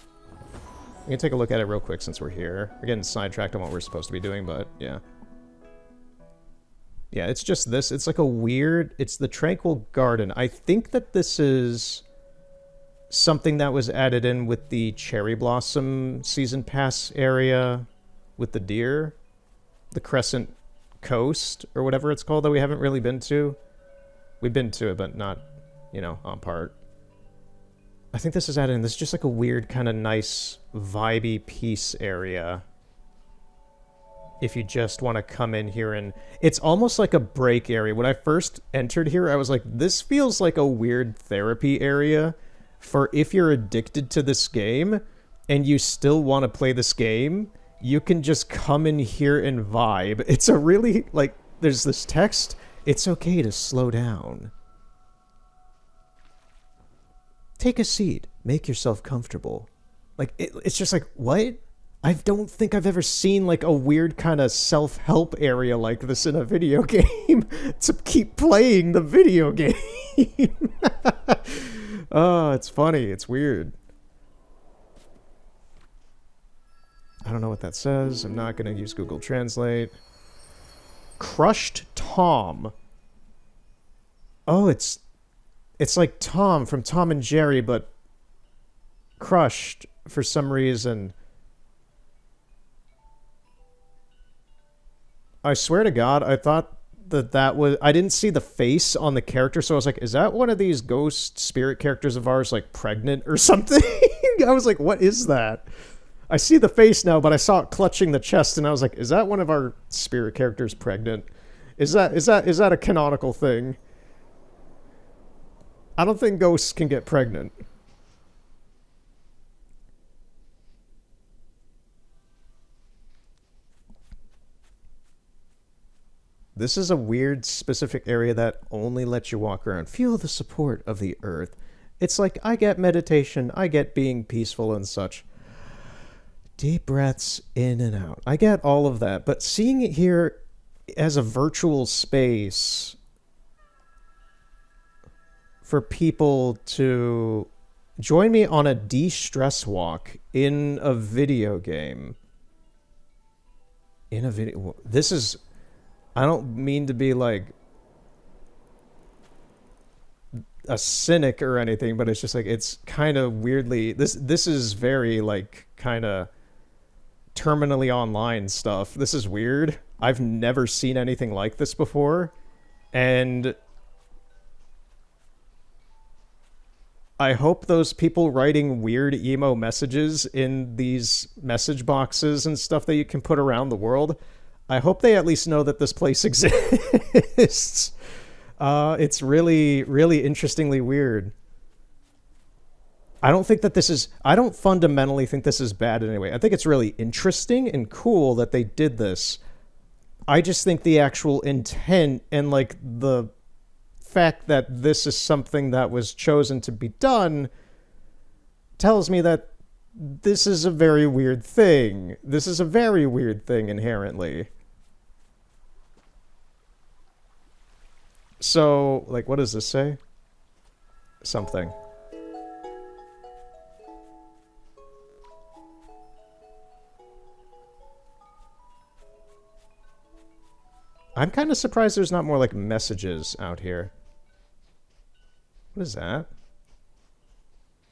We can take a look at it real quick since we're here. We're getting sidetracked on what we're supposed to be doing, but yeah. Yeah, it's just this. It's like a weird... It's the Tranquil Garden. I think that this is something that was added in with the Cherry Blossom Season Pass area with the deer. The Crescent Coast, or whatever it's called, that we haven't really been to. We've been to it, but not, you know, on part. I think this is added in. This is just like a weird, kind of nice, vibey peace area. If you just want to come in here and... It's almost like a break area. When I first entered here, I was like, this feels like a weird therapy area for if you're addicted to this game and you still want to play this game, you can just come in here and vibe. It's a really, like, there's this text... It's okay to slow down. Take a seat. Make yourself comfortable. Like, it's just like, what? I don't think I've ever seen, like, a weird kind of self-help area like this in a video game to keep playing the video game. Oh, it's funny. It's weird. I don't know what that says. I'm not going to use Google Translate. Crushed Tom. Oh, it's like Tom from Tom and Jerry, but crushed for some reason. I swear to God, I thought that was... I didn't see the face on the character, so I was like, is that one of these ghost spirit characters of ours, like, pregnant or something? I was like, what is that? I see the face now, but I saw it clutching the chest, and I was like, is that one of our spirit characters pregnant? Is that a canonical thing? I don't think ghosts can get pregnant. This is a weird, specific area that only lets you walk around. Feel the support of the earth. It's like, I get meditation, I get being peaceful and such. Deep breaths in and out. I get all of that, but seeing it here as a virtual space for people to join me on a de-stress walk in a video game. In a video... This is... I don't mean to be like a cynic or anything, but it's just like, it's kind of weirdly... This is very like kind of terminally online stuff. This is weird. I've never seen anything like this before, and I hope those people writing weird emo messages in these message boxes and stuff that you can put around the world, I hope they at least know that this place exists. It's really, really interestingly weird. I don't think that this is... I don't fundamentally think this is bad in any way. I think it's really interesting and cool that they did this. I just think the actual intent and, like, the fact that this is something that was chosen to be done tells me that this is a very weird thing. This is a very weird thing inherently. So, like, what does this say? Something. I'm kind of surprised there's not more, like, messages out here. What is that?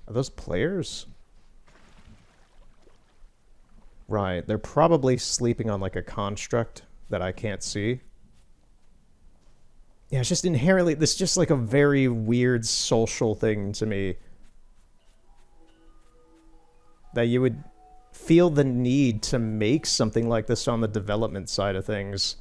Are those players? Right, they're probably sleeping on, like, a construct that I can't see. Yeah, it's just inherently... This is just, like, a very weird social thing to me. That you would feel the need to make something like this on the development side of things.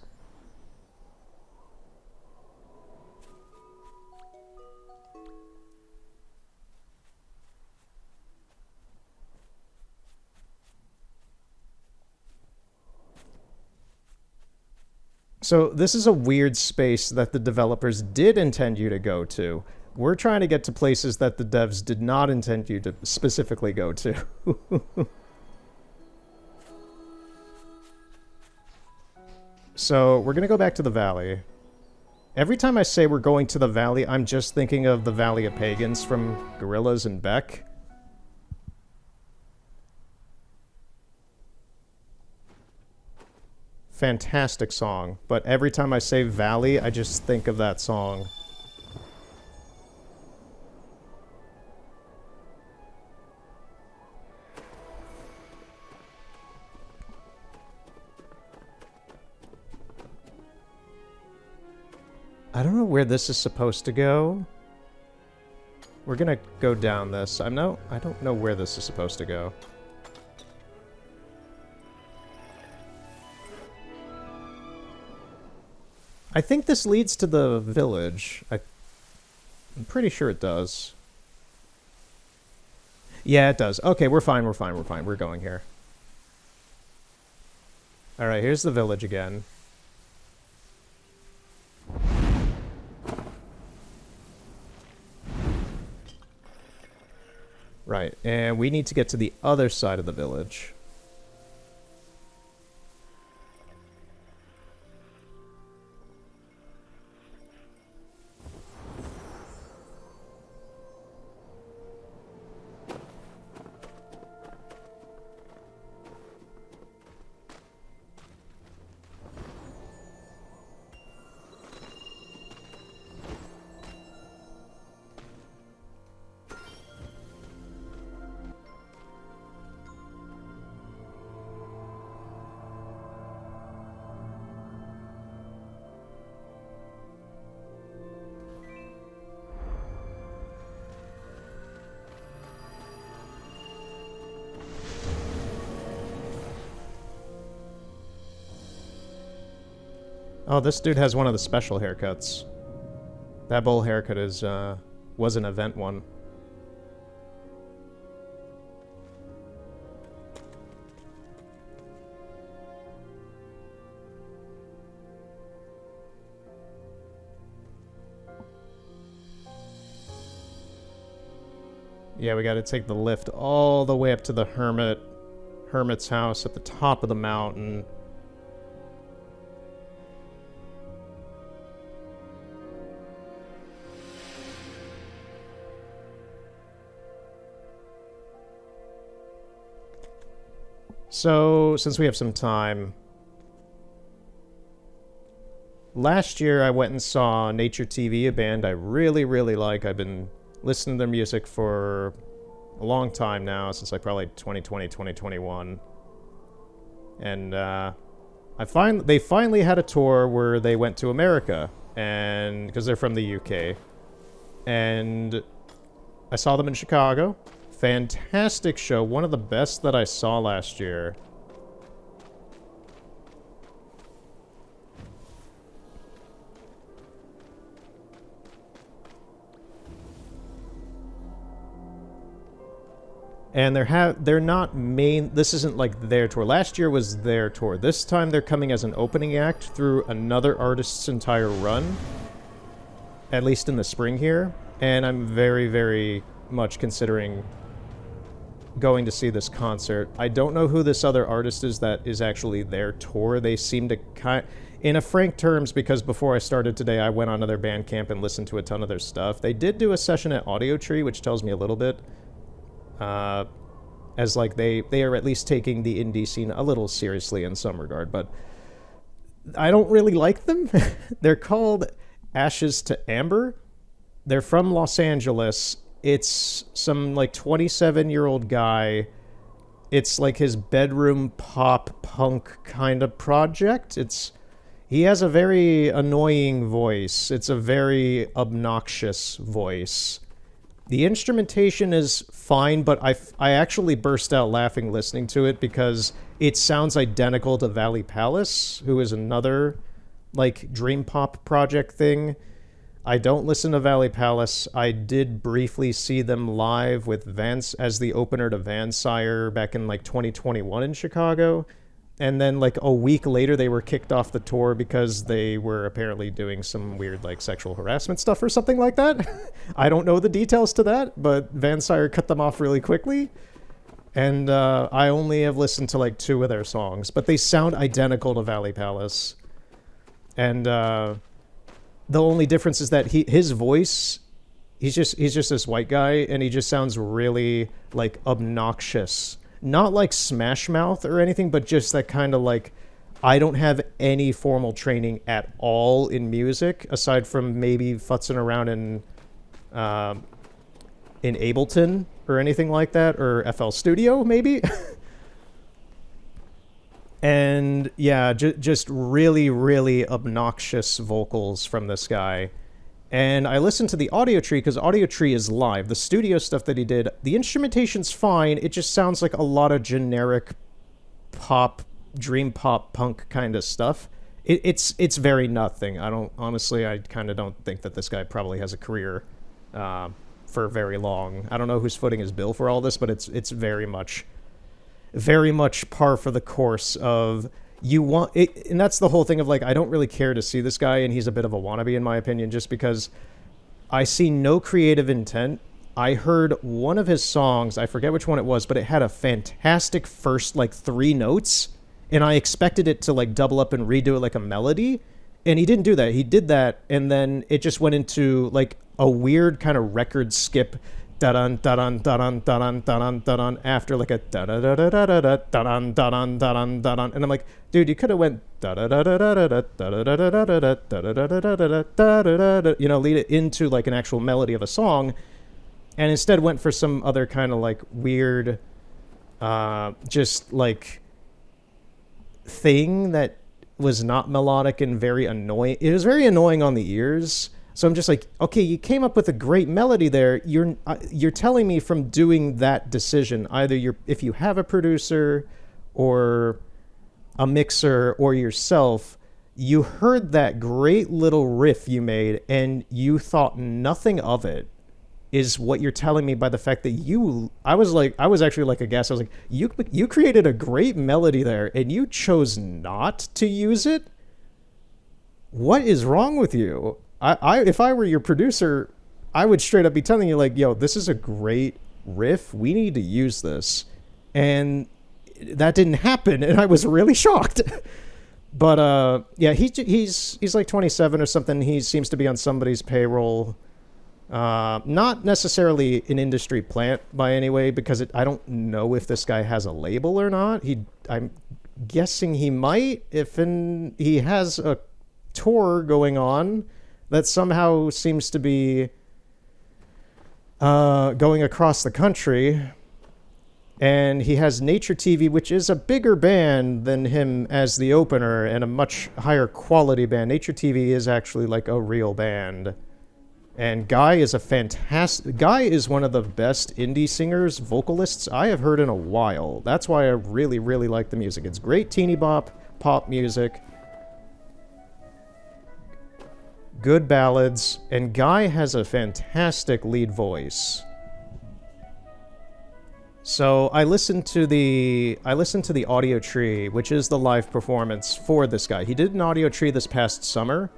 So this is a weird space that the developers did intend you to go to. We're trying to get to places that the devs did not intend you to specifically go to. So we're going to go back to the valley. Every time I say we're going to the valley, I'm just thinking of the Valley of Pagans from Gorillaz and Beck. Fantastic song, but every time I say valley, I just think of that song. I don't know where this is supposed to go. We're gonna go down this. I don't know where this is supposed to go. I think this leads to the village. I'm pretty sure it does. Yeah, it does. Okay, we're fine, we're fine, we're fine. We're going here. Alright, here's the village again. Right, and we need to get to the other side of the village. Oh, this dude has one of the special haircuts. That bowl haircut is, was an event one. Yeah, we gotta take the lift all the way up to the hermit's house at the top of the mountain. So, since we have some time, last year I went and saw Nature TV, a band I really, really like. I've been listening to their music for a long time now, since like probably 2020, 2021. And they finally had a tour where they went to America, and because they're from the UK. And I saw them in Chicago. Fantastic show, one of the best that I saw last year. And they're not main, this isn't like their tour. Last year was their tour. This time they're coming as an opening act through another artist's entire run. At least in the spring here. And I'm very, very much considering going to see this concert. I don't know who this other artist is that is actually their tour. They seem to in a frank terms, because before I started today, I went onto their Bandcamp and listened to a ton of their stuff. They did do a session at Audio Tree, which tells me a little bit. As like they are at least taking the indie scene a little seriously in some regard, but I don't really like them. They're called Ashes to Amber. They're from Los Angeles. It's some like 27-year-old guy. It's like his bedroom pop punk kind of project. He has a very annoying voice. It's a very obnoxious voice. The instrumentation is fine, but I actually burst out laughing listening to it because it sounds identical to Valley Palace, who is another like dream pop project thing. I don't listen to Valley Palace. I did briefly see them live with Vance as the opener to Vansire back in like 2021 in Chicago. and then like a week later they were kicked off the tour because they were apparently doing some weird like sexual harassment stuff or something like that. I don't know the details to that, but Van Sire cut them off really quickly. And I only have listened to like 2 of their songs, but they sound identical to Valley Palace. And the only difference is that his voice, he's just this white guy, and he just sounds really like obnoxious. Not like Smash Mouth or anything, but just that kind of like, I don't have any formal training at all in music aside from maybe futzing around in Ableton or anything like that, or FL Studio maybe. And yeah, just really, really obnoxious vocals from this guy. And I listened to the Audio Tree because Audio Tree is live. The studio stuff that he did, the instrumentation's fine. It just sounds like a lot of generic pop, dream pop, punk kind of stuff. It's very nothing. I kind of don't think that this guy probably has a career for very long. I don't know who's footing his bill for all this, but it's very much par for the course of you want it. And that's the whole thing of like, I don't really care to see this guy, and he's a bit of a wannabe in my opinion, just because I see no creative intent. I heard one of his songs, I forget which one it was, but it had a fantastic first like 3 notes, and I expected it to like double up and redo it like a melody, and he didn't do that. He did that, and then it just went into like a weird kind of record skip, da-dun, da-dun, da-dun, da-dun, da-dun, da-dun, after like a da-da-da-da-da-da, da-dun, da-dun, da-dun, da-dun. And I'm like, dude, you could have went da-da-da-da-da-da, da-da-da-da-da-da, da-da-da-da-da-da, da-da-da-da, you know, lead it into like an actual melody of a song, and instead went for some other kind of like weird, just like thing that was not melodic and very annoying. It was very annoying on the ears. So I'm just like, okay, you came up with a great melody there. You're telling me from doing that decision, either if you have a producer or a mixer or yourself, you heard that great little riff you made and you thought nothing of it, is what you're telling me by the fact that I was actually like aghast. I was like, you created a great melody there and you chose not to use it? What is wrong with you? If I were your producer, I would straight up be telling you like, yo, this is a great riff. We need to use this. And that didn't happen, and I was really shocked. But yeah, he's like 27 or something. He seems to be on somebody's payroll. Not necessarily an industry plant by any way, because I don't know if this guy has a label or not. I'm guessing he might, he has a tour going on that somehow seems to be going across the country. And he has Nature TV, which is a bigger band than him as the opener, and a much higher quality band. Nature TV is actually like a real band. And Guy is one of the best indie singers, vocalists I have heard in a while. That's why I really, really like the music. It's great teeny bop, pop music. Good ballads, and Guy has a fantastic lead voice. So I listened to the Audio Tree, which is the live performance for this guy. He did an Audio Tree this past summer,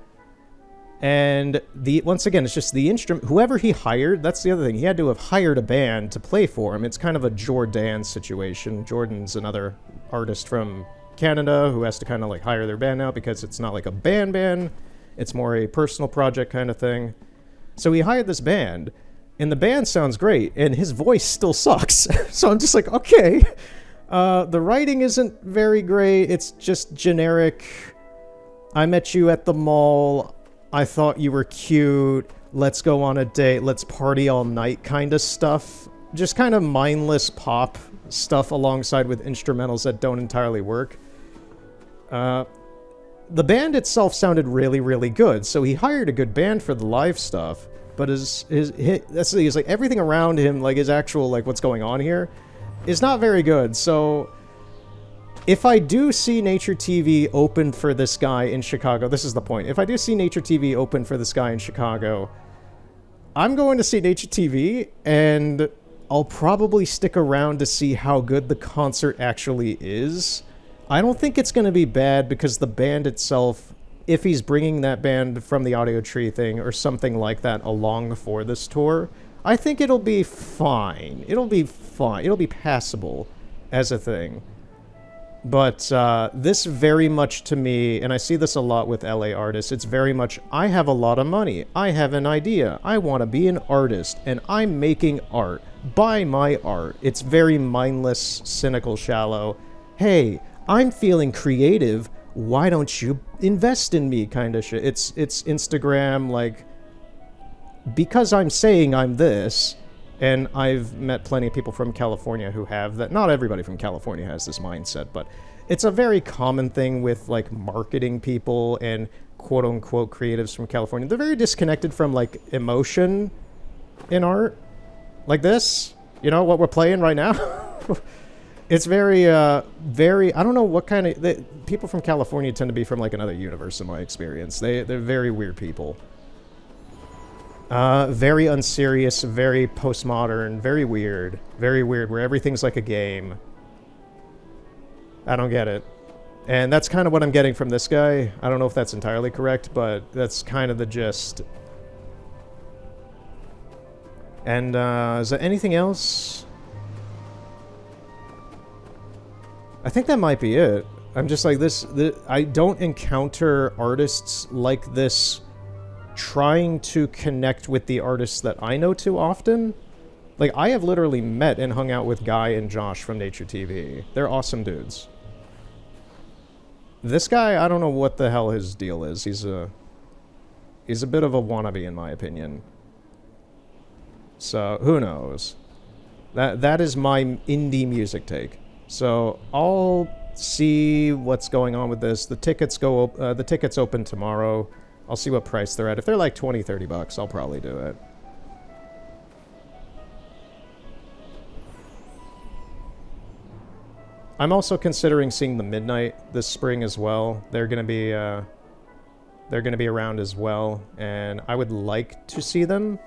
and once again, it's just the instrument. Whoever he hired, that's the other thing. He had to have hired a band to play for him. It's kind of a Jordan situation. Jordan's another artist from Canada who has to kind of like hire their band out because it's not like a band. It's more a personal project kind of thing. So he hired this band, and the band sounds great, and his voice still sucks. So I'm just like, okay. The writing isn't very great. It's just generic. I met you at the mall. I thought you were cute. Let's go on a date. Let's party all night kind of stuff. Just kind of mindless pop stuff alongside with instrumentals that don't entirely work. The band itself sounded really, really good, so he hired a good band for the live stuff. But he's like everything around him, like his actual like what's going on here, is not very good. So if I do see Nature TV open for this guy in Chicago, this is the point. If I do see Nature TV open for this guy in Chicago, I'm going to see Nature TV, and I'll probably stick around to see how good the concert actually is. I don't think it's going to be bad because the band itself, if he's bringing that band from the Audio Tree thing or something like that along for this tour, I think it'll be fine. It'll be fine. It'll be passable as a thing. But this very much to me, and I see this a lot with LA artists, it's very much, I have a lot of money. I have an idea. I want to be an artist, and I'm making art. Buy my art. It's very mindless, cynical, shallow. Hey, I'm feeling creative. Why don't you invest in me kind of shit. It's Instagram, like, because I'm saying I'm this, and I've met plenty of people from California who have that. Not everybody from California has this mindset, but it's a very common thing with, like, marketing people and quote-unquote creatives from California. They're very disconnected from, like, emotion in art. Like this, you know, what we're playing right now. It's very, very, I don't know what kind of, people from California tend to be from, like, another universe in my experience. They're very weird people. Very unserious, very postmodern, very weird, where everything's like a game. I don't get it. And that's kind of what I'm getting from this guy. I don't know if that's entirely correct, but that's kind of the gist. And, is there anything else? I think that might be it. I'm just like I don't encounter artists like this trying to connect with the artists that I know too often. Like, I have literally met and hung out with Guy and Josh from Nature TV. They're awesome dudes. This guy, I don't know what the hell his deal is. He's a bit of a wannabe, in my opinion. So, who knows? That is my indie music take. So, I'll see what's going on with this. The tickets open tomorrow. I'll see what price they're at. If they're like $20-$30, I'll probably do it. I'm also considering seeing the Midnight this spring as well. They're gonna be around as well, and I would like to see them.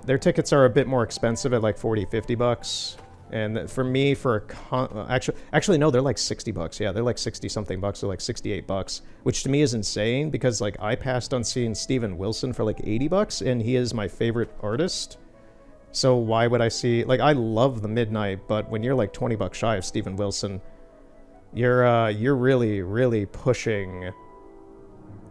Their tickets are a bit more expensive at like $40-$50. And for me, for a actually no, they're like $60. Yeah, they're like 60 something bucks. They're like $68, which to me is insane because, like, I passed on seeing Steven Wilson for like $80, and he is my favorite artist. So why would I see, like, I love the Midnight, but when you're like $20 shy of Steven Wilson, you're really, really pushing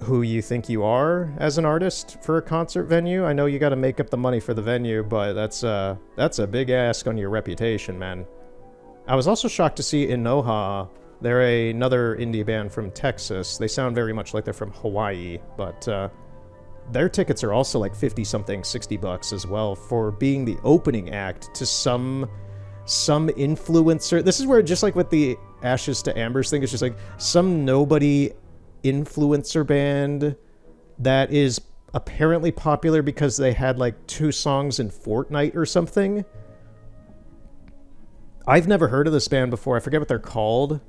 who you think you are as an artist for a concert venue. I know you got to make up the money for the venue, but that's a big ask on your reputation, man. I was also shocked to see Inoha. They're another indie band from Texas. They sound very much like they're from Hawaii, but their tickets are also like 50 something, $60 as well for being the opening act to some influencer. This is where, just like with the Ashes to Ambers thing, it's just like some nobody influencer band that is apparently popular because they had like 2 songs in Fortnite or something. I've never heard of this band before. I forget what they're called,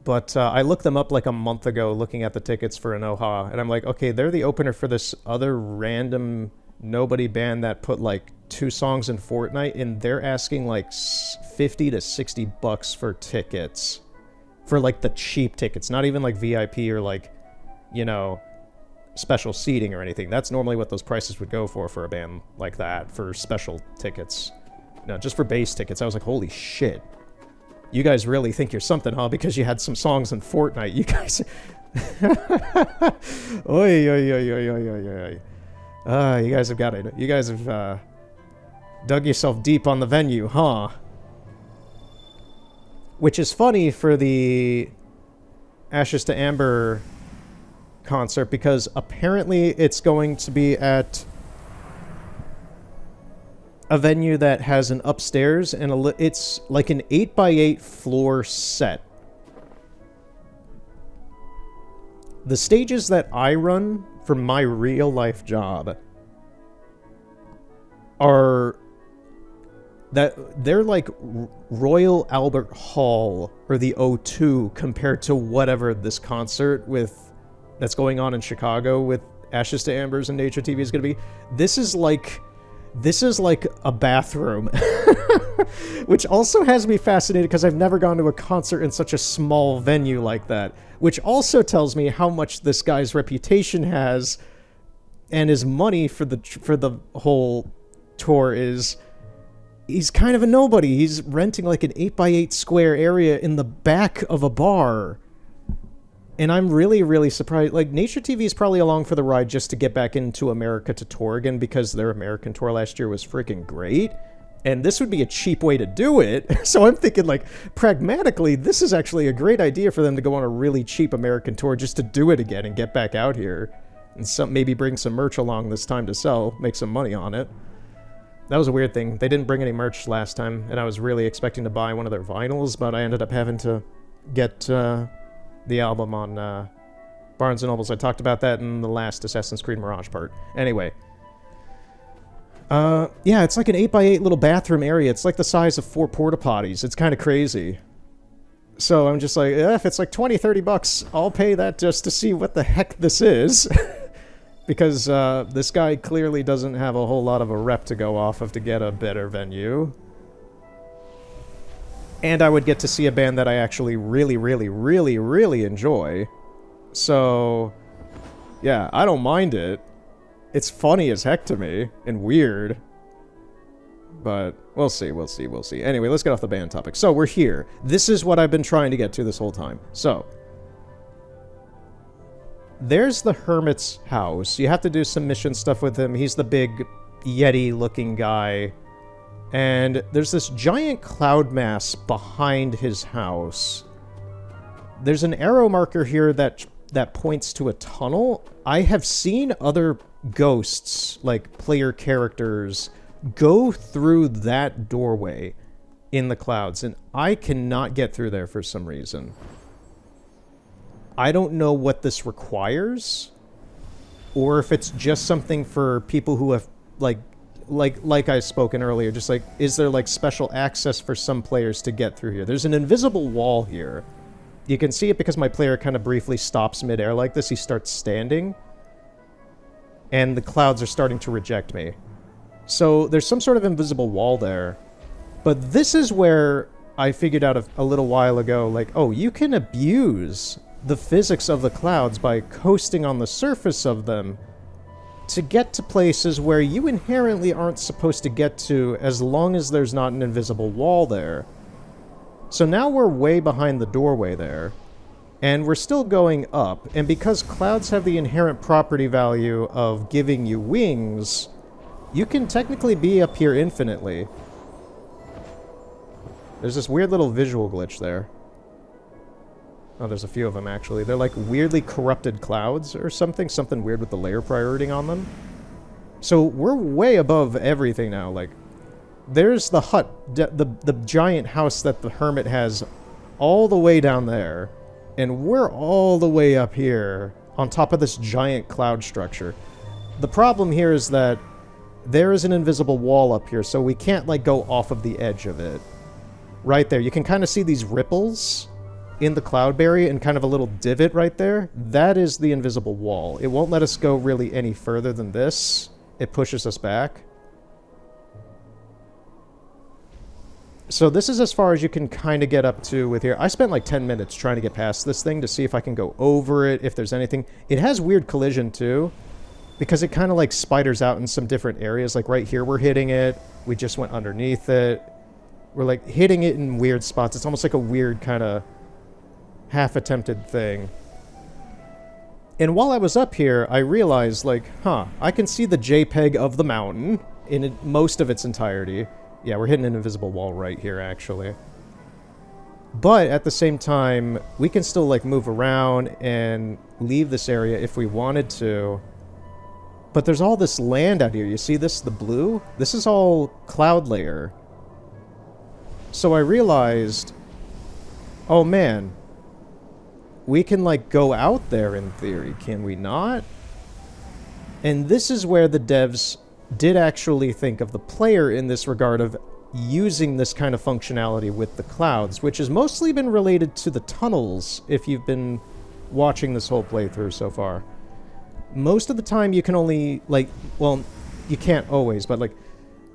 but I looked them up like a month ago looking at the tickets for Inoha, and I'm like, okay, they're the opener for this other random nobody band that put like 2 songs in Fortnite, and they're asking like $50 to $60 for tickets. For, like, the cheap tickets, not even, like, VIP or, like, you know, special seating or anything. That's normally what those prices would go for a band like that, for special tickets. No, just for base tickets. I was like, holy shit. You guys really think you're something, huh? Because you had some songs in Fortnite. You guys... Oi, oi, oi, oi, oi, oi, oi. You guys have got it. You guys have, dug yourself deep on the venue, huh? Which is funny for the Ashes to Amber concert, because apparently it's going to be at a venue that has an upstairs, and it's like an 8x8 floor set. The stages that I run for my real life job are... that they're like Royal Albert Hall or the O2 compared to whatever this concert that's going on in Chicago with Ashes to Ambers and Nature TV is going to be. This is like This is like a bathroom. Which also has me fascinated because I've never gone to a concert in such a small venue like that. Which also tells me how much this guy's reputation has and his money for the whole tour is... He's kind of a nobody. He's renting like an 8x8 square area in the back of a bar. And I'm really, really surprised. Like, Nature TV is probably along for the ride just to get back into America to tour again because their American tour last year was freaking great. And this would be a cheap way to do it. So I'm thinking, like, pragmatically, this is actually a great idea for them to go on a really cheap American tour just to do it again and get back out here. And maybe bring some merch along this time to sell, make some money on it. That was a weird thing. They didn't bring any merch last time, and I was really expecting to buy one of their vinyls, but I ended up having to get the album on Barnes & Nobles. I talked about that in the last Assassin's Creed Mirage part. Anyway. Yeah, it's like an 8x8 little bathroom area. It's like the size of 4 porta potties. It's kind of crazy. So I'm just like, if it's like 20, 30 bucks, I'll pay that just to see what the heck this is. Because this guy clearly doesn't have a whole lot of a rep to go off of to get a better venue. And I would get to see a band that I actually really, really, really, really enjoy. So, yeah, I don't mind it. It's funny as heck to me, and weird. But we'll see, we'll see, we'll see. Anyway, let's get off the band topic. So, we're here. This is what I've been trying to get to this whole time. So... there's the Hermit's house. You have to do some mission stuff with him. He's the big Yeti-looking guy. And there's this giant cloud mass behind his house. There's an arrow marker here that points to a tunnel. I have seen other ghosts, like player characters, go through that doorway in the clouds, and I cannot get through there for some reason. I don't know what this requires, or if it's just something for people who have, like I spoken earlier, just like, is there like special access for some players to get through here? There's an invisible wall here. You can see it because my player kind of briefly stops midair like this. He starts standing, and the clouds are starting to reject me. So there's some sort of invisible wall there. But this is where I figured out a little while ago, like, oh, you can abuse the physics of the clouds by coasting on the surface of them to get to places where you inherently aren't supposed to get to as long as there's not an invisible wall there. So now we're way behind the doorway there, and we're still going up, and because clouds have the inherent property value of giving you wings, you can technically be up here infinitely. There's this weird little visual glitch there. Oh, there's a few of them, actually. They're like weirdly corrupted clouds or something. Something weird with the layer priority on them. So we're way above everything now. Like, there's the hut, the giant house that the hermit has all the way down there. And we're all the way up here on top of this giant cloud structure. The problem here is that there is an invisible wall up here, so we can't, like, go off of the edge of it. Right there. You can kind of see these ripples in the cloudberry and kind of a little divot right there. That is the invisible wall. It won't let us go really any further than this. It pushes us back. So this is as far as you can kind of get up to with here. I spent like 10 minutes trying to get past this thing to see if I can go over it, if there's anything. It has weird collision too, because it kind of like spiders out in some different areas. Like right here we're hitting it. We just went underneath it. We're like hitting it in weird spots. It's almost like a weird kind of half-attempted thing. And while I was up here, I realized, like, I can see the JPEG of the mountain in most of its entirety. Yeah, we're hitting an invisible wall right here, actually. But at the same time, we can still, like, move around and leave this area if we wanted to. But there's all this land out here. You see this, the blue? This is all cloud layer. So I realized, oh man, we can, like, go out there in theory, can we not? And this is where the devs did actually think of the player in this regard of using this kind of functionality with the clouds, which has mostly been related to the tunnels, if you've been watching this whole playthrough so far. Most of the time you can only, like, well, you can't always, but, like,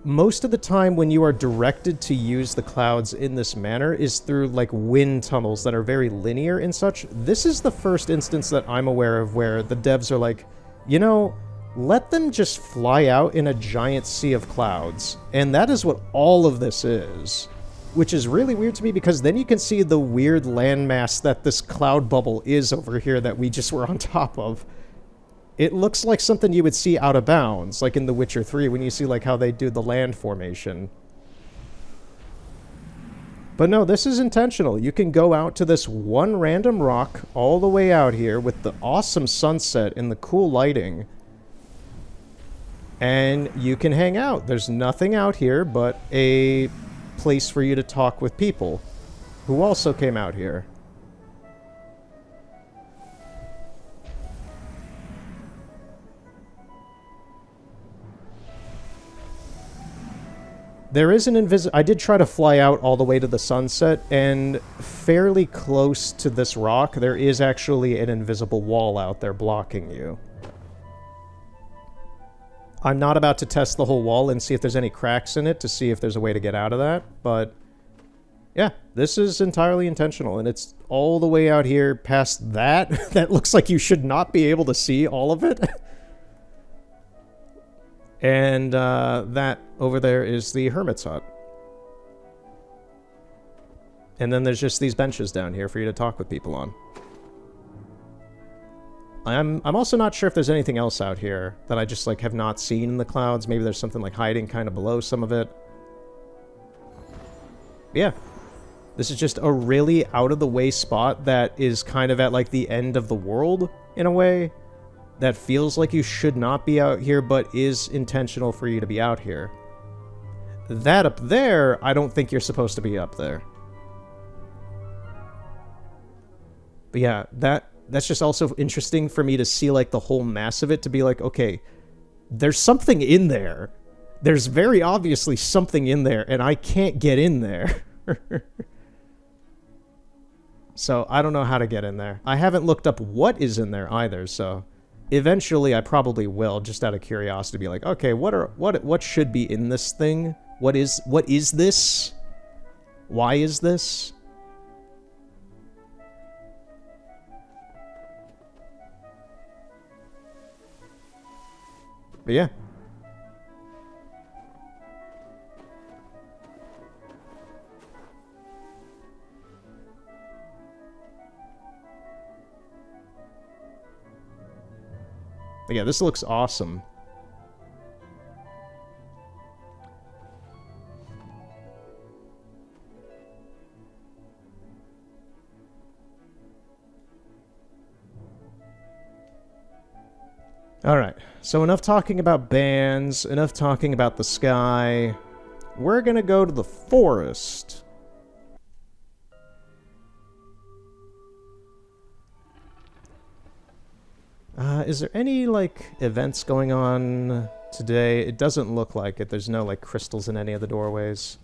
most of the time when you are directed to use the clouds in this manner is through like wind tunnels that are very linear and such. This is the first instance that I'm aware of where the devs are like, you know, let them just fly out in a giant sea of clouds. And that is what all of this is. Which is really weird to me because then you can see the weird landmass that this cloud bubble is over here that we just were on top of. It looks like something you would see out of bounds, like in The Witcher 3 when you see like how they do the land formation. But no, this is intentional. You can go out to this one random rock all the way out here with the awesome sunset and the cool lighting. And you can hang out. There's nothing out here but a place for you to talk with people who also came out here. There is an I did try to fly out all the way to the sunset, and fairly close to this rock, there is actually an invisible wall out there blocking you. I'm not about to test the whole wall and see if there's any cracks in it to see if there's a way to get out of that, but yeah, this is entirely intentional, and it's all the way out here past that. That looks like you should not be able to see all of it. And that over there is the Hermit's Hut. And then there's just these benches down here for you to talk with people on. I'm also not sure if there's anything else out here that I just like have not seen in the clouds. Maybe there's something like hiding kind of below some of it. Yeah. This is just a really out-of-the-way spot that is kind of at like the end of the world in a way. That feels like you should not be out here, but is intentional for you to be out here. That up there, I don't think you're supposed to be up there. But yeah, that's just also interesting for me to see like the whole mass of it, to be like, okay, there's something in there. There's very obviously something in there, and I can't get in there. So I don't know how to get in there. I haven't looked up what is in there either, so eventually I probably will, just out of curiosity, be like, okay, what should be in this thing? What is this? Why is this? But yeah. But yeah, this looks awesome. Alright, so enough talking about bands, enough talking about the sky. We're gonna go to the forest. Is there any, like, events going on today? It doesn't look like it. There's no, like, crystals in any of the doorways.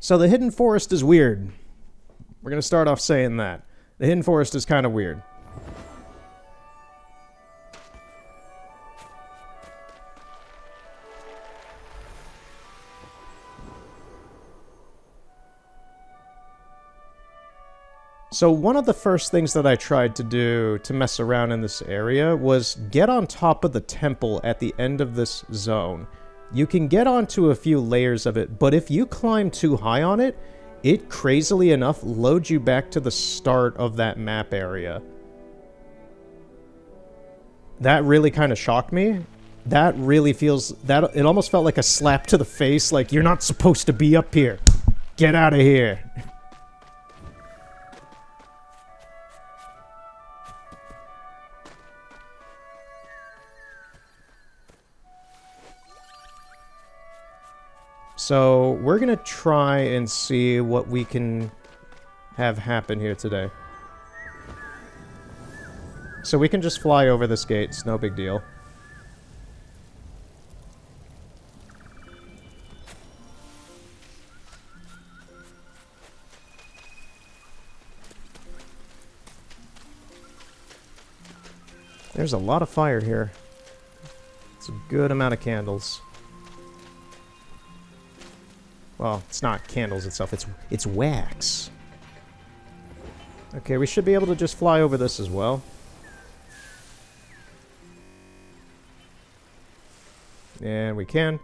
So the Hidden Forest is weird. We're gonna start off saying that. The Hidden Forest is kind of weird. So one of the first things that I tried to do to mess around in this area was get on top of the temple at the end of this zone. You can get onto a few layers of it, but if you climb too high on it, it crazily enough loads you back to the start of that map area. That really kind of shocked me. That really feels... it almost felt like a slap to the face, like, you're not supposed to be up here. Get out of here. So, we're gonna try and see what we can have happen here today. So we can just fly over this gate, it's no big deal. There's a lot of fire here. It's a good amount of candles. Well, it's not candles itself, it's wax. Okay, we should be able to just fly over this as well. And we can.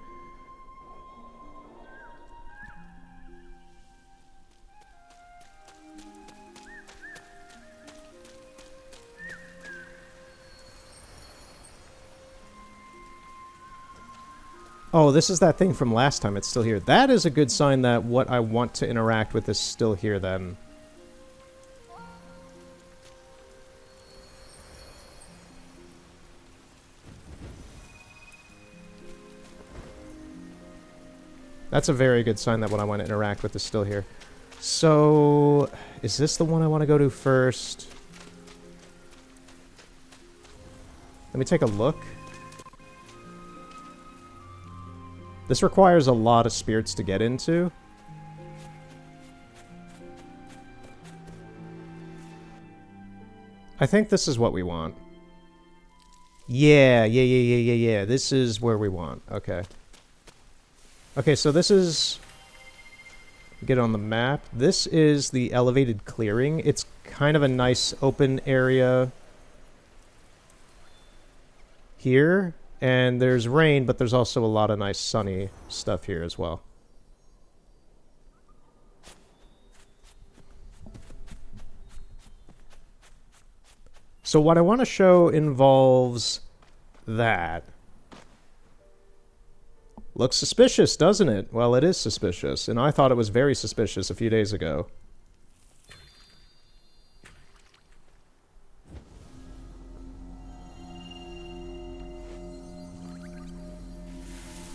Oh, this is that thing from last time. It's still here. That is a good sign that what I want to interact with is still here then. That's a very good sign that what I want to interact with is still here. So, is this the one I want to go to first? Let me take a look. This requires a lot of spirits to get into. I think this is what we want. Yeah. This is where we want. Okay. Okay, so this is... Get on the map. This is the elevated clearing. It's kind of a nice open area here. And there's rain, but there's also a lot of nice sunny stuff here as well. So what I want to show involves that. Looks suspicious, doesn't it? Well, it is suspicious, and I thought it was very suspicious a few days ago.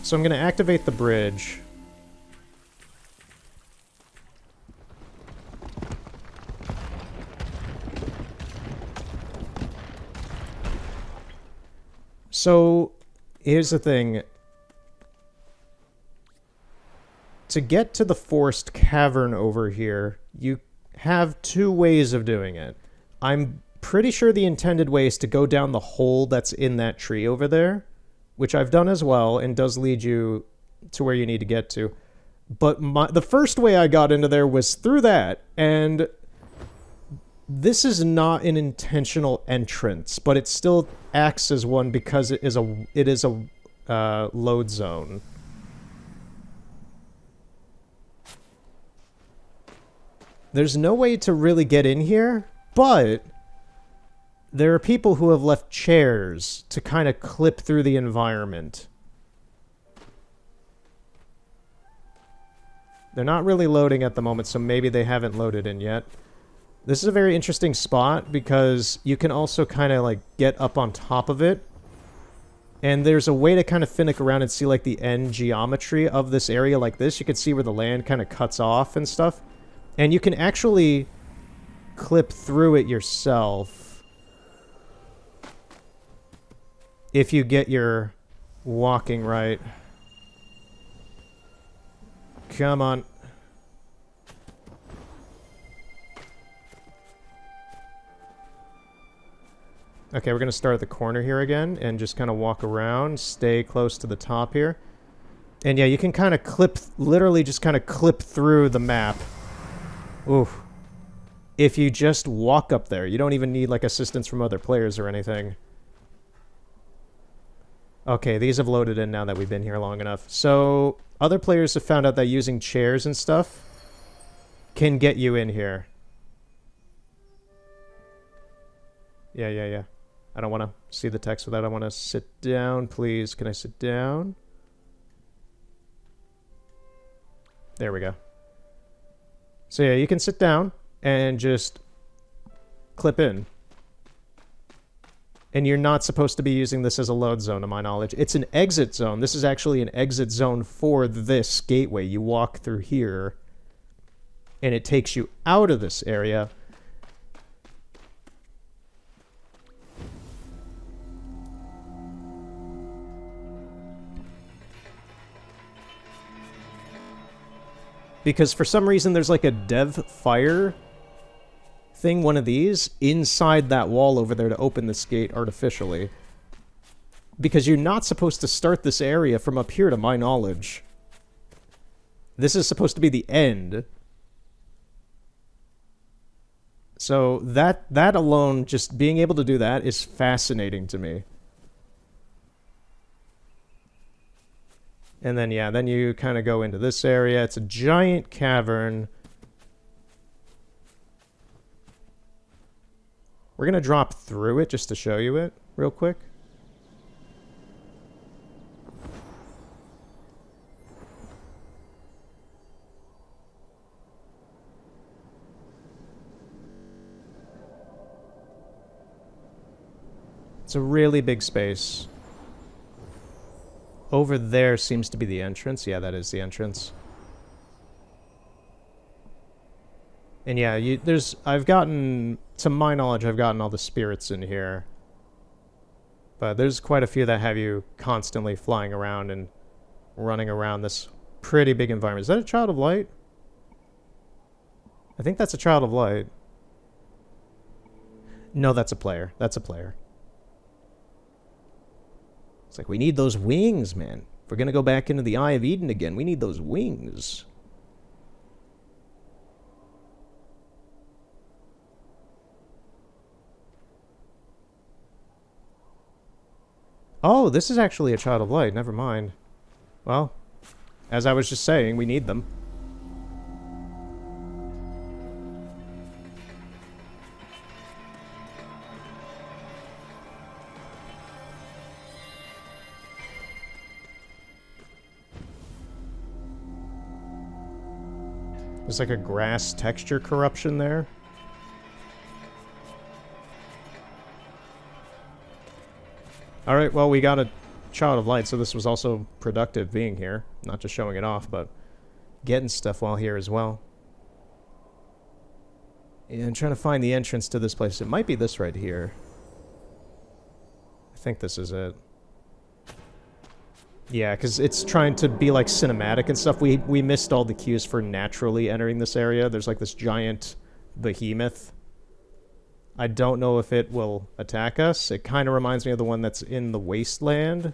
So I'm going to activate the bridge. So, here's the thing. To get to the forest cavern over here, you have two ways of doing it. I'm pretty sure the intended way is to go down the hole that's in that tree over there, which I've done as well, and does lead you to where you need to get to. But the first way I got into there was through that, and this is not an intentional entrance, but it still acts as one because it is a load zone. There's no way to really get in here, but there are people who have left chairs to kind of clip through the environment. They're not really loading at the moment, so maybe they haven't loaded in yet. This is a very interesting spot because you can also kind of like get up on top of it. And there's a way to kind of finick around and see like the end geometry of this area like this. You can see where the land kind of cuts off and stuff. And you can actually clip through it yourself if you get your walking right. Come on. Okay, we're going to start at the corner here again and just kind of walk around, stay close to the top here. And yeah, you can kind of clip, literally just kind of clip through the map. Oof. If you just walk up there, you don't even need like assistance from other players or anything. Okay, these have loaded in now that we've been here long enough. So, other players have found out that using chairs and stuff can get you in here. Yeah. I don't want to see the text for that. I want to sit down, please. Can I sit down? There we go. So yeah, you can sit down and just clip in. And you're not supposed to be using this as a load zone, to my knowledge. It's an exit zone. This is actually an exit zone for this gateway. You walk through here, and it takes you out of this area. Because for some reason there's like a dev fire thing, one of these, inside that wall over there to open this gate artificially. Because you're not supposed to start this area from up here, to my knowledge. This is supposed to be the end. So that alone, just being able to do that is fascinating to me. And then, yeah, then you kind of go into this area. It's a giant cavern. We're going to drop through it just to show you it real quick. It's a really big space. Over there seems to be the entrance. Yeah, that is the entrance. And yeah, I've gotten, to my knowledge, I've gotten all the spirits in here. But there's quite a few that have you constantly flying around and running around this pretty big environment. Is that a Child of Light? I think that's a Child of Light. No, that's a player. That's a player. It's like, we need those wings, man. If we're going to go back into the Eye of Eden again, we need those wings. Oh, this is actually a Child of Light. Never mind. Well, as I was just saying, we need them. There's like a grass texture corruption there. Alright, well, we got a Child of Light, so this was also productive being here. Not just showing it off, but getting stuff while here as well. Yeah, I'm trying to find the entrance to this place. It might be this right here. I think this is it. Yeah, because it's trying to be like cinematic and stuff. We missed all the cues for naturally entering this area. There's like this giant behemoth. I don't know if it will attack us. It kind of reminds me of the one that's in the wasteland.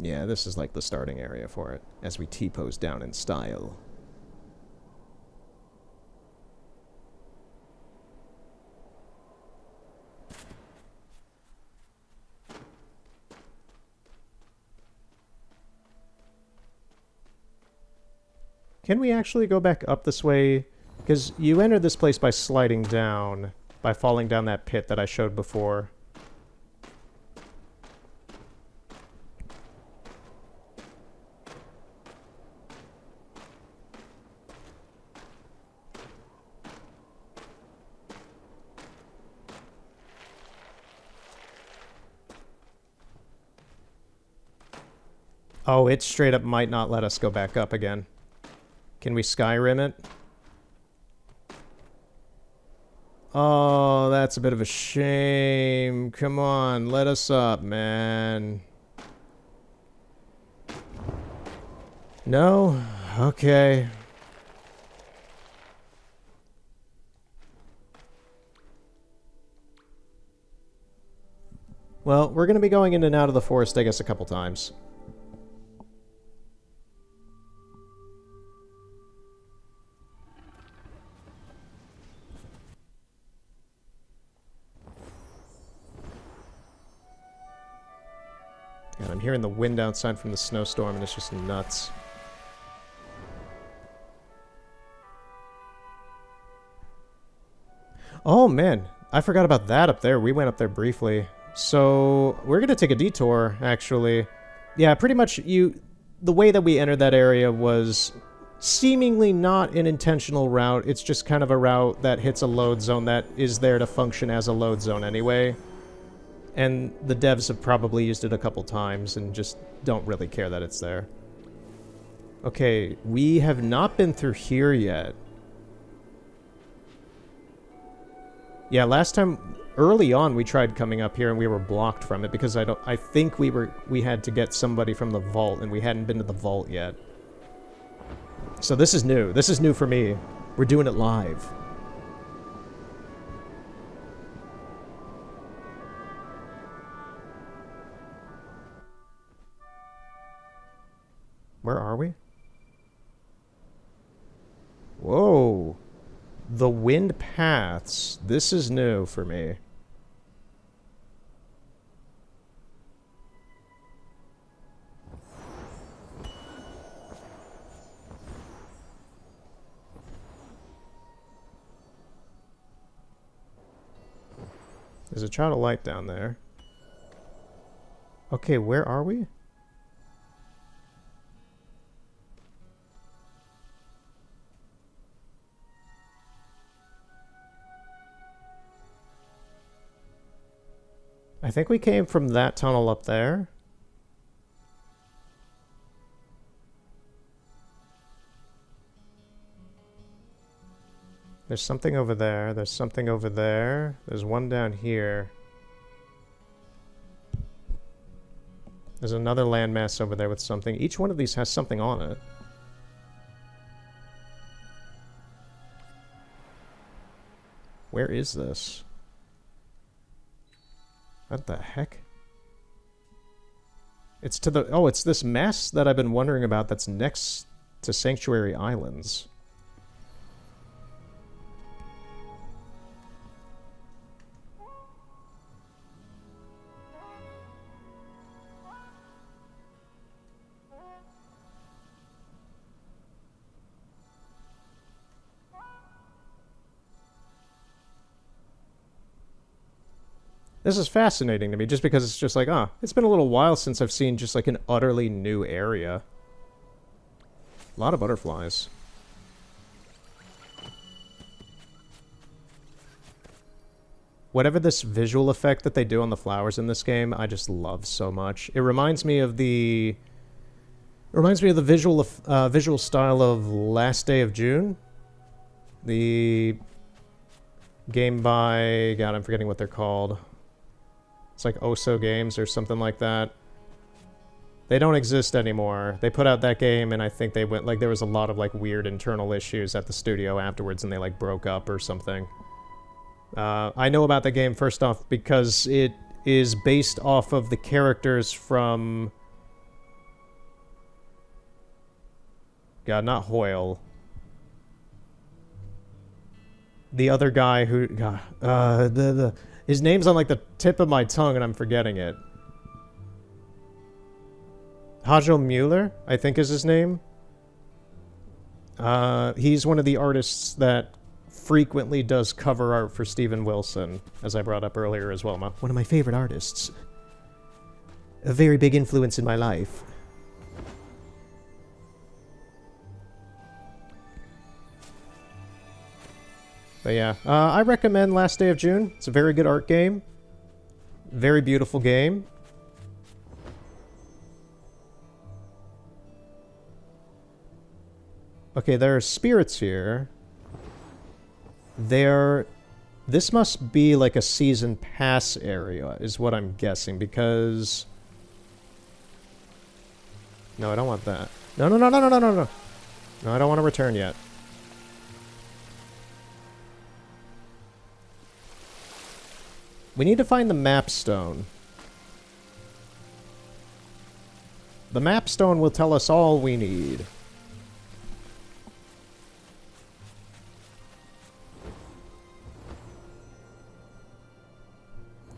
Yeah, this is like the starting area for it, as we T-pose down in style. Can we actually go back up this way? Because you enter this place by sliding down, by falling down that pit that I showed before. Oh, it straight up might not let us go back up again. Can we Skyrim it? Oh, that's a bit of a shame. Come on, let us up, man. No? Okay. Well, we're going to be going in and out of the forest, I guess, a couple times. God, I'm hearing the wind outside from the snowstorm, and it's just nuts. Oh, man. I forgot about that up there. We went up there briefly. So, we're going to take a detour, actually. Yeah, pretty much the way that we entered that area was seemingly not an intentional route. It's just kind of a route that hits a load zone that is there to function as a load zone anyway. And the devs have probably used it a couple times and just don't really care that it's there. Okay, we have not been through here yet. Yeah, last time, early on, we tried coming up here and we were blocked from it because I think we had to get somebody from the vault and we hadn't been to the vault yet. So this is new. This is new for me. We're doing it live. Where are we? Whoa. The wind paths. This is new for me. There's a child of light down there. Okay, where are we? I think we came from that tunnel up there. There's something over there. There's something over there. There's one down here. There's another landmass over there with something. Each one of these has something on it. Where is this? What the heck? It's to the... Oh, it's this mess that I've been wondering about that's next to Sanctuary Islands. This is fascinating to me just because it's just like, it's been a little while since I've seen just like an utterly new area. A lot of butterflies. Whatever this visual effect that they do on the flowers in this game, I just love so much. It reminds me of the... visual style of Last Day of June. The game by... God, I'm forgetting what they're called. It's like Oso Games or something like that. They don't exist anymore. They put out that game and I think they went, like, there was a lot of, like, weird internal issues at the studio afterwards and they, like, broke up or something. I know about the game first off because it is based off of the characters from... God, not Hoyle. The other guy who... God, his name's on, like, the tip of my tongue, and I'm forgetting it. Hajo Mueller, I think is his name. He's one of the artists that frequently does cover art for Steven Wilson, as I brought up earlier as well. One of my favorite artists. A very big influence in my life. But yeah, I recommend Last Day of June. It's a very good art game. Very beautiful game. Okay, there are spirits here. This must be like a season pass area, is what I'm guessing, because... No, I don't want that. No, no, no, no, no, no, no, no. No, I don't want to return yet. We need to find the map stone. The map stone will tell us all we need.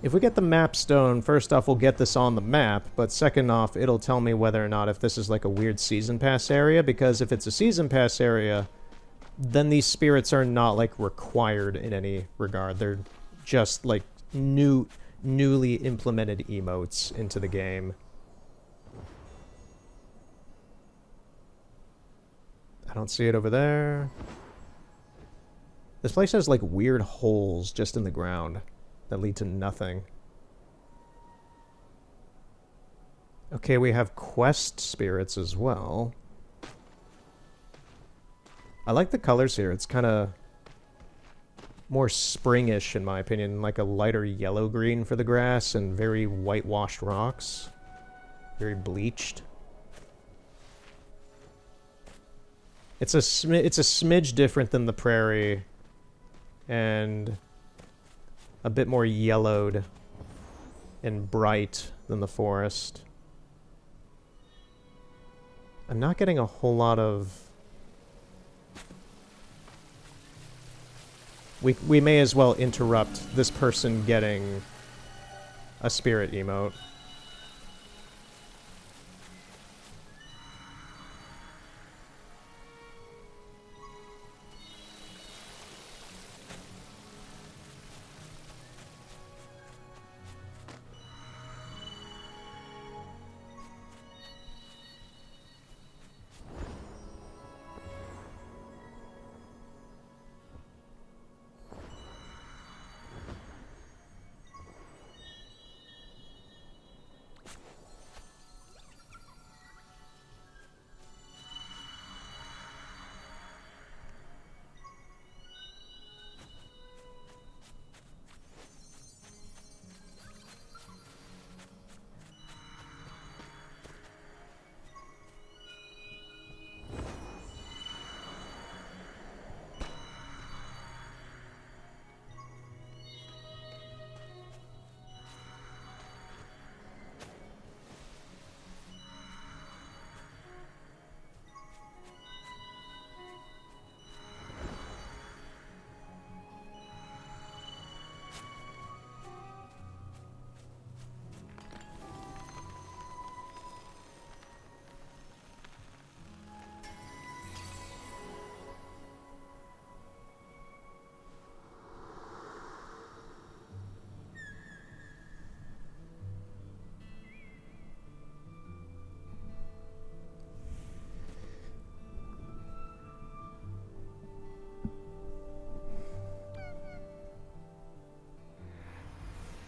If we get the map stone, first off, we'll get this on the map, but second off, it'll tell me whether or not if this is like a weird season pass area, because if it's a season pass area, then these spirits are not like required in any regard. They're just like newly implemented emotes into the game. I don't see it over there. This place has like weird holes just in the ground that lead to nothing. Okay, we have quest spirits as well. I like the colors here. It's kind of more springish, in my opinion, like a lighter yellow-green for the grass and very whitewashed rocks. Very bleached. It's a smidge different than the prairie and a bit more yellowed and bright than the forest. I'm not getting a whole lot of... We may as well interrupt this person getting a spirit emote.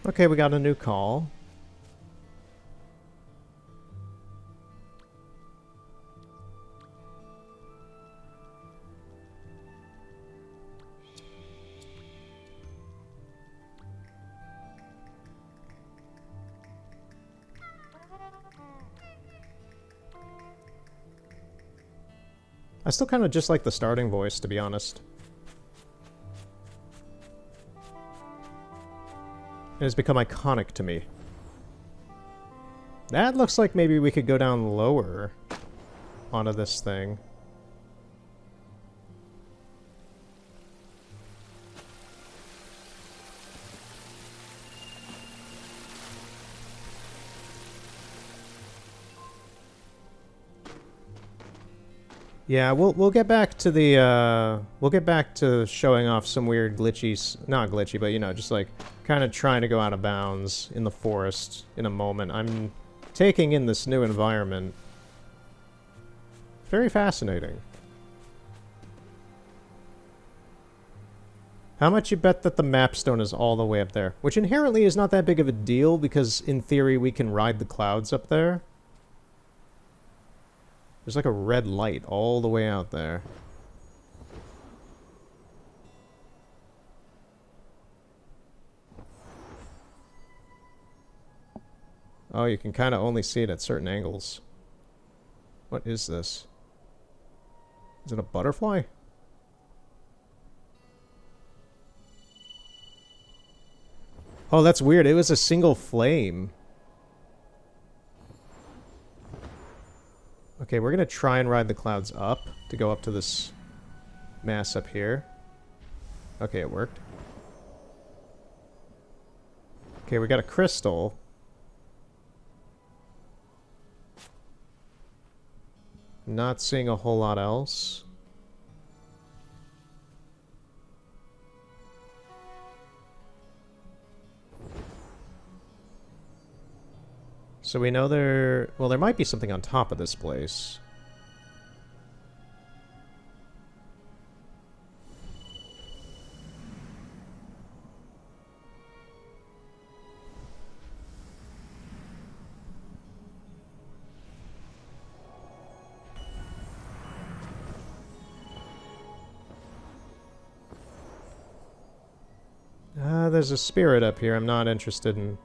Okay, we got a new call. I still kind of just like the starting voice, to be honest. It has become iconic to me. That looks like maybe we could go down lower onto this thing. Yeah, we'll get back to the we'll get back to showing off some weird not glitchy, but you know, just like kind of trying to go out of bounds in the forest in a moment. I'm taking in this new environment. Very fascinating. How much you bet that the mapstone is all the way up there? Which inherently is not that big of a deal because in theory we can ride the clouds up there. There's like a red light all the way out there. Oh, you can kind of only see it at certain angles. What is this? Is it a butterfly? Oh, that's weird. It was a single flame. Okay, we're gonna try and ride the clouds up to go up to this mass up here. Okay, it worked. Okay, we got a crystal. Not seeing a whole lot else. So we know there... Well, there might be something on top of this place. There's a spirit up here. I'm not interested in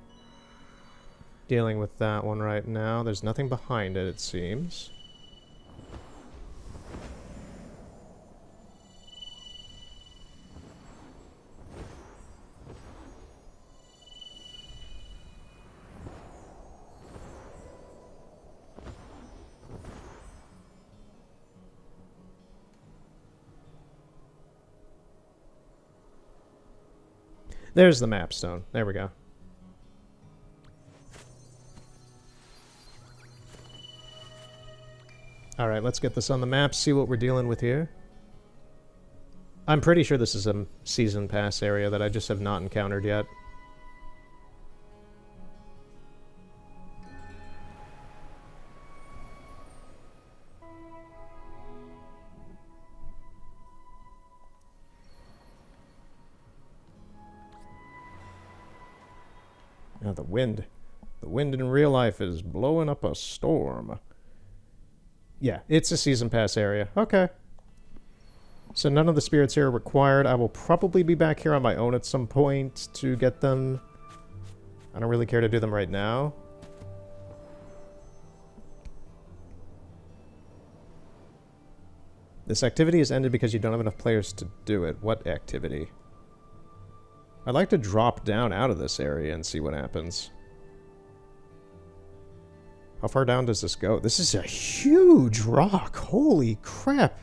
dealing with that one right now. There's nothing behind it, it seems. There's the map stone. There we go. Alright, let's get this on the map, see what we're dealing with here. I'm pretty sure this is a season pass area that I just have not encountered yet. Now the wind. The wind in real life is blowing up a storm. Yeah, it's a season pass area. Okay. So none of the spirits here are required. I will probably be back here on my own at some point to get them. I don't really care to do them right now. This activity is ended because you don't have enough players to do it. What activity? I'd like to drop down out of this area and see what happens. How far down does this go? This is a huge rock. Holy crap.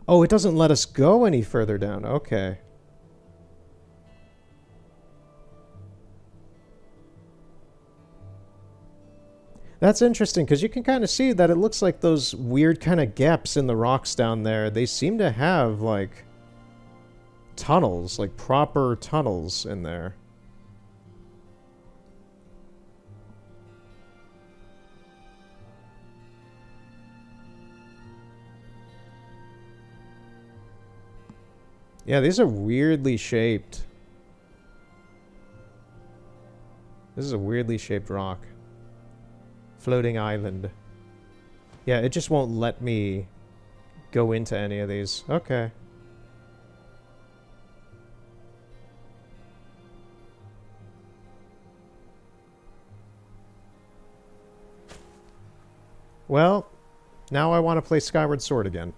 Oh, it doesn't let us go any further down. Okay. That's interesting, because you can kind of see that it looks like those weird kind of gaps in the rocks down there, they seem to have, like, tunnels, like proper tunnels in there. Yeah, these are weirdly shaped. This is a weirdly shaped rock. Floating island. Yeah, it just won't let me go into any of these. Okay. Well, now I want to play Skyward Sword again.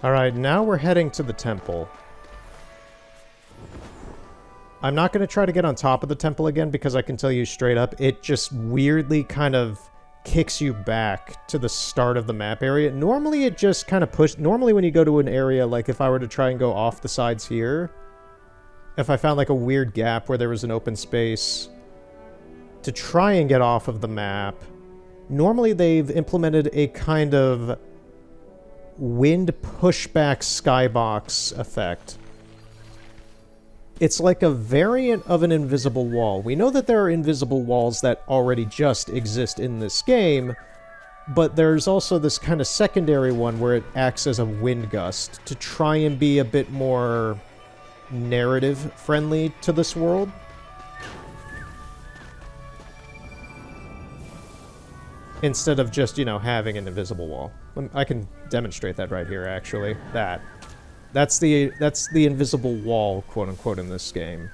Alright, now we're heading to the temple. I'm not going to try to get on top of the temple again because I can tell you straight up, it just weirdly kind of kicks you back to the start of the map area. Normally it just kind of normally when you go to an area, like if I were to try and go off the sides here, if I found like a weird gap where there was an open space to try and get off of the map, normally they've implemented a kind of wind pushback skybox effect. It's like a variant of an invisible wall. We know that there are invisible walls that already just exist in this game, but there's also this kind of secondary one where it acts as a wind gust to try and be a bit more narrative friendly to this world. Instead of just, you know, having an invisible wall. I can demonstrate that right here, actually. That's the invisible wall, quote-unquote, in this game.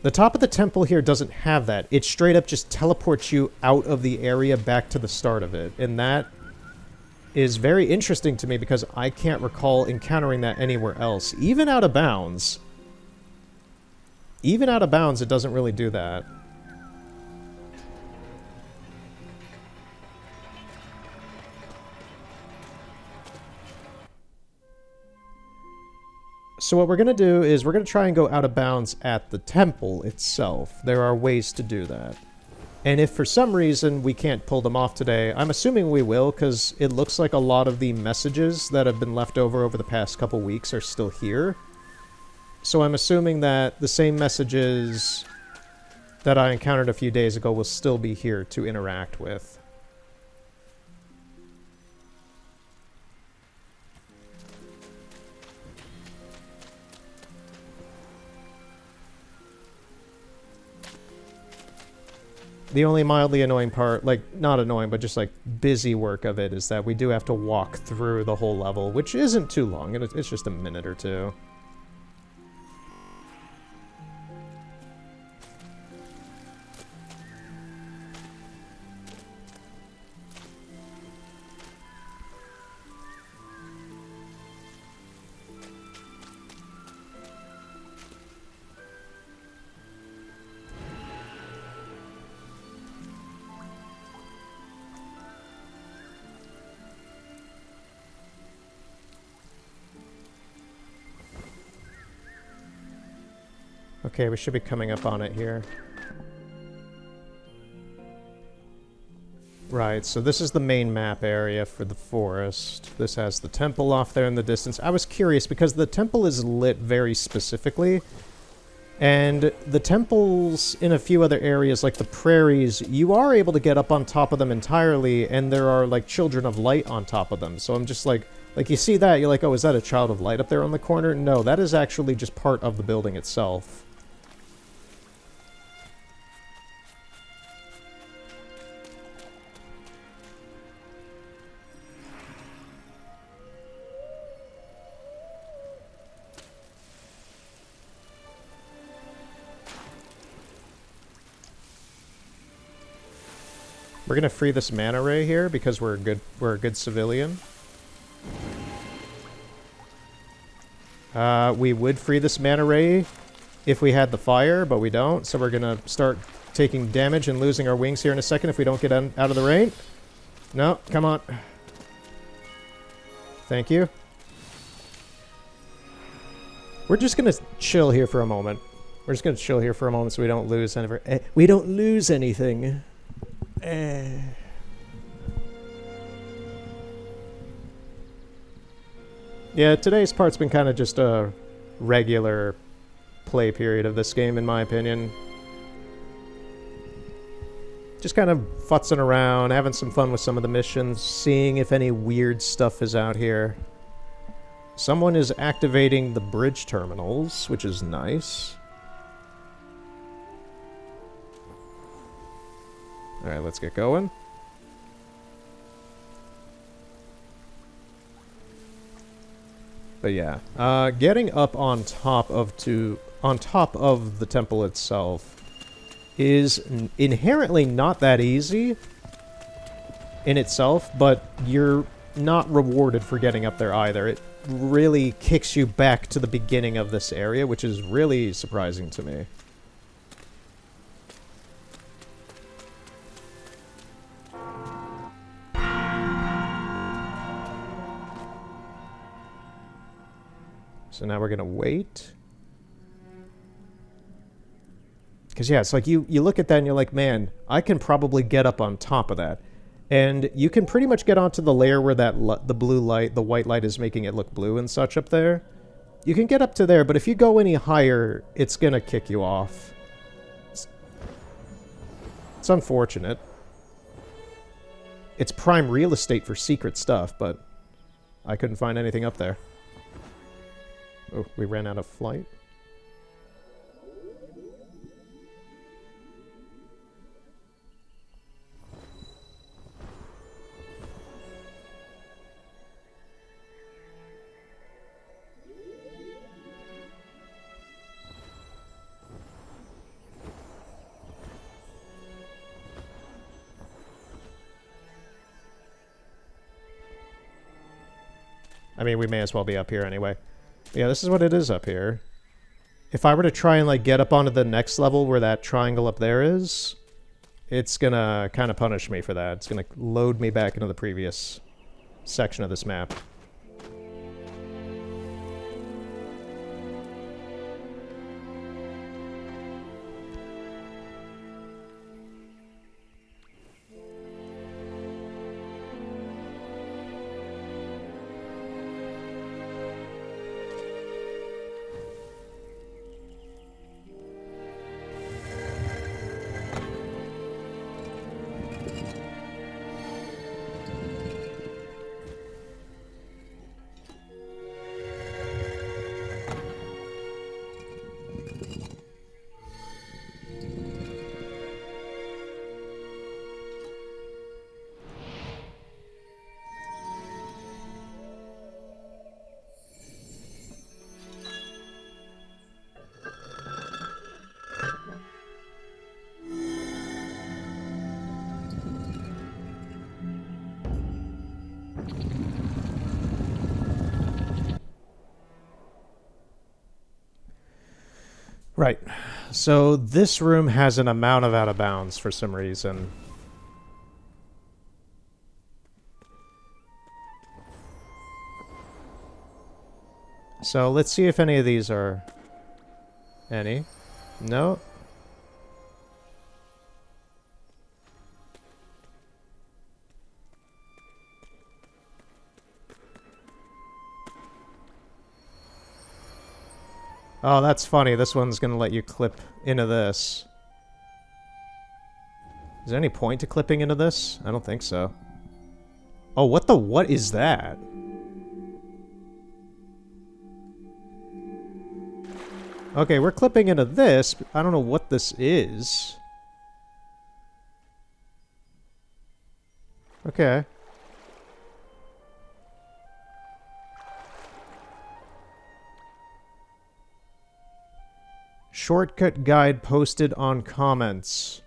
The top of the temple here doesn't have that. It straight up just teleports you out of the area back to the start of it. And that is very interesting to me because I can't recall encountering that anywhere else. Even out of bounds. Even out of bounds, it doesn't really do that. So what we're going to do is we're going to try and go out of bounds at the temple itself. There are ways to do that. And if for some reason we can't pull them off today, I'm assuming we will, because it looks like a lot of the messages that have been left over the past couple weeks are still here. So I'm assuming that the same messages that I encountered a few days ago will still be here to interact with. The only mildly annoying part, like, not annoying, but just, like, busy work of it is that we do have to walk through the whole level, which isn't too long, and it's just a minute or two. Okay, we should be coming up on it here. Right, so this is the main map area for the forest. This has the temple off there in the distance. I was curious because the temple is lit very specifically. And the temples in a few other areas, like the prairies, you are able to get up on top of them entirely, and there are, like, children of light on top of them. So I'm just like you see that, you're like, oh, is that a child of light up there on the corner? No, that is actually just part of the building itself. We're gonna free this mana ray here because we're a good civilian. We would free this mana ray if we had the fire, but we don't, so we're gonna start taking damage and losing our wings here in a second if we don't get out of the rain. No, come on. Thank you. We're just gonna chill here for a moment. We're just gonna chill here for a moment so we don't lose anything. We don't lose anything. Yeah, today's part's been kind of just a regular play period of this game, in my opinion. Just kind of futzing around, having some fun with some of the missions, seeing if any weird stuff is out here. Someone is activating the bridge terminals, which is nice. Alright, let's get going. But yeah, getting up on top of the temple itself is inherently not that easy in itself, but you're not rewarded for getting up there either. It really kicks you back to the beginning of this area, which is really surprising to me. So now we're gonna wait. Because yeah, it's like you look at that and you're like, man, I can probably get up on top of that. And you can pretty much get onto the layer where that the blue light, the white light is making it look blue and such up there. You can get up to there, but if you go any higher, it's gonna kick you off. It's unfortunate. It's prime real estate for secret stuff, but I couldn't find anything up there. Oh, we ran out of flight. I mean, we may as well be up here anyway. Yeah, this is what it is up here. If I were to try and, like, get up onto the next level where that triangle up there is, it's gonna kind of punish me for that. It's gonna load me back into the previous section of this map. Right. So this room has an amount of out of bounds for some reason. So let's see if any of these are... Any. No. Oh, that's funny. This one's gonna let you clip into this. Is there any point to clipping into this? I don't think so. Oh, what is that? Okay, we're clipping into this, but I don't know what this is. Okay. Shortcut guide posted on comments.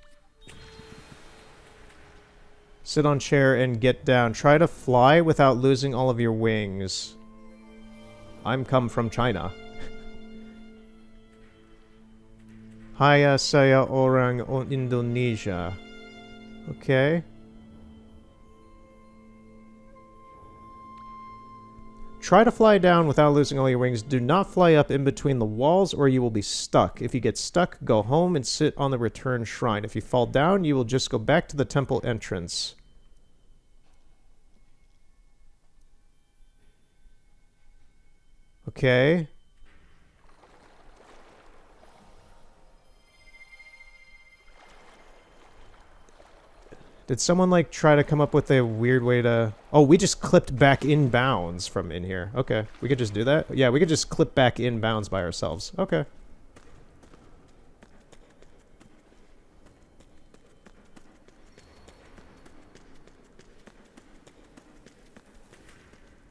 Sit on chair and get down. Try to fly without losing all of your wings. I'm come from China. Haya saya orang Indonesia. Okay. Try to fly down without losing all your wings. Do not fly up in between the walls or you will be stuck. If you get stuck, go home and sit on the return shrine. If you fall down, you will just go back to the temple entrance. Okay. Did someone, like, try to come up with a weird way to... Oh, we just clipped back in bounds from in here. Okay. We could just do that? Yeah, we could just clip back in bounds by ourselves. Okay.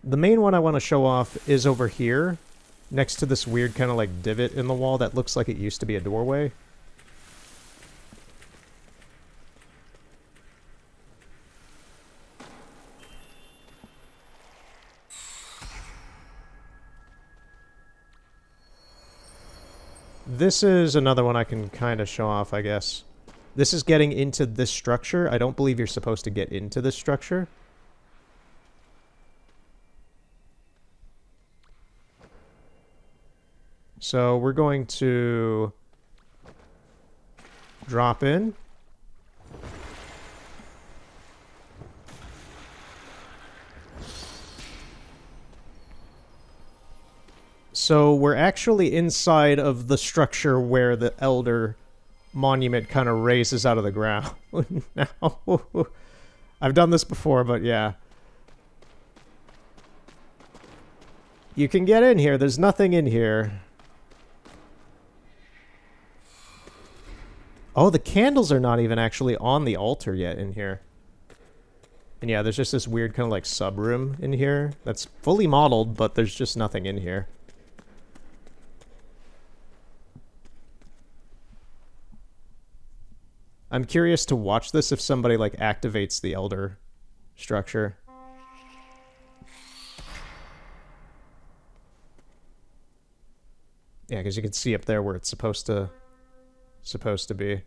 The main one I want to show off is over here, next to this weird kind of, like, divot in the wall that looks like it used to be a doorway. This is another one I can kind of show off, I guess. This is getting into this structure. I don't believe you're supposed to get into this structure. So we're going to drop in. So we're actually inside of the structure where the Elder Monument kind of raises out of the ground. Now, I've done this before, but yeah. You can get in here. There's nothing in here. Oh, the candles are not even actually on the altar yet in here. And yeah, there's just this weird kind of like sub-room in here that's fully modeled, but there's just nothing in here. I'm curious to watch this if somebody, like, activates the Elder structure. Yeah, because you can see up there where it's supposed to be.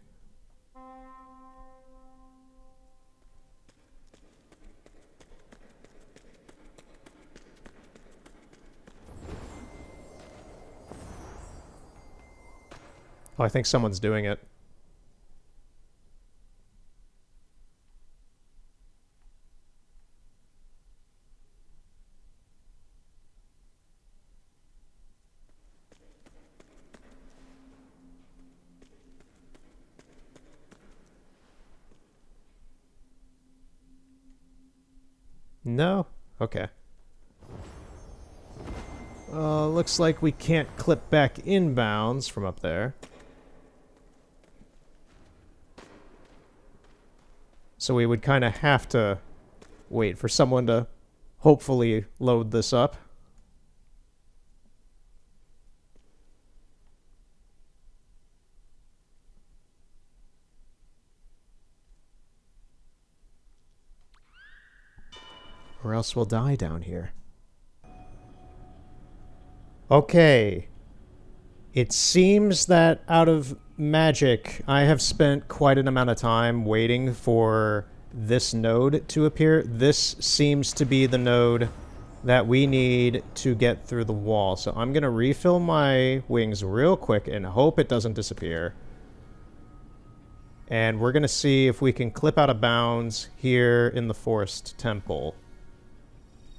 Oh, I think someone's doing it. No? Okay. Looks like we can't clip back inbounds from up there. So we would kind of have to wait for someone to hopefully load this up. Or else we'll die down here. Okay. It seems that out of magic, I have spent quite an amount of time waiting for this node to appear. This seems to be the node that we need to get through the wall. So I'm going to refill my wings real quick and hope it doesn't disappear. And we're going to see if we can clip out of bounds here in the Forest Temple.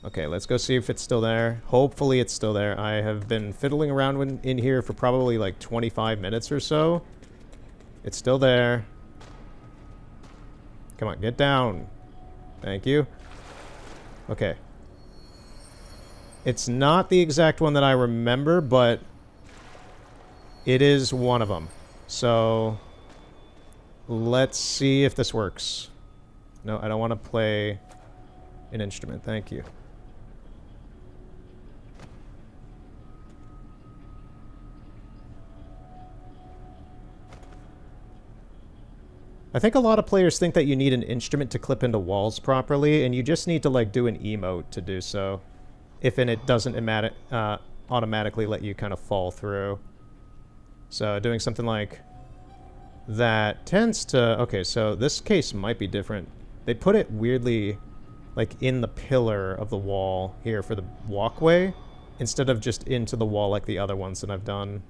Okay, let's go see if it's still there. Hopefully it's still there. I have been fiddling around in here for probably like 25 minutes or so. It's still there. Come on, get down. Thank you. Okay. It's not the exact one that I remember, but it is one of them. So let's see if this works. No, I don't want to play an instrument. Thank you. I think a lot of players think that you need an instrument to clip into walls properly, and you just need to like do an emote to do so. If it doesn't automatically let you kind of fall through. So doing something like that tends to... Okay, so this case might be different. They put it weirdly like in the pillar of the wall here for the walkway, instead of just into the wall like the other ones that I've done.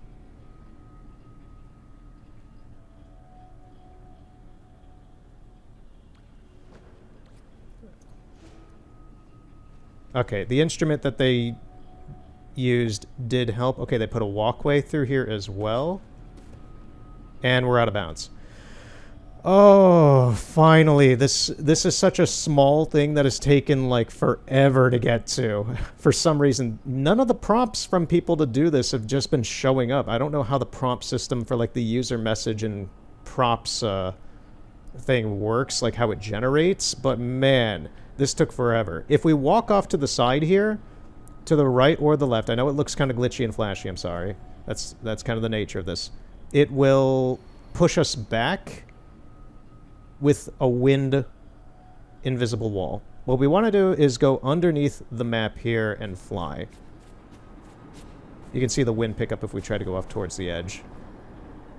Okay, the instrument that they used did help. Okay, they put a walkway through here as well. And we're out of bounds. Oh, finally. This is such a small thing that has taken, like, forever to get to. For some reason, none of the prompts from people to do this have just been showing up. I don't know how the prompt system for, like, the user message and props thing works, like how it generates, but man... This took forever. If we walk off to the side here, to the right or the left, I know it looks kind of glitchy and flashy, I'm sorry. That's kind of the nature of this. It will push us back with a wind invisible wall. What we want to do is go underneath the map here and fly. You can see the wind pick up if we try to go off towards the edge.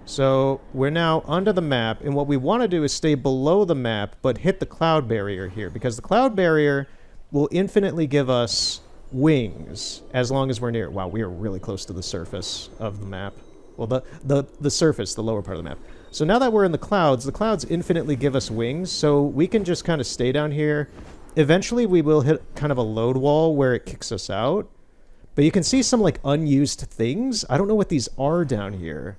So we're now under the map, and what we want to do is stay below the map, but hit the cloud barrier here, because the cloud barrier will infinitely give us wings as long as we're near it. Wow, we are really close to the surface of the map. Well, the surface, the lower part of the map. So now that we're in the clouds infinitely give us wings, so we can just kind of stay down here. Eventually we will hit kind of a load wall where it kicks us out, but you can see some like unused things. I don't know what these are down here.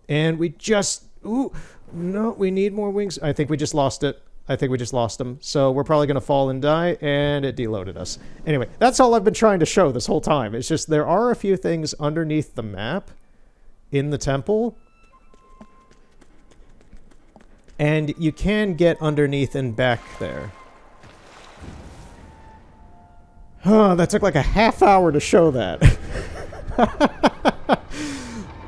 And we just... Ooh, no, we need more wings. I think we just lost it. I think we just lost them. So we're probably going to fall and die, and it deloaded us. Anyway, that's all I've been trying to show this whole time. It's just there are a few things underneath the map in the temple. And you can get underneath and back there. Oh, that took like a half hour to show that.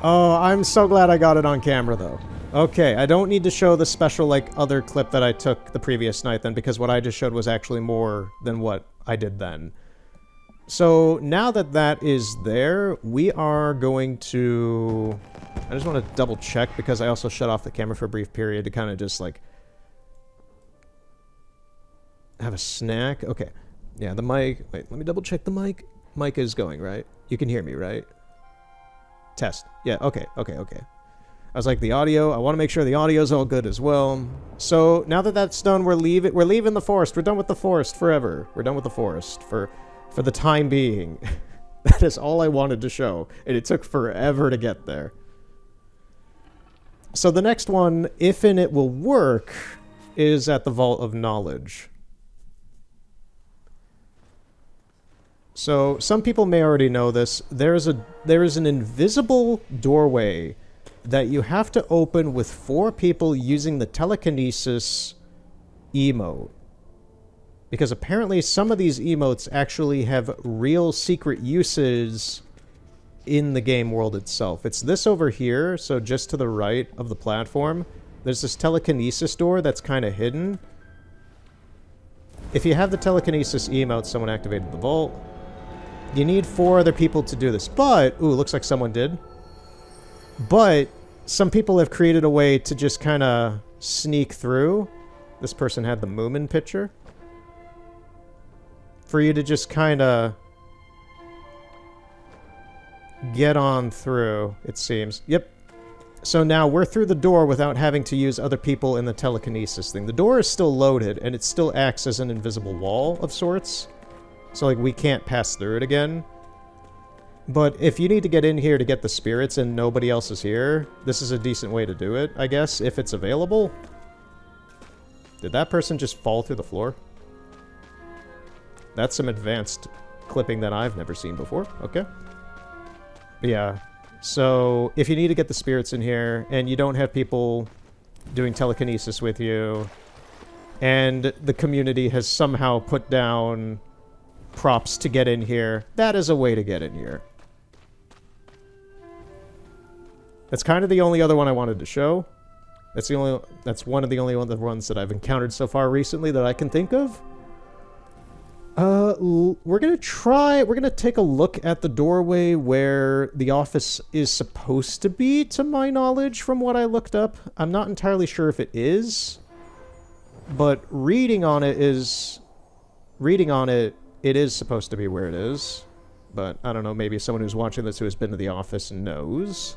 Oh, I'm so glad I got it on camera, though. Okay, I don't need to show the special, like, other clip that I took the previous night then, because what I just showed was actually more than what I did then. So, now that that is there, we are going to... I just want to double check, because I also shut off the camera for a brief period to kind of just, like... have a snack. Okay. Yeah, the mic... Wait, let me double check the mic. Mic is going, right? You can hear me, right? Test. Yeah, okay. I was like, the audio, I want to make sure the audio's all good as well. So, now that that's done, we're leaving the forest. We're done with the forest forever. We're done with the forest for the time being. That is all I wanted to show, and it took forever to get there. So the next one, if and it will work, is at the Vault of Knowledge. So, some people may already know this. There is an invisible doorway that you have to open with 4 people using the telekinesis emote. Because apparently some of these emotes actually have real secret uses in the game world itself. It's this over here, so just to the right of the platform. There's this telekinesis door that's kind of hidden. If you have the telekinesis emote, someone activated the vault. You need 4 other people to do this. But, ooh, looks like someone did. But some people have created a way to just kind of sneak through. This person had the Moomin picture. for you to just kind of get on through, it seems. Yep. So now we're through the door without having to use other people in the telekinesis thing. The door is still loaded, and it still acts as an invisible wall of sorts. So, like, we can't pass through it again. But if you need to get in here to get the spirits and nobody else is here, this is a decent way to do it, I guess, if it's available. Did that person just fall through the floor? That's some advanced clipping that I've never seen before. Okay. But yeah. So, if you need to get the spirits in here, and you don't have people doing telekinesis with you, and the community has somehow put down props to get in here, that is a way to get in here. That's kind of the only other one I wanted to show. That's one of the only other ones that I've encountered so far recently that I can think of. We're gonna take a look at the doorway where the office is supposed to be, to my knowledge, from what I looked up. I'm not entirely sure if it is, but reading on it, it is supposed to be where it is. But I don't know, maybe someone who's watching this who has been to the office knows.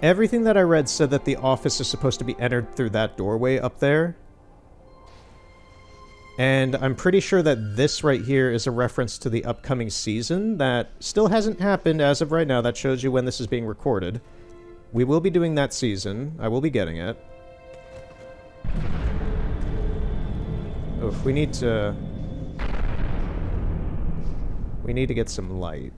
Everything that I read said that the office is supposed to be entered through that doorway up there. And I'm pretty sure that this right here is a reference to the upcoming season that still hasn't happened as of right now. That shows you when this is being recorded. We will be doing that season. I will be getting it. Oof, we need to get some light.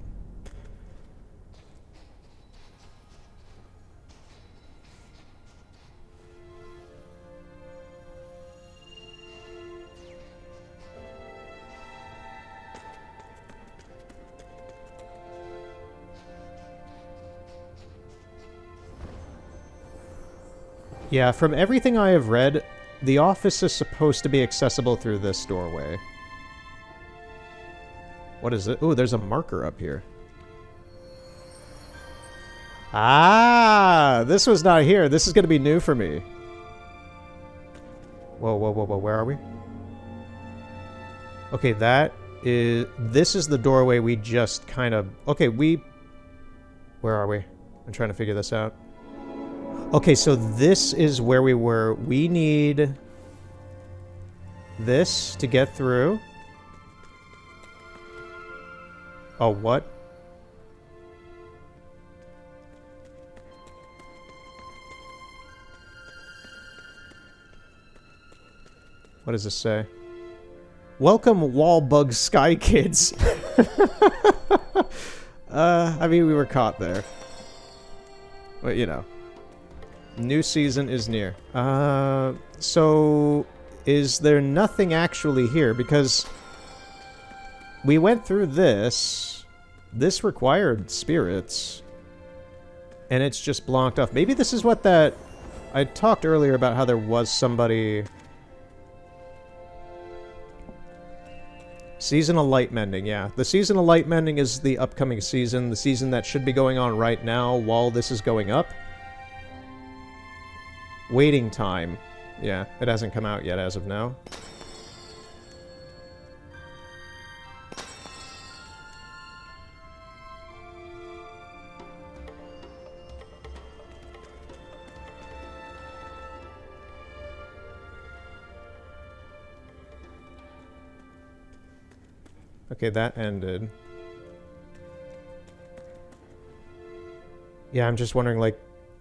Yeah, from everything I have read, the office is supposed to be accessible through this doorway. What is it? Ooh, there's a marker up here. Ah, this was not here. This is going to be new for me. Whoa, whoa, whoa, whoa, where are we? Okay, this is the doorway we just kind of... Okay, where are we? I'm trying to figure this out. Okay, so this is where we were. We need this to get through. Oh, what? What does this say? Welcome, Wallbug Sky Kids. I mean, we were caught there. But, you know. New season is near. So is there nothing actually here? Because we went through this. This required spirits. And it's just blocked off. Maybe this is what that... I talked earlier about how there was somebody... Seasonal light mending, yeah. The seasonal light mending is the upcoming season. The season that should be going on right now while this is going up. Waiting time. Yeah, it hasn't come out yet as of now. Okay, that ended. Yeah, I'm just wondering, like,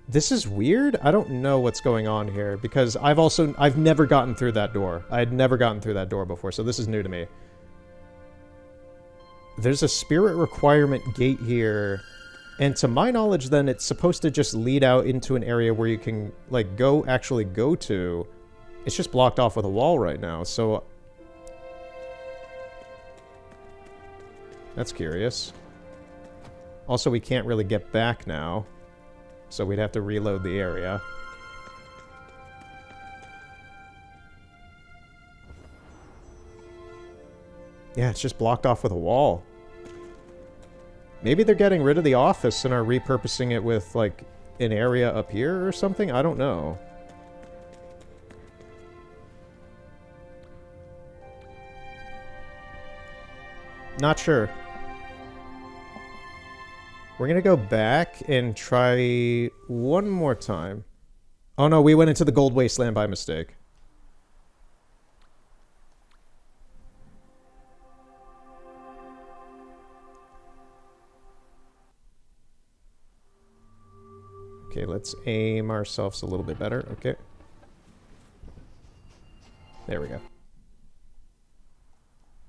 this is weird? I don't know what's going on here, because I've never gotten through that door. I had never gotten through that door before, so this is new to me. There's a spirit requirement gate here, and to my knowledge, then, it's supposed to just lead out into an area where you can, like, actually go to. It's just blocked off with a wall right now, so... That's curious. Also, we can't really get back now. So we'd have to reload the area. Yeah, it's just blocked off with a wall. Maybe they're getting rid of the office and are repurposing it with, like, an area up here or something? I don't know. Not sure. We're gonna go back and try one more time. Oh no, we went into the Gold Wasteland by mistake. Okay, let's aim ourselves a little bit better. Okay. There we go.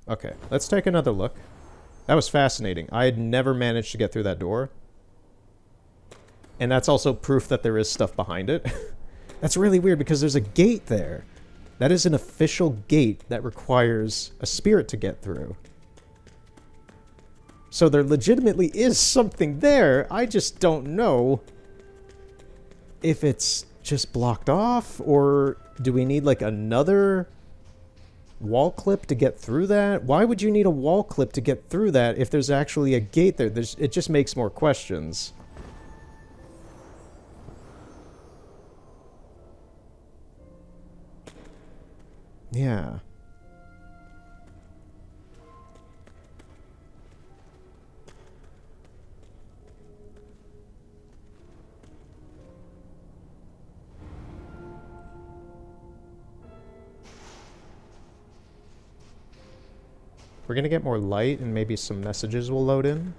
Okay, let's take another look. That was fascinating. I had never managed to get through that door. And that's also proof that there is stuff behind it. That's really weird because there's a gate there. That is an official gate that requires a spirit to get through. So there legitimately is something there. I just don't know if it's just blocked off, or do we need like another wall clip to get through that? Why would you need a wall clip to get through that if there's actually a gate there? It just makes more questions. Yeah. We're gonna get more light and maybe some messages will load in.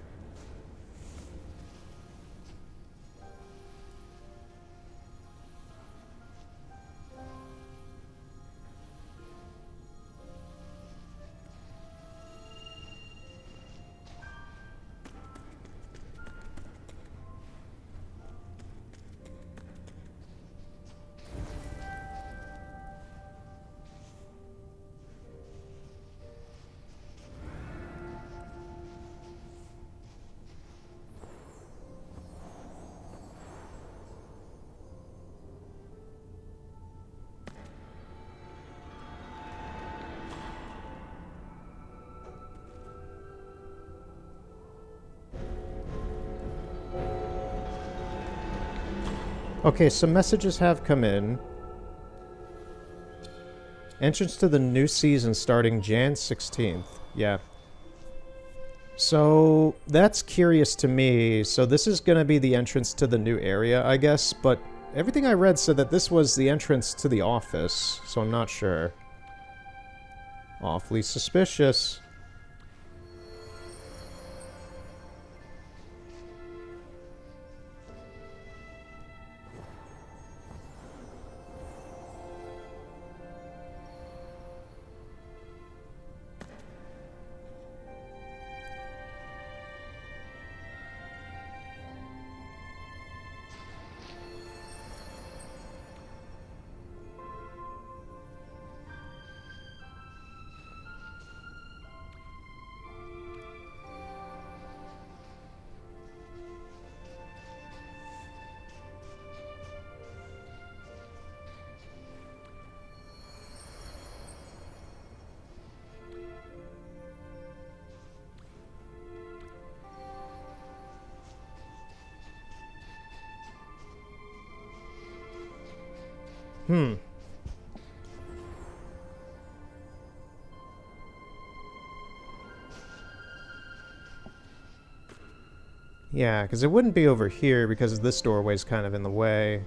Okay, some messages have come in. Entrance to the new season starting Jan 16th. Yeah. So, that's curious to me. So this is going to be the entrance to the new area, I guess. But everything I read said that this was the entrance to the office. So I'm not sure. Awfully suspicious. Yeah, because it wouldn't be over here because this doorway's kind of in the way.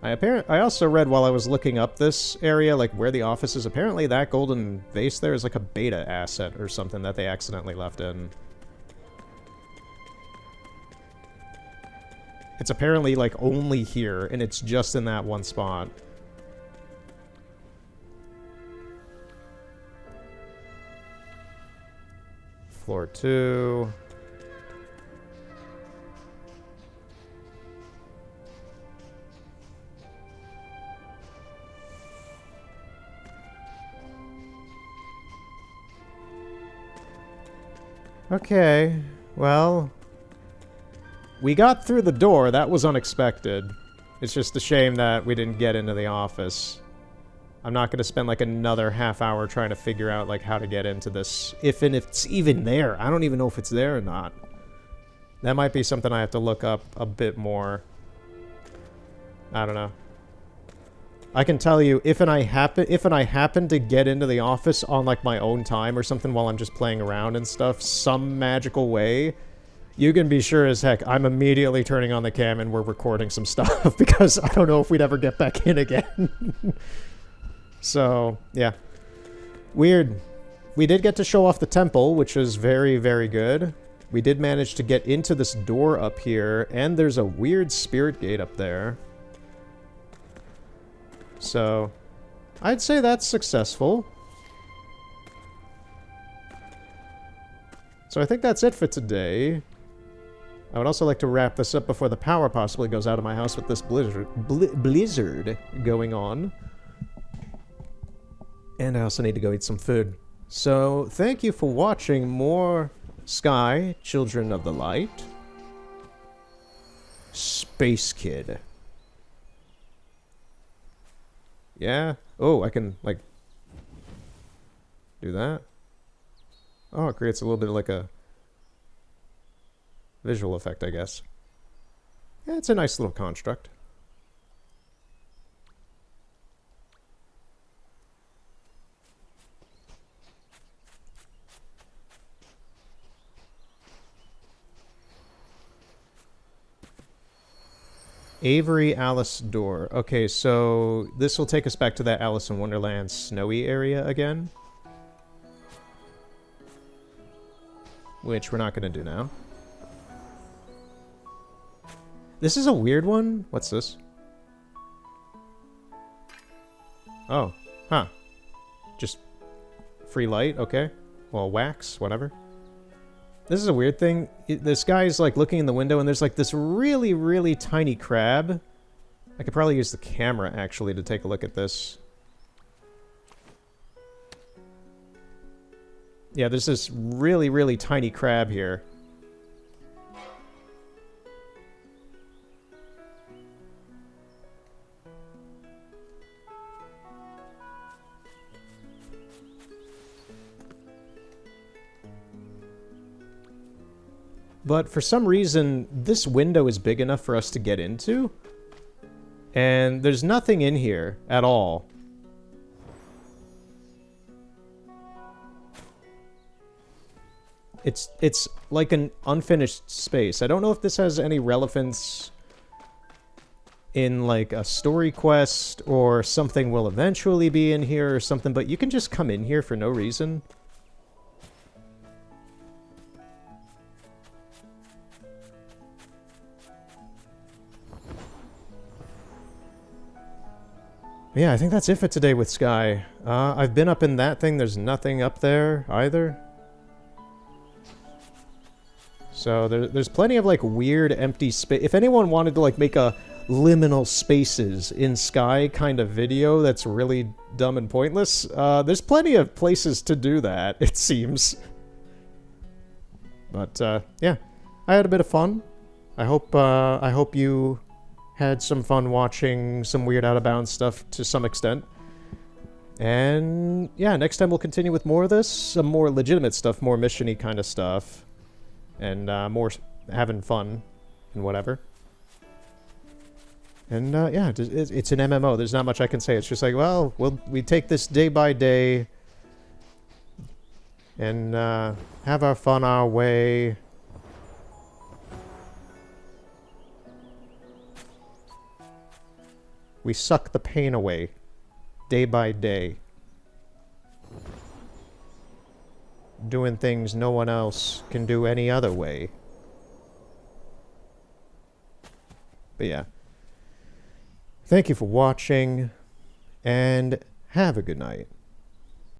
I also read while I was looking up this area, like where the office is, apparently that golden vase there is like a beta asset or something that they accidentally left in. It's apparently like only here, and it's just in that one spot. Floor 2. Okay, well, we got through the door. That was unexpected. It's just a shame that we didn't get into the office. I'm not going to spend like another half hour trying to figure out like how to get into this, if it's even there. I don't even know if it's there or not. That might be something I have to look up a bit more. I don't know. I can tell you, if and I happen to get into the office on like my own time or something while I'm just playing around and stuff, some magical way, you can be sure as heck I'm immediately turning on the cam and we're recording some stuff because I don't know if we'd ever get back in again. So, yeah. Weird. We did get to show off the temple, which was very, very good. We did manage to get into this door up here, and there's a weird spirit gate up there. So, I'd say that's successful. So I think that's it for today. I would also like to wrap this up before the power possibly goes out of my house with this blizzard going on. And I also need to go eat some food. So, thank you for watching more Sky, Children of the Light. Space Kid. Yeah? Oh, I can, like, do that? Oh, it creates a little bit of like a visual effect, I guess. Yeah, it's a nice little construct. Avery Alice door. Okay, so this will take us back to that Alice in Wonderland snowy area again. Which we're not going to do now. This is a weird one. What's this? Oh, huh. Just free light, okay. Well, wax, whatever. This is a weird thing. This guy's like looking in the window and there's like this really, really tiny crab. I could probably use the camera actually to take a look at this. Yeah, there's this really, really tiny crab here. But for some reason, this window is big enough for us to get into. And there's nothing in here at all. It's like an unfinished space. I don't know if this has any relevance in like a story quest or something will eventually be in here or something, but you can just come in here for no reason. Yeah, I think that's it for today with Sky. I've been up in that thing. There's nothing up there either. So there's plenty of like weird empty space. If anyone wanted to like make a liminal spaces in Sky kind of video that's really dumb and pointless, there's plenty of places to do that, it seems. But yeah, I had a bit of fun. I hope you had some fun watching some weird Out of Bounds stuff to some extent. And yeah, next time we'll continue with more of this, some more legitimate stuff, more mission-y kind of stuff. And more having fun and whatever. And yeah, it's an MMO. There's not much I can say. It's just like, well, we take this day by day and have our fun our way. We suck the pain away, day by day. Doing things no one else can do any other way. But yeah. Thank you for watching, and have a good night.